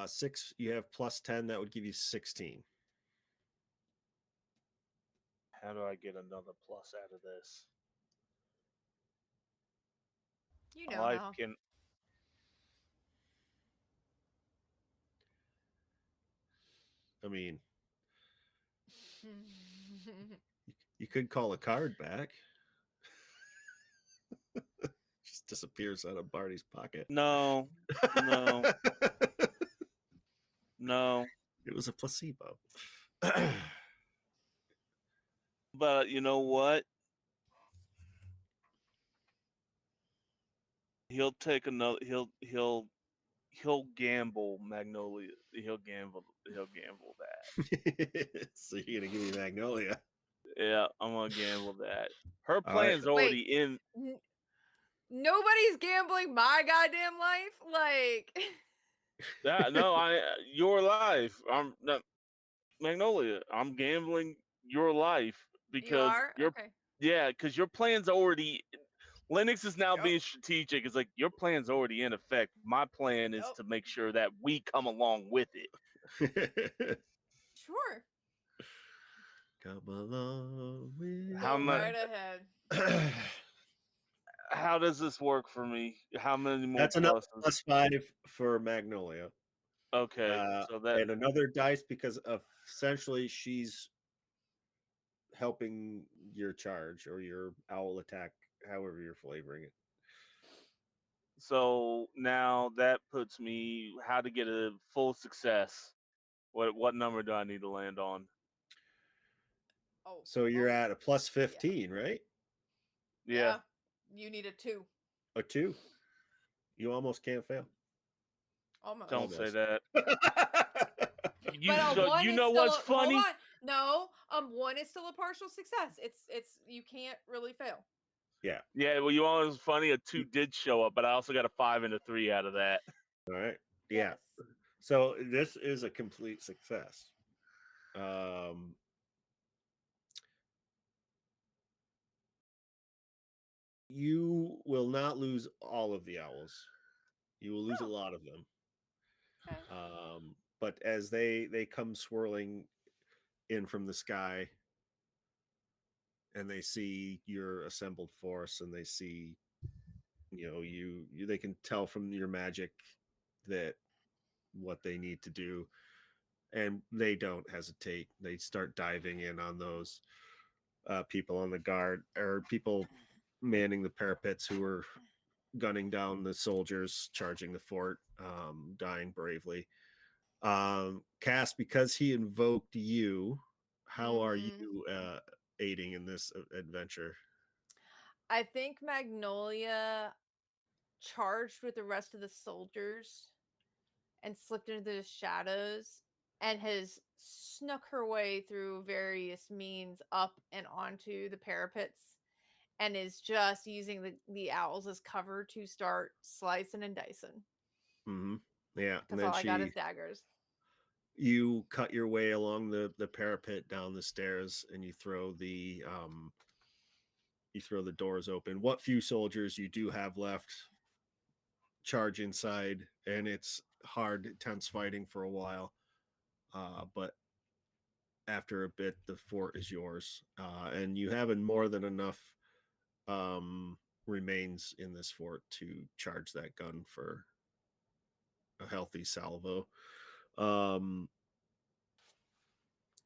6, you have plus 10. That would give you 16. How do I get another plus out of this? You My know life how. can. I mean, you could call a card back. Just disappears out of Barney's pocket. No, no, no. It was a placebo. But you know what? He'll take another. He'll he'll gamble Magnolia. He'll gamble that. So you're gonna give me Magnolia. Yeah, I'm gonna gamble that. Her All right. plan's already Wait, in. nobody's gambling my goddamn life. Like, That no, your life. I'm not Magnolia. I'm gambling your life you because are your okay. yeah, because your plan's already. Linux is now Yep. being strategic. It's like your plan's already in effect. My plan is Yep. to make sure that we come along with it. Sure, Come along with How go much? right ahead. me. How does this work for me? How many more That's another pluses? +5 for Magnolia. Okay, so that And another dice because essentially she's helping your charge or your owl attack, however you're flavoring it. so now that puts me how to get a full success. What number do I need to land on? Oh, So you're well, at a +15, right? Yeah. yeah. You need a 2, A 2. You almost can't fail. almost. Don't say Almost. that. But a So 1 you is know still what's a hold funny? on. No, 1 is still a partial success. It's you can't really fail. Yeah. Yeah, well, you know what's funny? A 2 did show up, but I also got a 5 and a 3 out of that. All right. Yeah. Yes. So this is a complete success. You will not lose all of the owls. You will lose a Oh, lot of them. okay. But as they come swirling in from the sky, and they see your assembled force, and they see, you they can tell from your magic that what they need to do, and they don't hesitate. They start diving in on those people on the guard or people manning the parapets who are gunning down the soldiers charging the fort, dying bravely. Cass, because he invoked you, how are Mhm. you aiding in this adventure? I think Magnolia charged with the rest of the soldiers and slipped into the shadows and has snuck her way through various means up and onto the parapets and is just using the owls as cover to start slicing and dicing Mm-hmm. Yeah, and because then all I got is daggers. you cut your way along the parapet down the stairs, and you throw the doors open. What few soldiers you do have left charge inside, and it's hard, tense fighting for a while. But after a bit, the fort is yours, and you have more than enough remains in this fort to charge that gun for a healthy salvo. Um,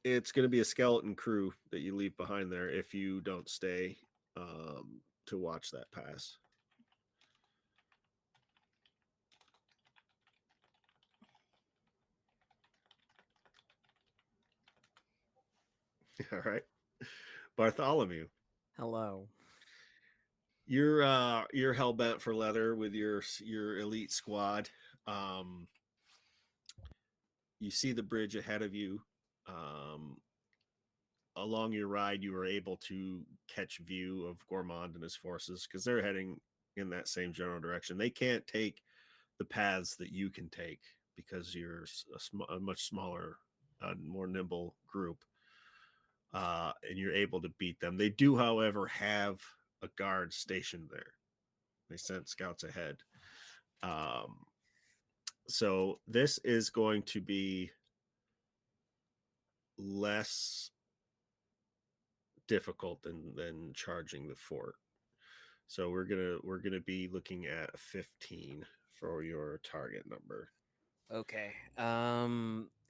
it's going to be a skeleton crew that you leave behind there if you don't stay to watch that pass. All right, Bartholomew, Hello. you're hell bent for leather with your elite squad. Um, you see the bridge ahead of you. Um, Along your ride, you were able to catch view of Gourmand and his forces because they're heading in that same general direction. They can't take the paths that you can take because you're a much smaller, more nimble group, and you're able to beat them. They do, however, have a guard stationed there. They sent scouts ahead. Um, so this is going to be less difficult than charging the fort. So we're gonna be looking at a 15 for your target number. Okay.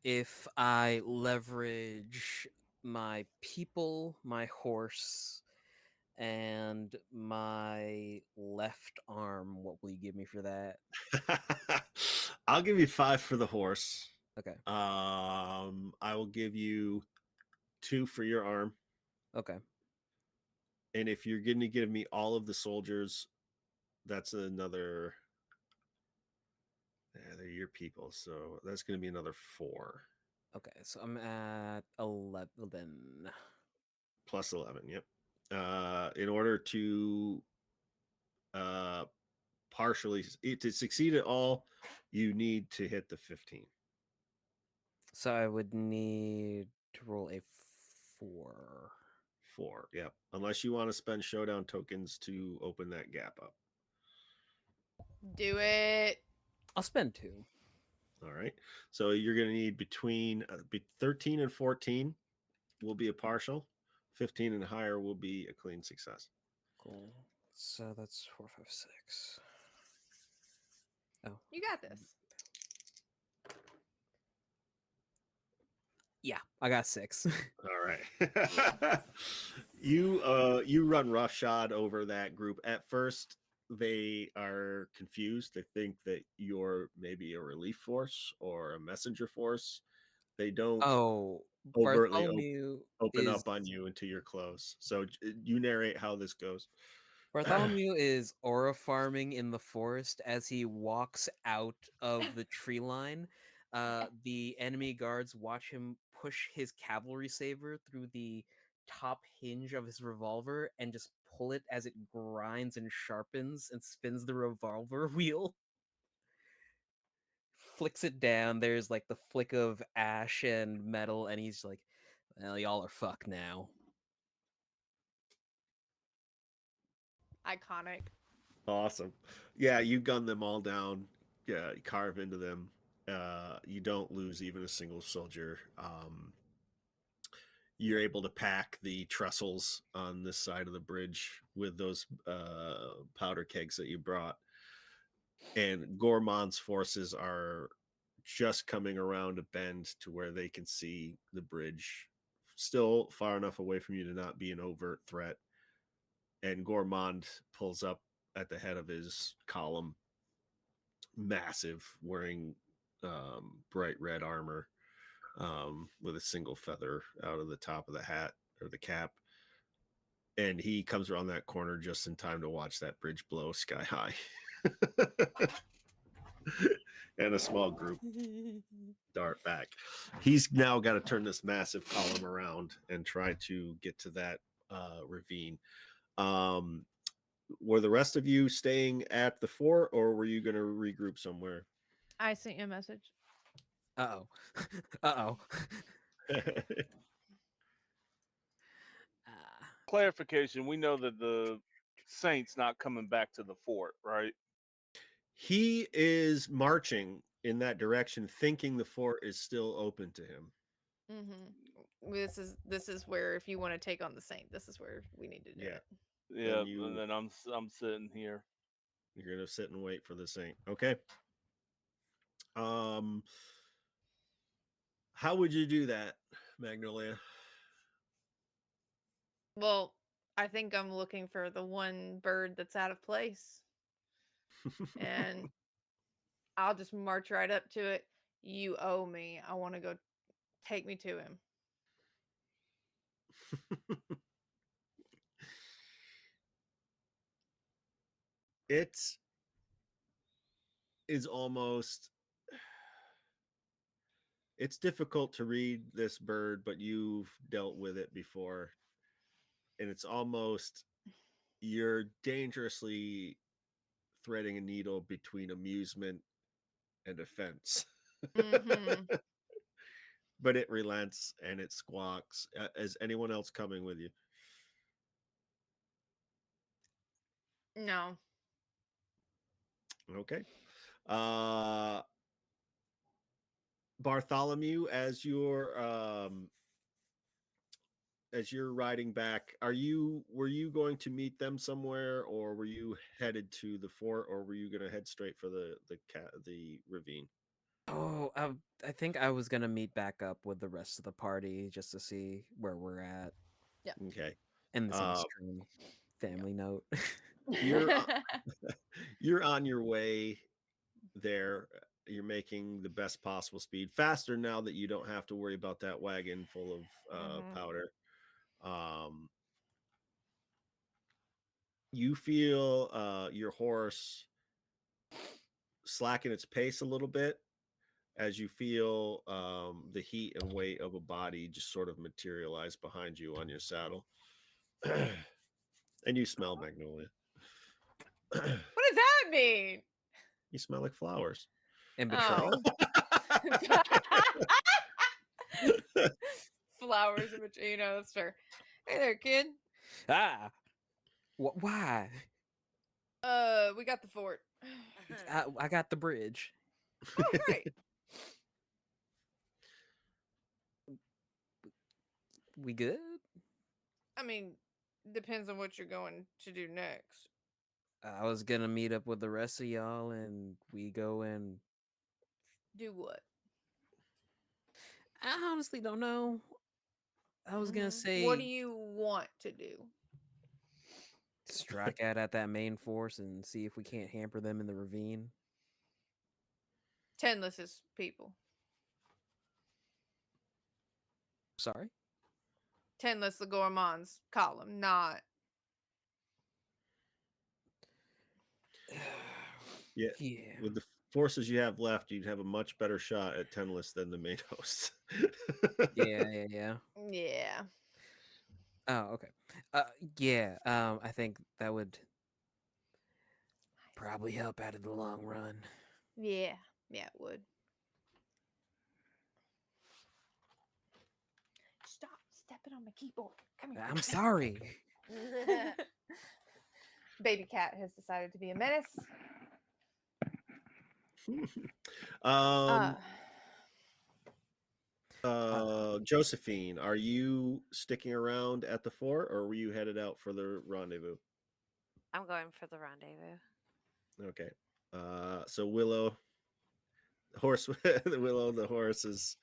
If I leverage my people, my horse, and my left arm, what will you give me for that? I'll give you 5 for the horse. Okay. I will give you 2 for your arm, Okay. and if you're going to give me all of the soldiers, that's another. your people, so that's going to be another 4 Okay, so I'm at 11. plus 11. Yep. In order to partially to succeed at all, you need to hit the 15. So I would need to roll a 4. 4. Yep. Unless you want to spend showdown tokens to open that gap up. Do it. I'll spend 2. All right. So you're going to need between 13 and 14 will be a partial. 15 and higher will be a clean success. Cool. So that's 4, 5, 6. Oh, You got this. yeah, I got 6. All right. You run roughshod over that group. At first, they are confused. They think that you're maybe a relief force or a messenger force. They don't Oh, overtly Bartholomew open is up on you until you're close. So you narrate how this goes. Bartholomew is aura farming in the forest as he walks out of the tree line. The enemy guards watch him push his cavalry saber through the top hinge of his revolver and just pull it as it grinds and sharpens and spins the revolver wheel. Flicks it down. There's like the flick of ash and metal, and he's like, "Well, y'all are fucked now." Iconic. Awesome. Yeah, you gun them all down. Yeah, you carve into them. You don't lose even a single soldier. You're able to pack the trestles on this side of the bridge with those powder kegs that you brought. And Gormon's forces are just coming around a bend to where they can see the bridge, still far enough away from you to not be an overt threat. And Gormand pulls up at the head of his column, massive, wearing bright red armor, with a single feather out of the top of the hat or the cap. And he comes around that corner just in time to watch that bridge blow sky high. And a small group dart back. He's now got to turn this massive column around and try to get to that ravine. Were the rest of you staying at the fort, or were you going to regroup somewhere? I sent you a message. Uh-oh. Uh-oh. Clarification: we know that the Saint's not coming back to the fort, right? He is marching in that direction, thinking the fort is still open to him. Mm-hmm. This is where if you want to take on the Saint, this is where we need to do Yeah. it. Yeah, you- and then I'm sitting here. You're going to sit and wait for the Saint. Okay. How would you do that, Magnolia? Well, I think I'm looking for the one bird that's out of place, and I'll just march right up to it. You owe me. I want to go. Take me to him. It is almost, it's difficult to read this bird, but you've dealt with it before. And it's almost, you're dangerously threading a needle between amusement and offense. Mm-hmm. But it relents and it squawks. Is anyone else coming with you? No. Okay. Bartholomew, as you're riding back, were you going to meet them somewhere, or were you headed to the fort, or were you going to head straight for the ravine? Oh, I think I was gonna meet back up with the rest of the party just to see where we're at. Okay. And this Uh, extreme family note. you're you're on your way there. You're making the best possible speed, faster now that you don't have to worry about that wagon full of Mhm. powder. You feel your horse slacken its pace a little bit, as you feel the heat and weight of a body just sort of materialize behind you on your saddle. And you smell Magnolia. What does that mean? You smell like flowers. And Oh. betrayal. Flowers and that's fair. Hey there, kid. Ah, why? We got the fort. I got the bridge. Oh, great. We good? I mean, depends on what you're going to do next. I was gonna meet up with the rest of y'all, and we go and Do what? I honestly don't know. I was gonna say What do you want to do? strike out at that main force and see if we can't hamper them in the ravine. Tenless's people. Sorry. Tenless the Gourmand's column, not. Yeah. Yeah. With the forces you have left, you'd have a much better shot at Tenless than the main host. Yeah. Yeah. Oh, okay. Yeah. I think that would probably help out in the long run. Yeah. Yeah, it would. Stop stepping on my keyboard. Come here. I'm sorry. Baby cat has decided to be a menace. Josephine, are you sticking around at the fort, or were you headed out for the rendezvous? I'm going for the rendezvous. Okay. So Willow, the horse, Willow, the horse is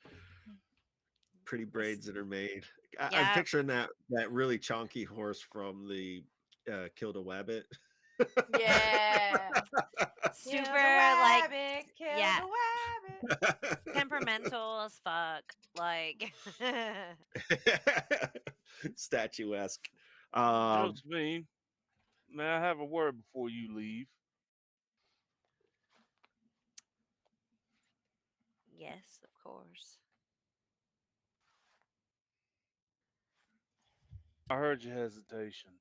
pretty braids that are made. I'm Yeah. picturing that really chonky horse from the Kill the Wabbit. Yeah. Super Kill the like wabbit, kill yeah. the wabbit. temperamental as fuck. Like Statuesque. Josephine, may I have a word before you leave? yes, of course. I heard your hesitation.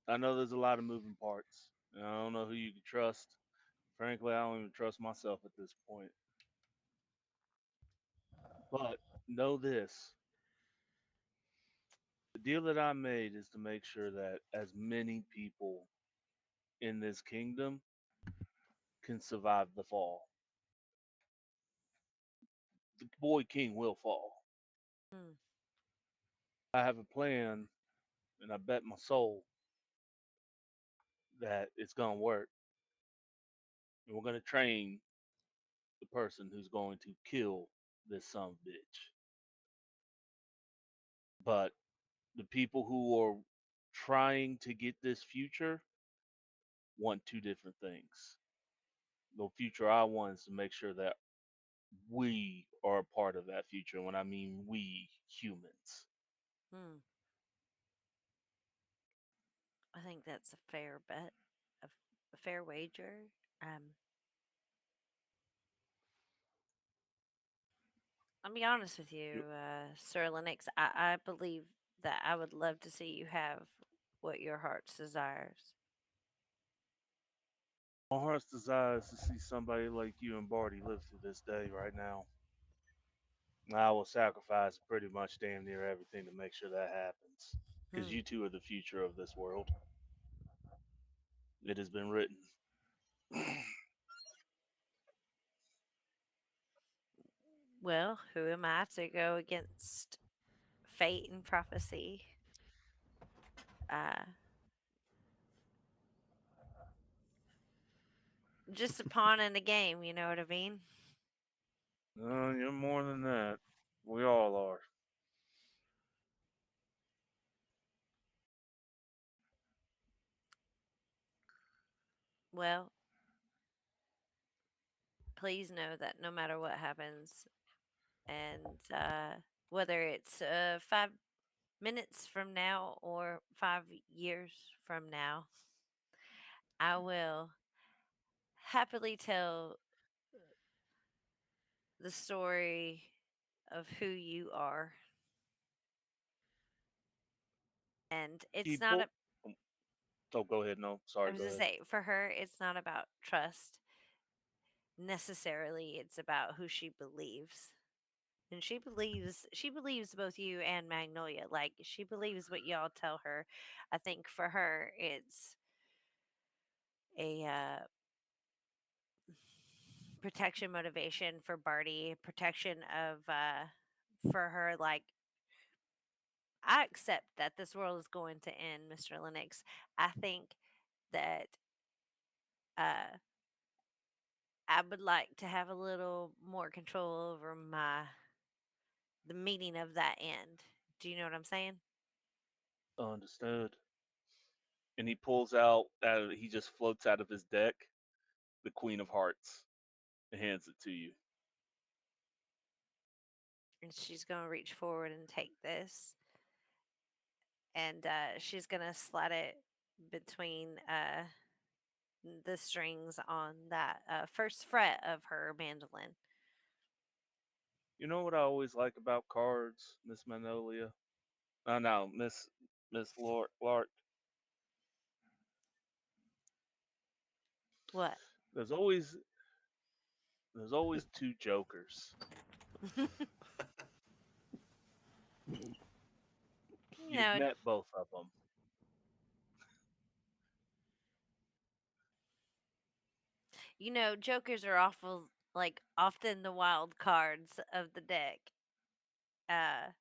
I know there's a lot of moving parts. And I don't know who you can trust. Frankly, I don't even trust myself at this point. But know this. The deal that I made is to make sure that as many people in this kingdom can survive the fall. The boy king will fall. Hmm. I have a plan, and I bet my soul that it's going to work. And we're going to train the person who's going to kill this son of a bitch. But the people who are trying to get this future want two different things. The future I want is to make sure that we are a part of that future. And when I mean we, humans. Hmm. I think that's a fair bet, a fair wager. Um, I'll be honest with you, Sir Lennox. I believe that I would love to see you have what your heart's desires. My heart's desire is to see somebody like you and Barty live through this day right now. I will sacrifice pretty much damn near everything to make sure that happens. Because Hmm. you two are the future of this world. It has been written. Well, who am I to go against fate and prophecy? Uh, just a pawn in the game, you know what I mean? You're more than that. We all are. Well, please know that no matter what happens, and whether it's 5 minutes from now or 5 years from now, I will happily tell the story of who you are. And He it's not pulled. a, Oh, go ahead. No, I sorry. was Go gonna ahead. say, for her, it's not about trust necessarily. It's about who she believes. And she believes both you and Magnolia. Like she believes what y'all tell her. I think for her it's a protection motivation for Barty, protection of for her like I accept that this world is going to end, Mr. Lennox. I think that uh I would like to have a little more control over the meaning of that end. Do you know what I'm saying? Understood. And he pulls out. He just floats out of his deck the Queen of Hearts and hands it to you. And she's going to reach forward and take this. And she's going to slide it between the strings on that first fret of her mandolin. You know what I always like about cards, Miss Magnolia? No, Miss Lark. What? There's always there's always two jokers. you You've know, met both of them. jokers are awful, like often the wild cards of the deck. Uh,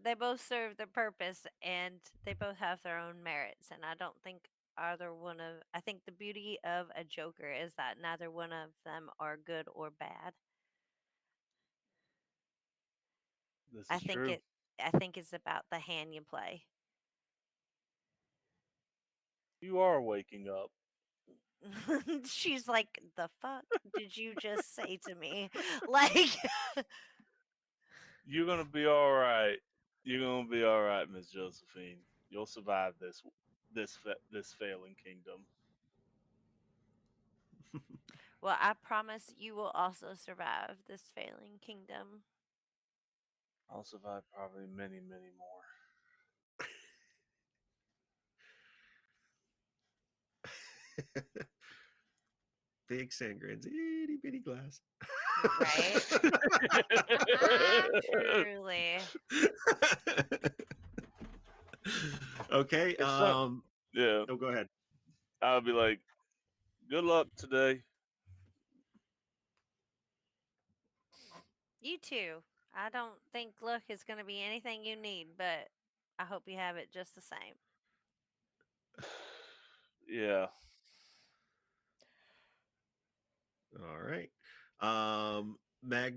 they both serve their purpose and they both have their own merits. And I don't think either one of, I think the beauty of a joker is that neither one of them are good or bad. This I is think true. it, I think it's about the hand you play. You are waking up. She's like, the fuck did you just say to me? Like, You're gonna be all right. You're gonna be all right, Miss Josephine. You'll survive this failing kingdom. well, I promise you will also survive this failing kingdom. I'll survive probably many, many more. Big Sangren's itty bitty glass. Right? Truly. Okay. It's not. Yeah, Oh, go ahead. I'll be like, good luck today. You too. I don't think luck is going to be anything you need, but I hope you have it just the same. Yeah. All right. Mag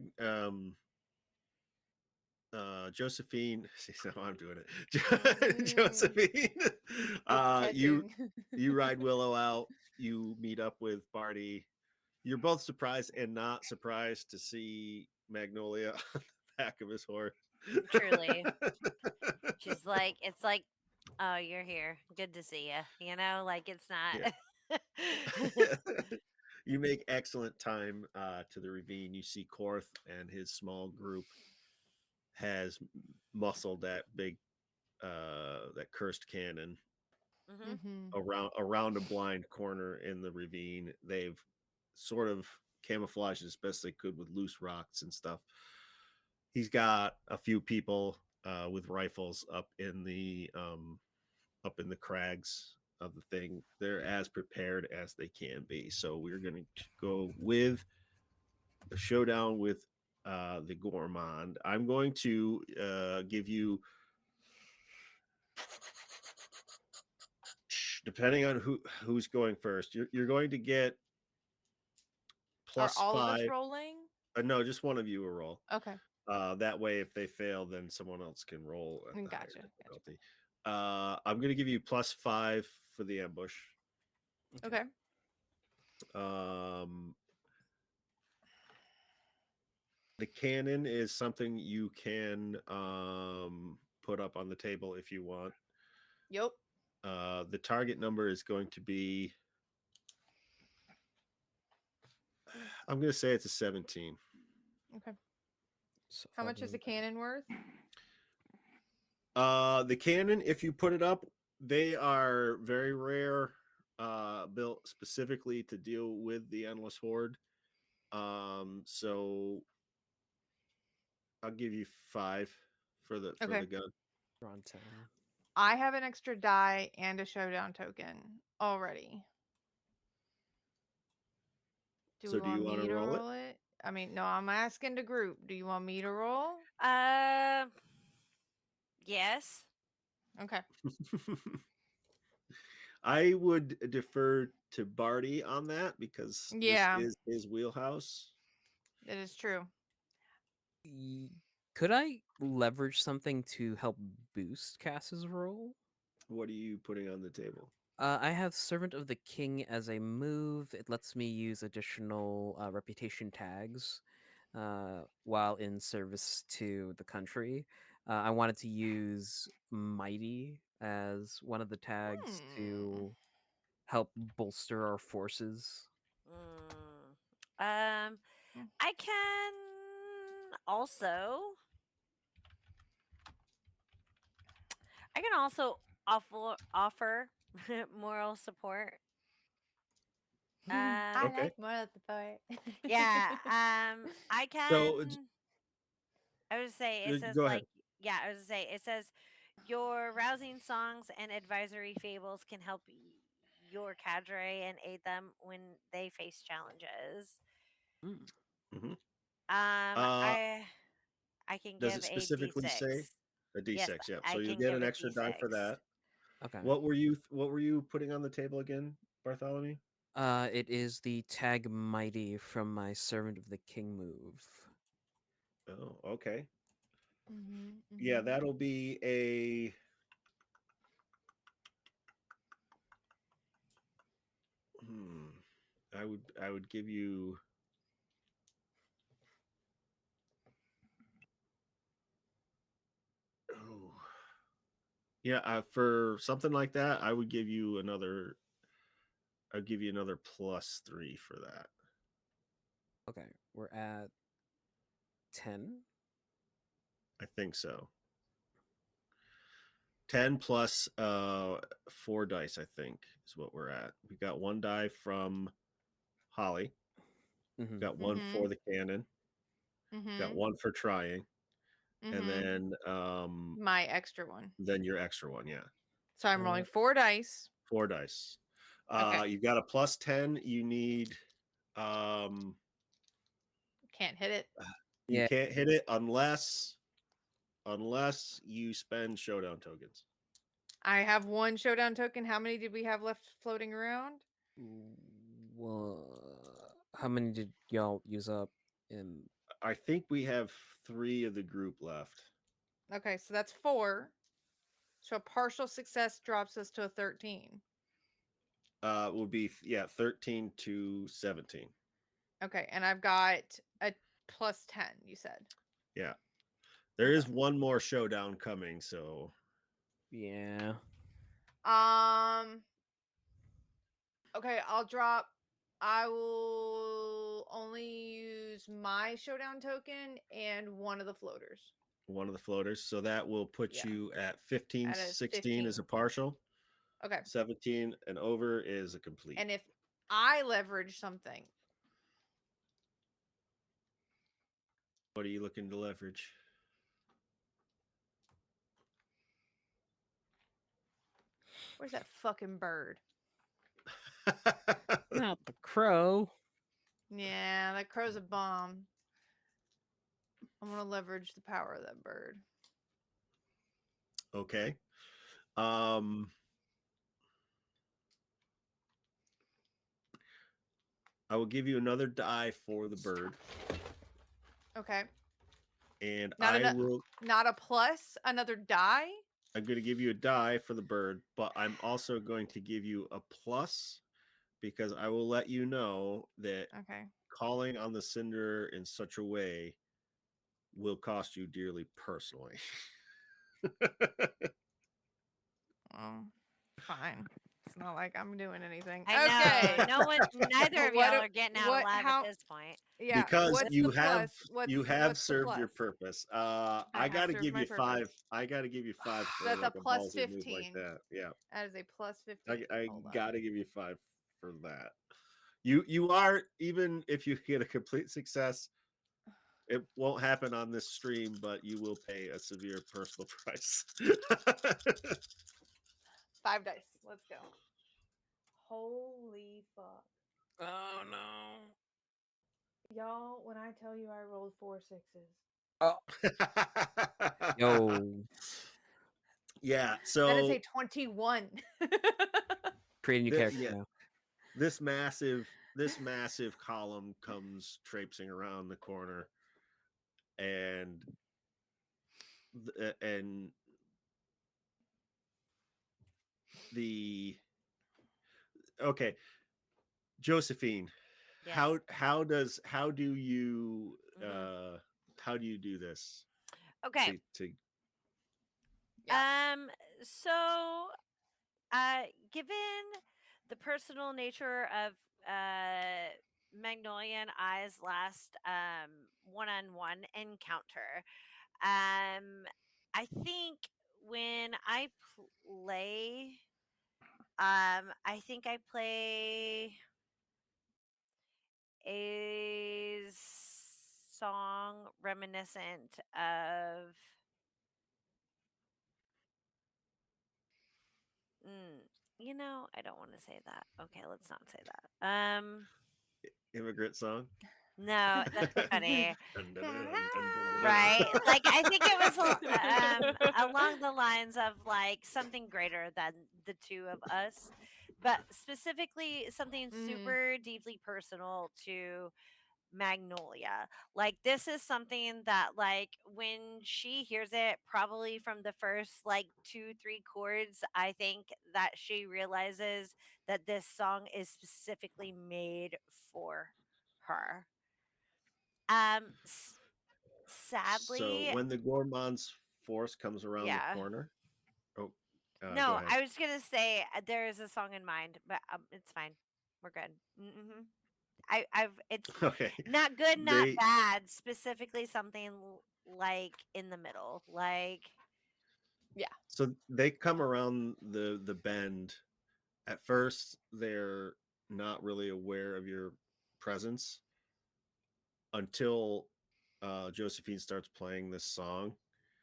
Josephine, see how I'm doing it. Josephine, you Catching. you ride Willow out. You meet up with Barty. You're both surprised and not surprised to see Magnolia on the back of his horse. Truly. She's like, it's like, oh, you're here. Good to see you. Like it's Yeah. not. You make excellent time to the ravine. You see Korth and his small group has muscled that big that cursed cannon hmm Mm-hmm. around a blind corner in the ravine. They've sort of camouflaged as best they could with loose rocks and stuff. He's got a few people with rifles up in the crags of the thing. They're as prepared as they can be. So we're going to go with a showdown with the Gourmand. I'm going to give you, depending on who's going first, you're going to get Are plus all of us 5. rolling? No, just one of you will roll. Okay. That way, if they fail, then someone else can roll at the higher Gotcha. difficulty. I'm going to give you plus 5 for the ambush. Okay. Um, the cannon is something you can put up on the table if you want. Yep. The target number is going to be I'm gonna say it's a 17. Okay. So How much is a 5 cannon worth? The cannon, if you put it up, they are very rare, built specifically to deal with the Endless Horde. So I'll give you 5 for the Okay. gun. Drawn 10. I have an extra die and a showdown token already. Do So we do you want want me to to roll it? roll it? I mean, no, I'm asking the group. Do you want me to roll? Yes. Okay. I would defer to Barty on that because this Yeah, is his wheelhouse. it is true. Could I leverage something to help boost Cass's roll? What are you putting on the table? I have Servant of the King as a move. It lets me use additional reputation tags while in service to the country. I wanted to use Mighty as one of the tags Hmm. to help bolster our forces. Um, Hmm. I can also. I can also offer moral support. I Okay. like moral support. Yeah. I So can. I would say it says go ahead. like yeah. I would say it says your rousing songs and advisory fables can help your cadre and aid them when they face challenges. Mm. Hmm. Um, Uh, I I can does give it a specifically d6. say a Yes, D6? Yeah. I So you'll can get give an a extra die for d6. that. Okay. What were you putting on the table again, Bartholomew? It is the tag Mighty from my Servant of the King move. Oh, okay. Mhm, Yeah, mhm. that'll be a. Hmm. I would give you. Oh. Yeah, for something like that, I would give you another. I'd give you another +3 for that. Okay, we're at 10. I think so. 10 plus 4 dice, I think, is what we're at. We got 1 die from Holly. Mm-hmm. Got 1 for Mhm. the cannon. Got Mhm. 1 for trying, and Mhm. My extra one. then your extra one, yeah. So I'm rolling 4 dice. 4 dice. Okay. You got a +10. You need um Can't hit it. you Yeah. can't hit it unless you spend showdown tokens. I have 1 showdown token. How many did we have left floating around? Well, how many did y'all use up in? I think we have 3 of the group left. Okay, so that's 4. So a partial success drops us to a 13. Would be 13 to 17. Okay, and I've got a +10, you said. Yeah. There Okay. is one more showdown coming, so Yeah. Um okay, I will only use my showdown token and one of the floaters. one of the floaters. So that will put Yeah. you at 15, At a 16 is a 15. partial, Okay. 17 and over is a complete. And if I leverage something, What are you looking to leverage? where's that fucking bird? Not the crow. Yeah, that crow's a bomb. I'm gonna leverage the power of that bird. Okay. Um I will give you another die for the bird, Okay. and Not not a plus, another die. I'm going to give you a die for the bird, but I'm also going to give you a plus because I will let you know that Okay. calling on the cinder in such a way will cost you dearly personally. Oh, fine. It's not like I'm doing anything. I Okay. know. No one, neither of What y'all a- are getting out what alive at how this point. yeah, Because what's the plus? you have What's the served your plus? purpose. I I have got to served give my you purpose. 5. I got to give you 5 So for that's a like a plus ballsy move like 15. that. Yeah. That is a plus 15. I Hold got up. to give you 5 for that. You are, even if you get a complete success, it won't happen on this stream, but you will pay a severe personal price. 5 dice. Let's go. Holy fuck. Oh no. Y'all, when I tell you I rolled 4 sixes. Oh, yo, Yeah, That is so a 21. create a new character yeah, now. this massive column comes traipsing around the corner, and and the okay, Josephine, Yes. hmm how do you do this Okay. to Yeah. So, given the personal nature of Magnolia and I's last one-on-one encounter, I think when I play, I think I play a song reminiscent of. Mm, I don't want to say that. Okay, let's not say that. immigrant song? No, that's funny, Dun, dun, dun, dun, dun, dun, dun, right? dun. Like I think it was along the lines of like something greater than the two of us, but specifically something Mhm. super deeply personal to Magnolia. Like this is something that like when she hears it probably from the first like 2 3 chords, I think that she realizes that this song is specifically made for her. S- So Sadly, when the Gourmand's force comes around the yeah. corner, oh, go No, ahead. I was going to say there is a song in mind, but it's fine. We're good. I've it's Okay, not good, not they bad. Specifically, something like in the middle. Like, Yeah. so they come around the bend. At first, they're not really aware of your presence until Josephine starts playing this song,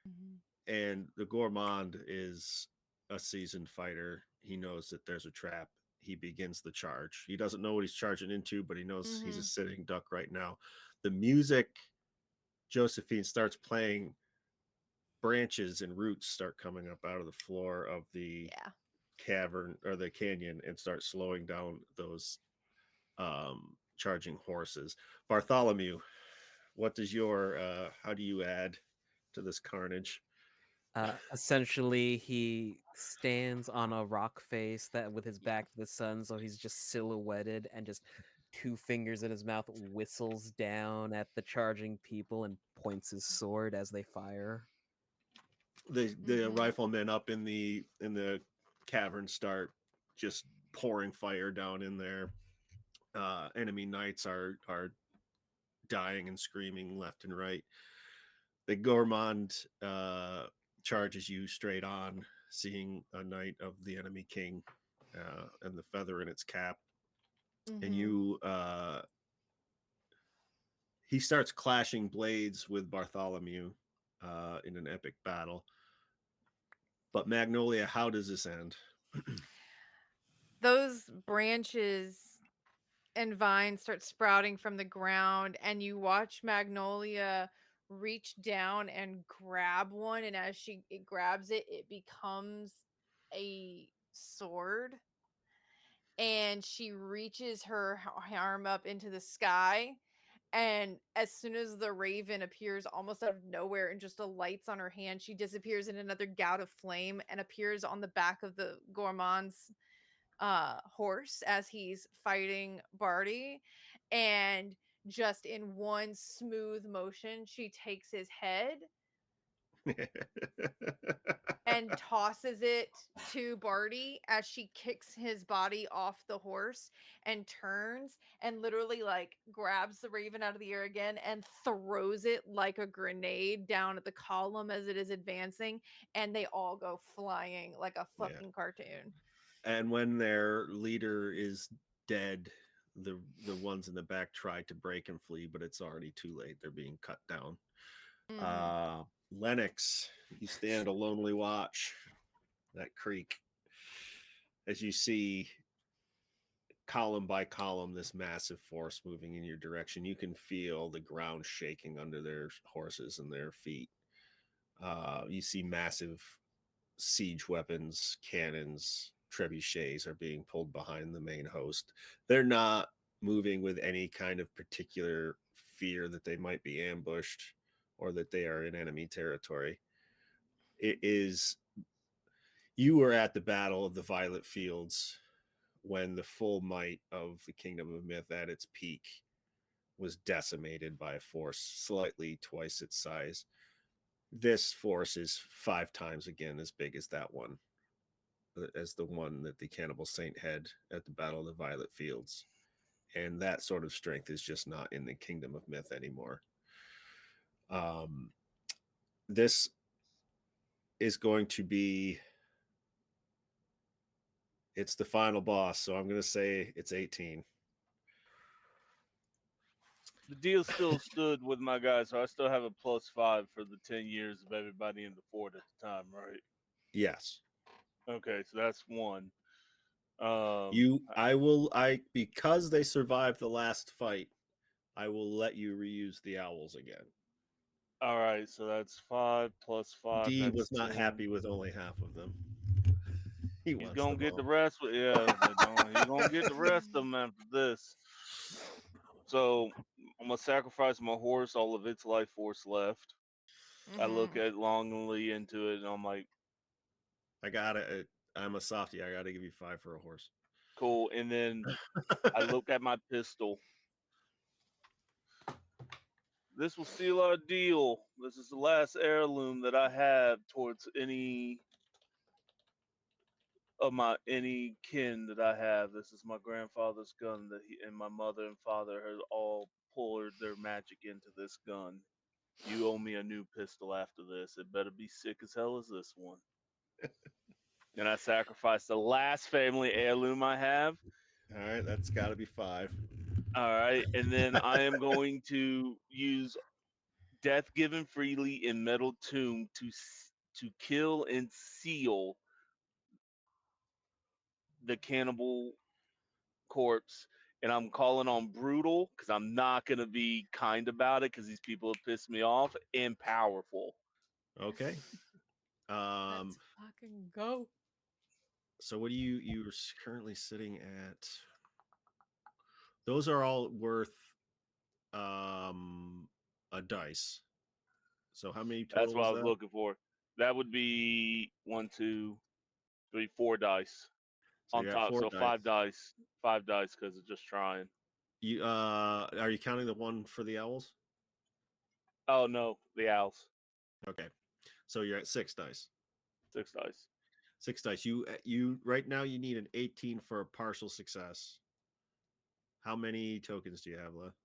Mhm. and the Gourmand is a seasoned fighter. He knows that there's a trap. He begins the charge. He doesn't know what he's charging into, but he knows he's a Mhm. sitting duck right now. The music Josephine starts playing, branches and roots start coming up out of the floor of the Yeah. cavern or the canyon and start slowing down those charging horses. Bartholomew, what does your how do you add to this carnage? Essentially, he stands on a rock face that with his back to the sun, so he's just silhouetted and just 2 fingers in his mouth, whistles down at the charging people and points his sword as they fire. The Mhm. riflemen up in the cavern start just pouring fire down in there. Enemy knights are dying and screaming left and right. The Gourmand charges you straight on, seeing a knight of the enemy king and the feather in its cap, and Mhm. you he starts clashing blades with Bartholomew in an epic battle. But Magnolia, how does this end? Those branches and vines start sprouting from the ground, and you watch Magnolia reach down and grab one, and as it grabs it, it becomes a sword, and she reaches her arm up into the sky, and as soon as the raven appears almost out of nowhere and just alights on her hand, she disappears in another gout of flame and appears on the back of the gourmand's horse as he's fighting Barty, and just in one smooth motion she takes his head and tosses it to Barty as she kicks his body off the horse and turns and literally like grabs the raven out of the air again and throws it like a grenade down at the column as it is advancing, and they all go flying like a Yeah. fucking cartoon. And when their leader is dead, the ones in the back try to break and flee, but it's already too late. They're being cut down. Mhm. Lennox, you stand at a lonely watch that creek as you see column by column this massive force moving in your direction. You can feel the ground shaking under their horses and their feet. You see massive siege weapons, cannons, trebuchets are being pulled behind the main host. They're not moving with any kind of particular fear that they might be ambushed or that they are in enemy territory. It is, you were at the Battle of the Violet Fields when the full might of the Kingdom of Myth at its peak was decimated by a force slightly twice its size. This force is 5 times again as big as that one, as the one that the Cannibal Saint had at the Battle of the Violet Fields. And that sort of strength is just not in the Kingdom of Myth anymore. This is going to be, it's the final boss, so I'm going to say it's 18. The deal still stood with my guys, so I still have a +5 for the 10 years of everybody in the fort at the time, right? Yes. Okay, so that's one. Because they survived the last fight, I will let you reuse the owls again. All right, so that's 5 + 5. D That's was not 10. happy with only half of them. He He's wants gonna them get the all. rest. Yeah, he's gonna get the rest of them after this. So I'm gonna sacrifice my horse, all of its life force left. I look Mhm. at longingly into it, and I'm like, I got it. I'm a softie. I got to give you 5 for a horse. cool. And then I look at my pistol. This will seal our deal. This is the last heirloom that I have towards any kin that I have. This is my grandfather's gun that and my mother and father had all poured their magic into this gun. You owe me a new pistol after this. It better be sick as hell as this one. And I sacrificed the last family heirloom I have. All right, that's got to be 5. All right, and then I am going to use Death Given Freely in Metal Tomb to kill and seal the cannibal corpse. And I'm calling on brutal because I'm not gonna be kind about it because these people have pissed me off, and powerful. Okay. Let's fucking go. So what do you're currently sitting at? Those are all worth a dice. So how many That's total what is I was that? looking for. That would be 1, 2, 3, 4 dice So on you're at top. 4 So dice. 5 dice because it's just trying. You are you counting the one for the owls? Oh no, the owls. Okay. So you're at 6 dice. 6 dice. 6 dice. You right now you need an 18 for a partial success. How many tokens do you have left?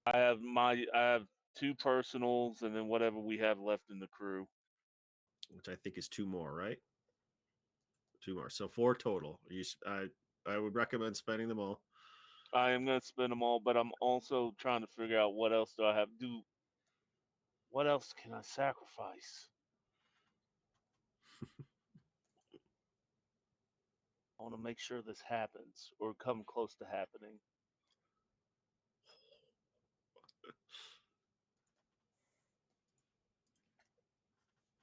I have 2 personals and then whatever we have left in the crew. Which I think is 2 more, right? 2 more. So 4 total. I would recommend spending them all. I am gonna spend them all, but I'm also trying to figure out what else do I have. What else can I sacrifice? I want to make sure this happens or come close to happening.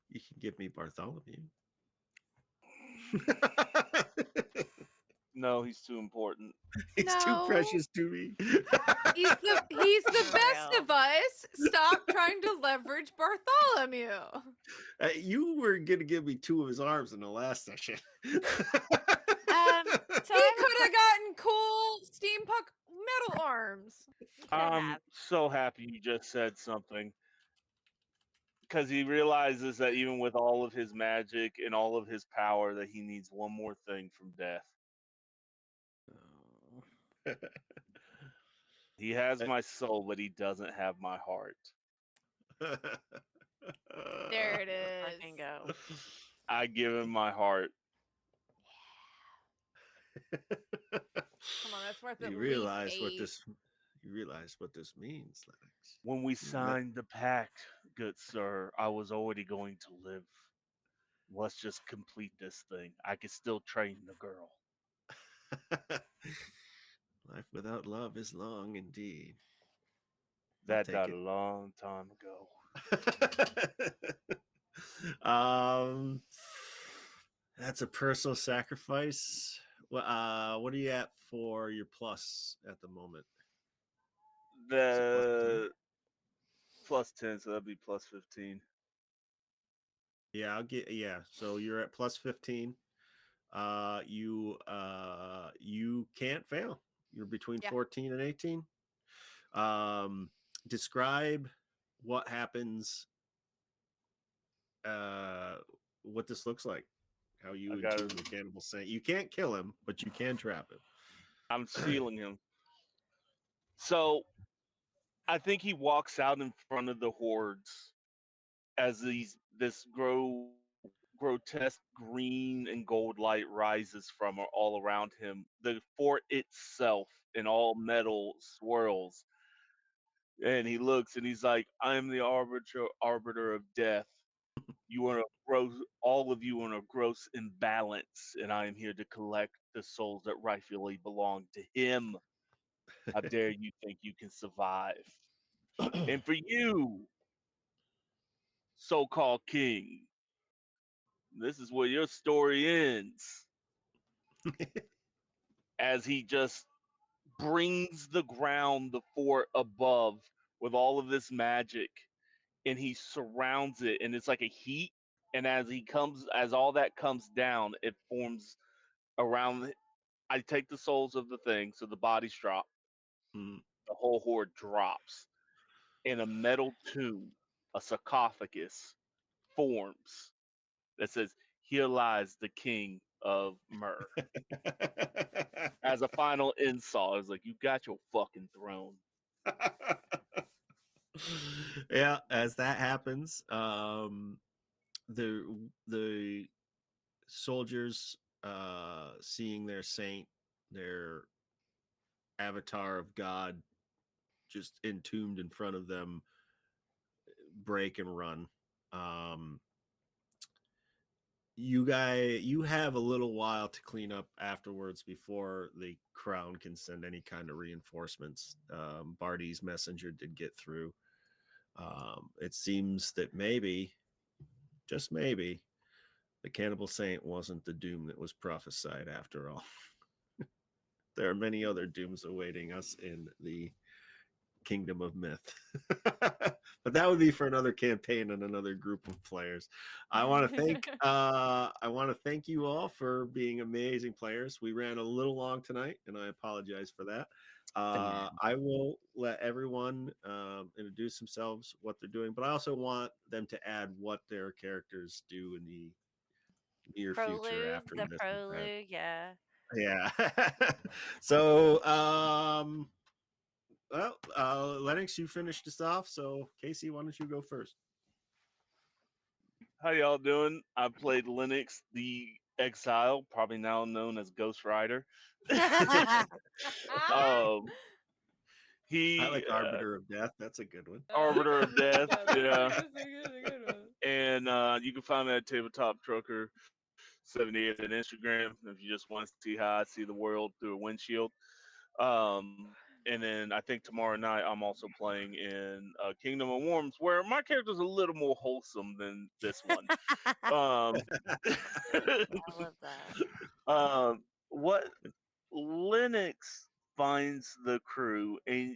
You can give me Bartholomew. No, he's too important. He's too No. precious to me. He's the For best real. of us. Stop trying to leverage Bartholomew. You were going to give me 2 of his arms in the last session. So He I have a could have gotten cool steampunk metal arms. He could I'm have. so happy you just said something. because he realizes that even with all of his magic and all of his power, that he needs one more thing from death. Oh. He has my soul, but he doesn't have my heart. There it Fucking is. go. I give him my heart. Come on, that's worth at You least realize what 8. this you realize what this means, Lennox. When we You let- signed the pact, good sir, I was already going to live. Let's just complete this thing. I can still train the girl. Life without love is long indeed. I'll That take died it. a long time ago. um, that's a personal sacrifice. What are you at for your plus at the moment? Is it plus 10? The plus 10, so that'd be plus 15. Yeah, I'll get. Yeah, so you're at plus 15. You can't fail. You're between Yeah. 14 and 18. Um, describe what happens. Uh, what this looks like. How you I got entomb him. the Cannibal Saint. You can't kill him, but you can trap him. I'm sealing him. So I think he walks out in front of the hordes as this grotesque green and gold light rises from all around him. The fort itself in all metal swirls, and he looks and he's like, "I am the arbiter of death. You are a gross, all of you are in a gross imbalance, and I am here to collect the souls that rightfully belong to him. How dare you think you can survive? And for you, so-called king, this is where your story ends." As he just brings the ground, the fort above, with all of this magic, and he surrounds it, and it's like a heat. And as all that comes down, it forms around. I take the souls of the thing, so the bodies drop. Mm. The whole horde drops, and a metal tomb, a sarcophagus, forms that says, "Here lies the king of Myrrh." As a final insult, it's like, "You got your fucking throne." Yeah, as that happens, the soldiers seeing their saint, their avatar of God just entombed in front of them, break and run. Um, you have a little while to clean up afterwards before the crown can send any kind of reinforcements. Barty's messenger did get through. It seems that maybe, just maybe, the Cannibal Saint wasn't the doom that was prophesied after all. There are many other dooms awaiting us in the kingdom of myth. But that would be for another campaign and another group of players. I want to thank you all for being amazing players. We ran a little long tonight, and I apologize for that. I will let everyone introduce themselves, what they're doing, but I also want them to add what their characters do in the near future Prelude, after the this event. prelude, yeah. Yeah. So, well, Lennox, you finished us off. So, Casey, why don't you go first? How y'all doing? I played Linux the Exile, probably now known as Ghost Rider. um, I he like Arbiter of Death. That's a good one. Arbiter of Death, yeah. That's a good one. And you can find me at Tabletop Trucker 78 on Instagram if you just want to see how I see the world through a windshield. And then I think tomorrow night I'm also playing in Kingdom of Worms, where my character's a little more wholesome than this one. Um, I love that. what Linux finds the crew, and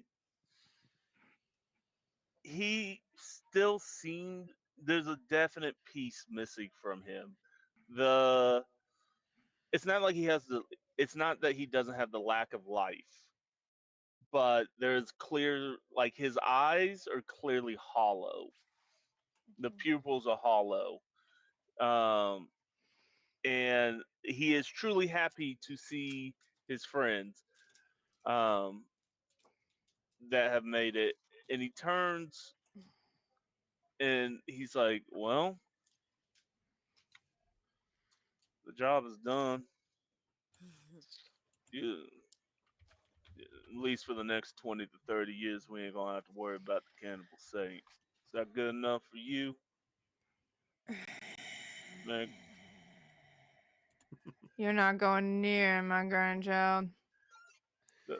he still seemed there's a definite piece missing from him. The it's not like he has the it's not that he doesn't have the lack of life, but there's clear, like, his eyes are clearly hollow, The pupils are hollow. Um, and he is truly happy to see his friends um, that have made it. And he turns and he's like, "Well, the job is done. You, at least for the next 20 to 30 years, we ain't gonna have to worry about the Cannibal Saint. Is that good enough for you, Meg? You're not going near my grandchild. Uh,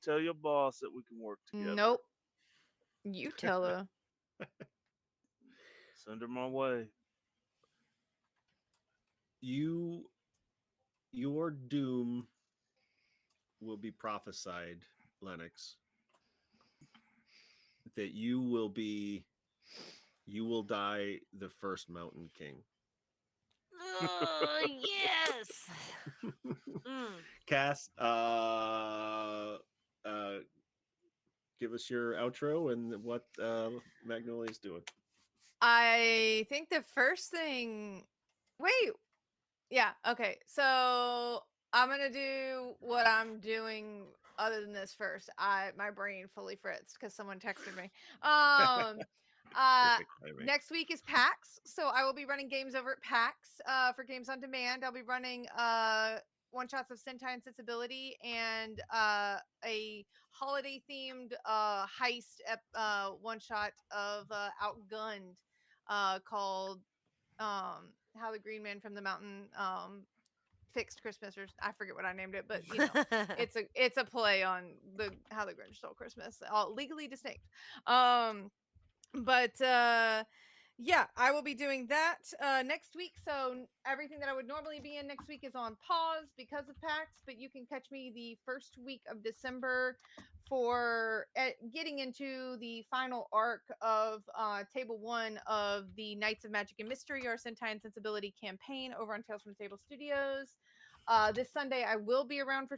tell your boss that we can work together. Nope. You tell her. Send her my way." You, your doom will be prophesied, Lennox, that you will die the first Mountain King. Yes. Mm. Cass, give us your outro and what Magnolia's doing. I think the first thing. Wait. Yeah. Okay. So I'm gonna do what I'm doing. Other than this, first, my brain fully fritzed because someone texted me. Um. Perfect timing. Next week is PAX, so I will be running games over at PAX. For Games on Demand, I'll be running one shots of Sentai and Sensibility and a holiday themed heist one shot of Outgunned called How the Green Man from the Mountain fixed Christmas, or I forget what I named it, but it's a play on the How the Grinch Stole Christmas, all legally distinct. But yeah, I will be doing that next week. So everything that I would normally be in next week is on pause because of PAX, but you can catch me the first week of December for getting into the final arc of table 1 of the Knights of Magic and Mystery, or Sentai and Sensibility campaign over on Tales from the Table Studios. This Sunday, I will be around for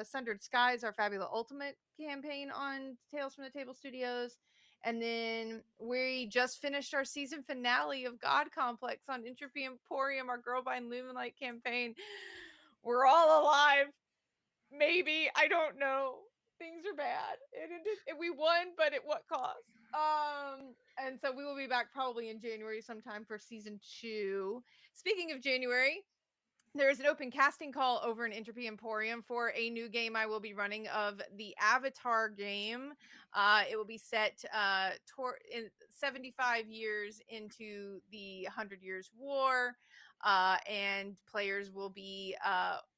Sundered Skies, our Fabula Ultimate campaign on Tales from the Table Studios. And then we just finished our season finale of God Complex on Entropy Emporium, our Girl by Luminlight campaign. We're all alive. Maybe. I don't know. Things are bad. We won, but at what cost? And so we will be back probably in January sometime for season 2. Speaking of January, there is an open casting call over in Entropy Emporium for a new game I will be running of the Avatar game. It will be set in 75 years into the 100 Years War, and players will be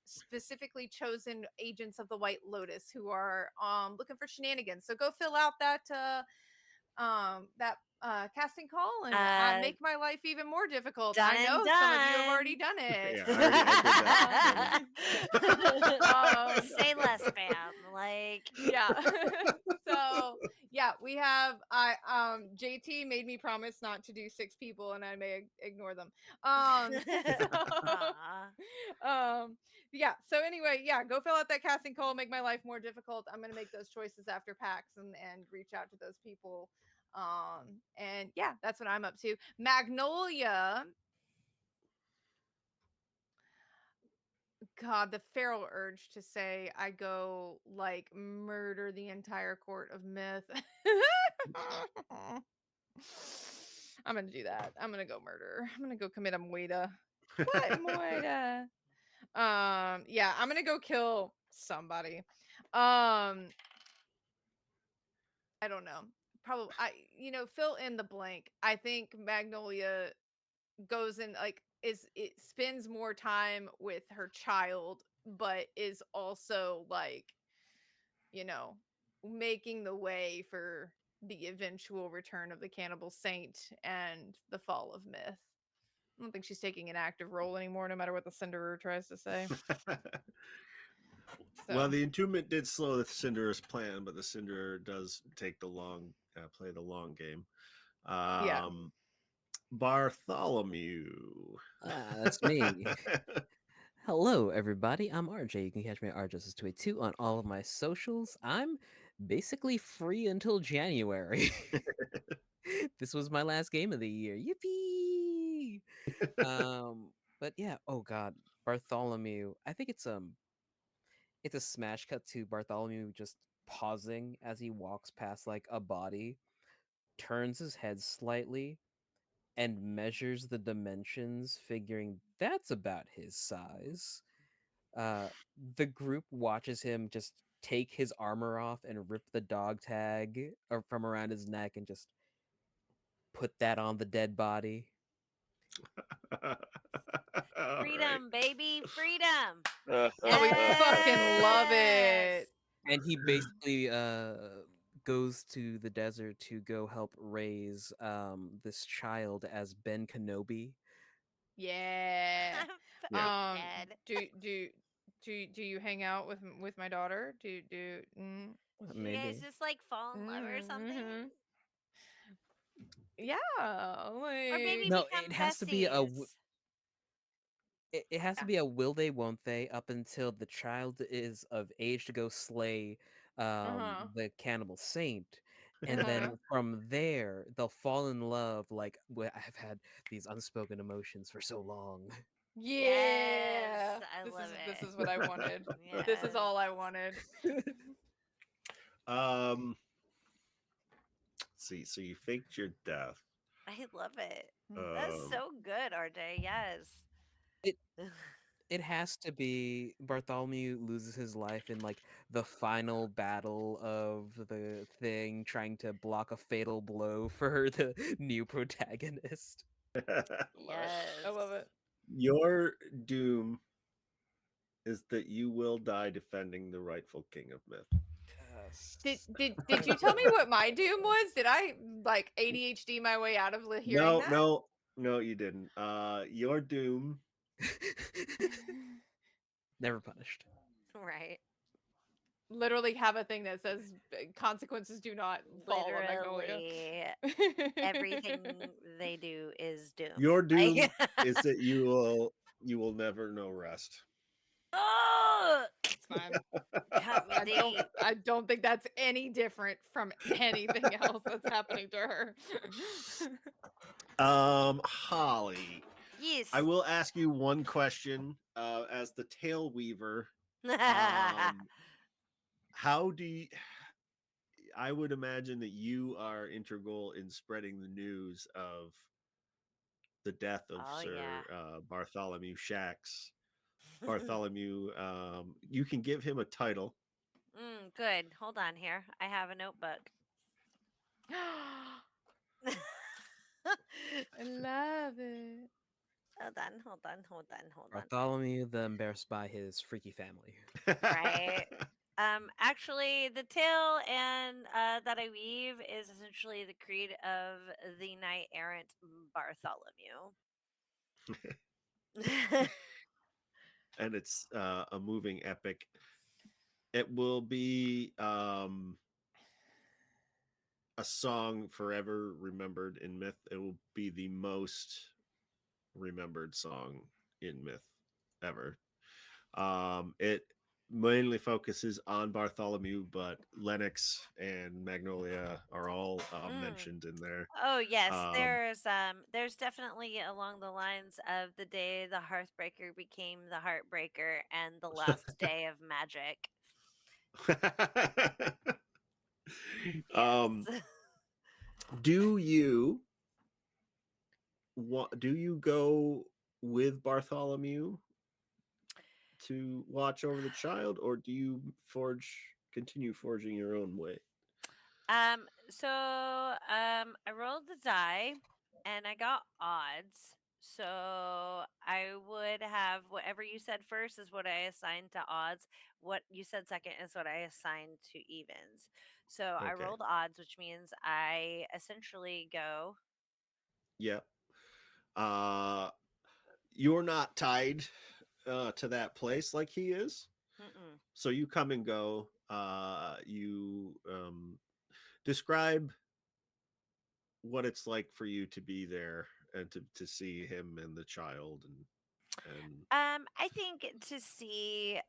specifically chosen agents of the White Lotus who are looking for shenanigans. So go fill out that casting call and make my life even more difficult. Done I know and some of you have already done. done it. Yeah, I did that. Say less, spam. Like, Yeah. So yeah, we have JT made me promise not to do 6 people, and I may ignore them. Yeah. So anyway, yeah, go fill out that casting call, make my life more difficult. I'm gonna make those choices after PAX and reach out to those people. And yeah, that's what I'm up to. Magnolia, God, the feral urge to say I go like murder the entire court of myth. I'm gonna do that. I'm gonna go murder. I'm gonna go commit a moida. What moida? Yeah, I'm gonna go kill somebody. I don't know. Probably fill in the blank. I think Magnolia goes in it spends more time with her child, but is also you know making the way for the eventual return of the Cannibal Saint and the fall of myth. I don't think she's taking an active role anymore, no matter what the Cinderer tries to say. Well, So the entombment did slow the Cinderer's plan, but the Cinderer does take play the long game. yeah. Bartholomew. That's me. Hello, everybody. I'm RJ. You can catch me at rjustice282 on all of my socials. I'm basically free until January. This was my last game of the year. Yippee! But yeah, oh god, Bartholomew. I think it's a smash cut to Bartholomew just pausing as he walks past like a body, turns his head slightly, and measures the dimensions, figuring that's about his size. Uh, the group watches him just take his armor off and rip the dog tag from around his neck and just put that on the dead body. All right. Freedom, baby, freedom. Oh, we fucking love Yes. it. And he basically goes to the desert to go help raise this child as Ben Kenobi. Yeah. I'm Yeah. fucking dead. Do you hang out with my daughter? Well, Do you guys maybe. just like fall in love or something? Mm-hmm. Yeah, Or maybe like No, it become has to be besties? it has to yeah. be a will they won't they up until the child is of age to go slay Uh-huh. the cannibal saint, and then Uh-huh. from there they'll fall in love like I've had these unspoken emotions for so long. Yes, Yeah. I love This it. is what I wanted. This is Yes. all I wanted. Let's see. So you faked your death. I love it. That's Um, so good, RJ. Yes. it it has to be Bartholomew loses his life in like the final battle of the thing, trying to block a fatal blow for the new protagonist. Love it. I Yes. love it. your doom is that you will die defending the rightful king of myth. Yes. Did you tell me what my doom was? Did I like ADHD my way out of hearing No, that? no, no, you didn't. Your doom. Never punished. Right. Literally have a thing that says consequences do not fall on Magnolia. Literally everything they do is doom. Your Like, doom is that you will never know rest. oh, It's fine. cut me deep. I don't think that's any different from anything else that's happening to her. Holly, Yes. I will ask you one question. As the Taleweaver, how do you? I would imagine that you are integral in spreading the news of the death of Oh Sir yeah. Bartholomew Shax. Bartholomew, you can give him a title. Good. Hold on here. I have a notebook. I love it. Hold on. Bartholomew the embarrassed by his freaky family. Right. Actually, the tale and that I weave is essentially the creed of the knight errant Bartholomew. And it's a moving epic. It will be a song forever remembered in myth. It will be the most remembered song in myth ever. It mainly focuses on Bartholomew, but Lennox and Magnolia are all Mm. mentioned in there. Oh yes, Um, there's definitely along the lines of the day the Hearthbreaker became the Heartbreaker and the last day of magic. um, Yes. do you do you go with Bartholomew to watch over the child, or do you continue forging your own way? I rolled the die and I got odds. So I would have whatever you said first is what I assigned to odds. What you said second is what I assigned to evens. So I Okay. rolled odds, which means I essentially go. Yeah. Uh, you're not tied to that place like he is. Mm-mm. So you come and go. You describe what it's like for you to be there and to see him and the child. And And I think to see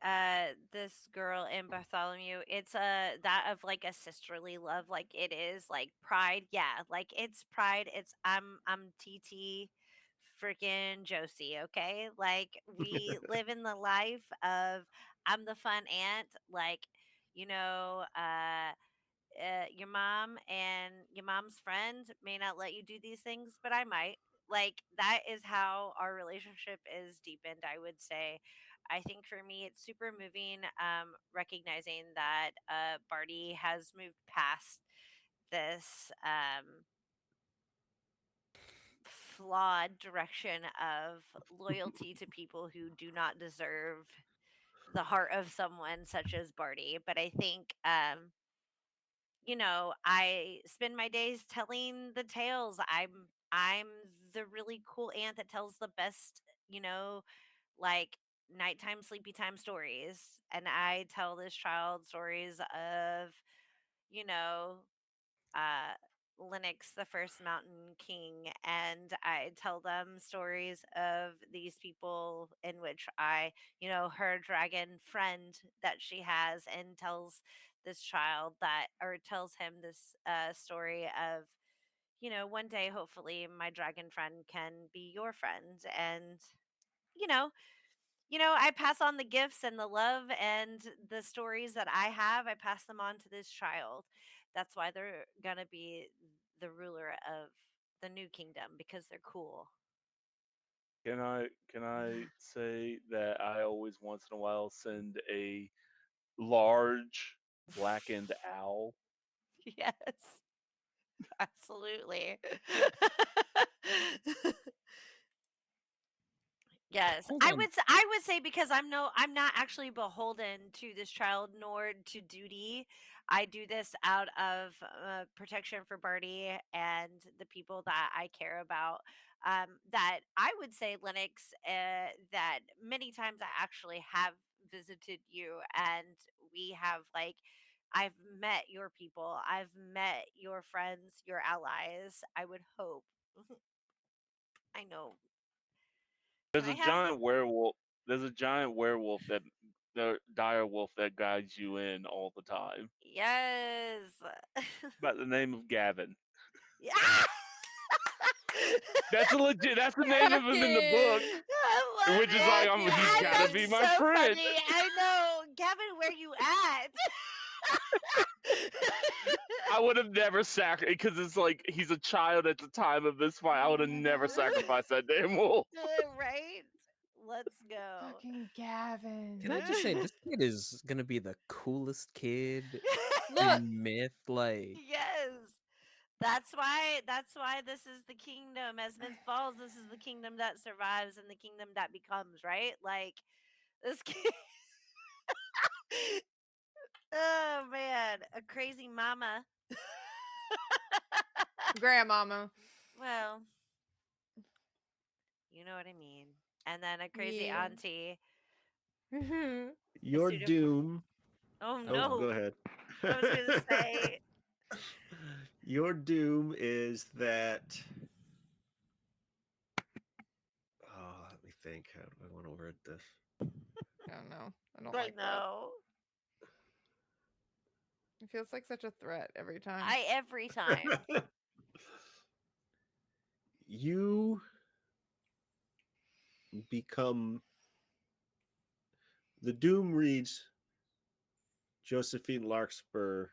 this girl in Bartholomew, it's that of like a sisterly love, like it is like pride. Yeah, like it's pride. I'm TT freaking Josie, okay? Like we live in the life of I'm the fun aunt, like you know, your mom and your mom's friend may not let you do these things, but I might. Like that is how our relationship is deepened, I would say. I think for me, it's super moving, recognizing that Barty has moved past this flawed direction of loyalty to people who do not deserve the heart of someone such as Barty. But I think I spend my days telling the tales. I'm the really cool aunt that tells the best, like nighttime sleepy time stories. And I tell this child stories of, you know, uh Lennox, the first mountain king, and I tell them stories of these people in which her dragon friend that she has, and tells this child that, or tells him this story of, one day hopefully my dragon friend can be your friend. And you know I pass on the gifts and the love and the stories that I have. I pass them on to this child. That's why they're gonna be the ruler of the new kingdom, because they're cool. Can I say that I always once in a while send a large blackened owl? Yes, absolutely. Yes, Hold on. I would say, because I'm not actually beholden to this child nor to duty. I do this out of protection for Barty and the people that I care about. That I would say, Lennox, that many times I actually have visited you, and we have, like, I've met your people, I've met your friends, your allies. I would hope. I know. Can There's I a have? giant werewolf. There's a giant werewolf that the dire wolf that guides you in all the time. Yes. By the name of Gavin. Yeah. That's a legit. That's the name of him in the book, Fucking I love which is like, it. he's fucking got to be That's my so friend. funny. I know. Gavin, where you at? I would have never sacrificed, because it's like he's a child at the time of this fight. I would have never sacrificed that damn wolf. Right? Let's go. fucking Gavin. Can I just say this kid is gonna be the coolest kid Look, in myth? Like, Yes. That's why this is the kingdom. As Myth falls, this is the kingdom that survives and the kingdom that becomes, right? Like this kid. Oh man, a crazy mama. grandmama. Well, you know what I mean. And then a crazy Yeah. auntie. A your suit of. doom. Oh Oh, go no. ahead. I was gonna say. Your doom is that. Oh, let me think. How do I want to word this? I don't know. I don't I like that. know. It feels like such a threat every time. Every time. You become. The doom reads Josephine Larkspur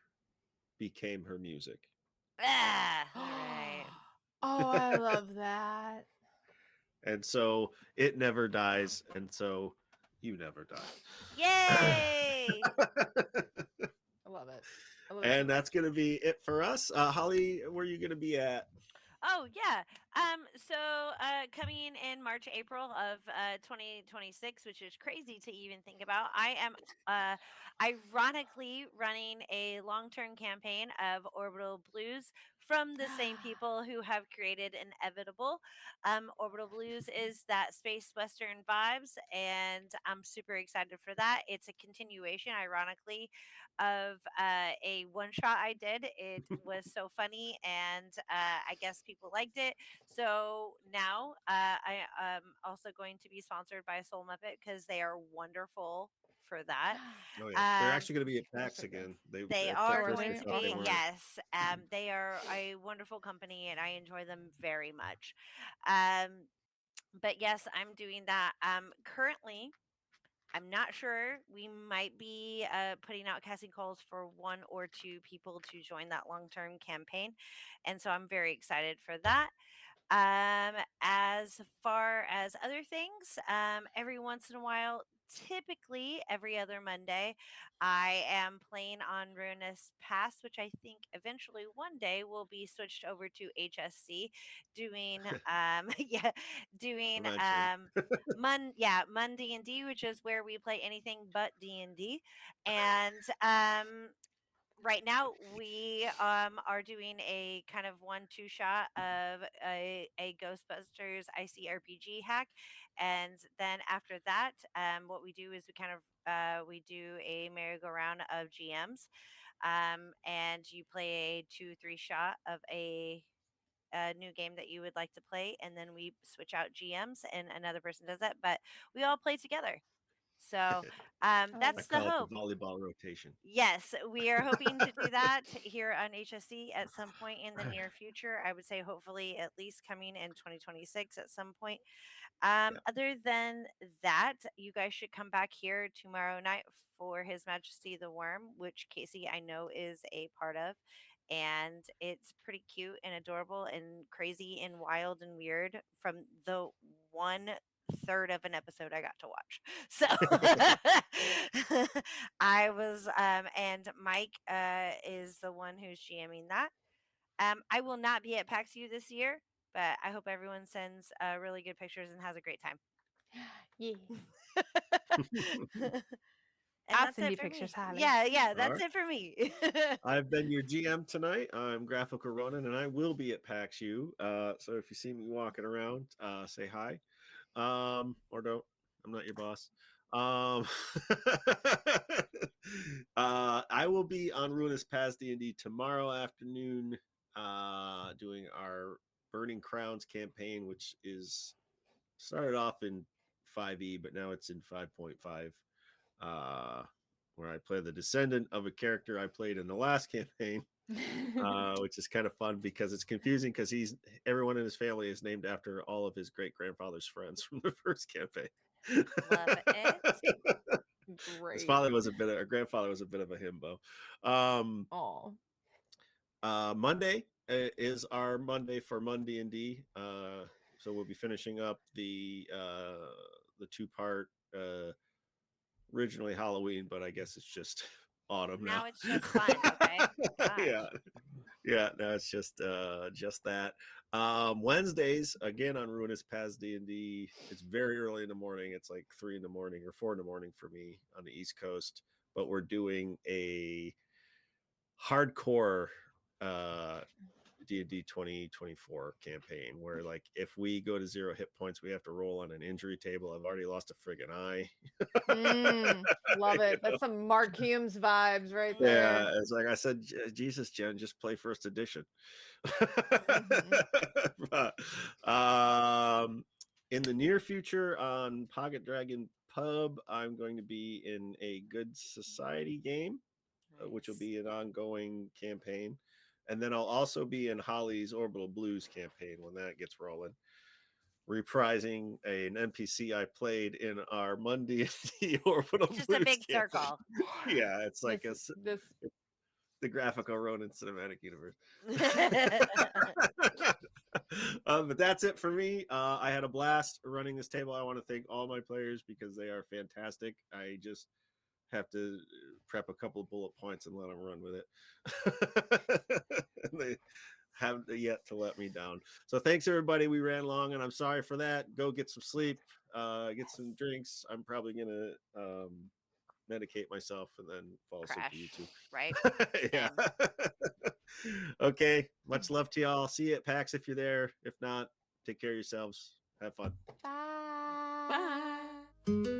became her music. Ah, all right. Oh, I love that. And so it never dies. And so you never die. Yay! I love it. I love And it. that's going to be it for us. Holly, where are you going to be at? Oh yeah. So coming in March, April of 2026, which is crazy to even think about. I am ironically running a long-term campaign of Orbital Blues from the same people who have created Inevitable. Orbital Blues is that space western vibes, and I'm super excited for that. It's a continuation, ironically, of a one shot I did. It was so funny, and I guess people liked it. So now I am also going to be sponsored by Soul Muppet because they are wonderful for that. Oh yeah, they're Um, actually going to be at They're PAX so good. again. They they at are are first going they they? to thought they be, Awesome. weren't. yes. They are a wonderful company, and I enjoy them very much. Um, but yes, I'm doing that. Currently, I'm not sure. We might be putting out casting calls for one or two people to join that long term campaign. And so I'm very excited for that. As far as other things, every once in a while, typically every other Monday, I am playing on Ruinous Pass, which I think eventually one day will be switched over to HSC, doing yeah, doing Eventually. Mun D&D, which is where we play anything but D&D, and right now we are doing a kind of 1-2 shot of a Ghostbusters ICRPG hack, and then after that, what we do is we kind of we do a merry-go-round of GMs, and you play a 2-3 shot of a new game that you would like to play, and then we switch out GMs and another person does that, but we all play together. So I love I that's it. the call it the hope. volleyball rotation. Yes, we are hoping to do that here on HSC at some point in the near future. I would say hopefully at least coming in 2026 at some point. Yeah. Other than that, you guys should come back here tomorrow night for His Majesty the Worm, which Casey I know is a part of. And it's pretty cute and adorable and crazy and wild and weird from the 1/3 of an episode I got to watch. So I was, and Mike is the one who's GMing that. I will not be at PAX U this year, but I hope everyone sends really good pictures and has a great time. Yeah. And I'll that's send it you for me. pictures, Holly. Yeah, All that's right. it for me. I've been your GM tonight. I'm Graphical Ronan, and I will be at PAX U. So if you see me walking around, say hi. Or don't. I'm not your boss. Um, I will be on Ruinous Pass D&D tomorrow afternoon, doing our Burning Crowns campaign, which is started off in 5e, but now it's in 5.5. Where I play the descendant of a character I played in the last campaign, which is kind of fun because it's confusing because everyone in his family is named after all of his great grandfather's friends from the first campaign. Love it. His Great. grandfather was a bit of a himbo. Um, Oh. Monday is our Monday for Monday and D. So we'll be finishing up the 2-part, originally Halloween, but I guess it's just autumn now. Now it's just fun, okay? Yeah, Gosh. yeah. No, it's just that. Wednesdays again on Ruinous Paths D&D. It's very early in the morning. It's like 3 in the morning or 4 in the morning for me on the East Coast. But we're doing a hardcore D&D 2024 campaign where, like, if we go to 0 hit points, we have to roll on an injury table. I've already lost a friggin' eye. Love You it. know? That's some Mark Humes vibes right Yeah, there. it's like I said, Jesus, Jen, just play first edition. Mhm. But, in the near future on Pocket Dragon Pub, I'm going to be in a Good Society game, which will Nice. be an ongoing campaign. And then I'll also be in Holly's Orbital Blues campaign when that gets rolling, reprising an NPC I played in our Monday Orbital Just a Blues big campaign. circle. Yeah, it's like This the graphical Ronin cinematic universe. But that's it for me. I had a blast running this table. I want to thank all my players because they are fantastic. I just have to prep a couple of bullet points and let them run with it. And they haven't yet to let me down. So thanks everybody. We ran long and I'm sorry for that. Go get some sleep, get some drinks. I'm probably gonna medicate myself and then fall asleep to Crash, YouTube. right? Yeah. Same. Okay. Much love to y'all. See you at PAX if you're there. If not, take care of yourselves. Have fun. Bye. Bye.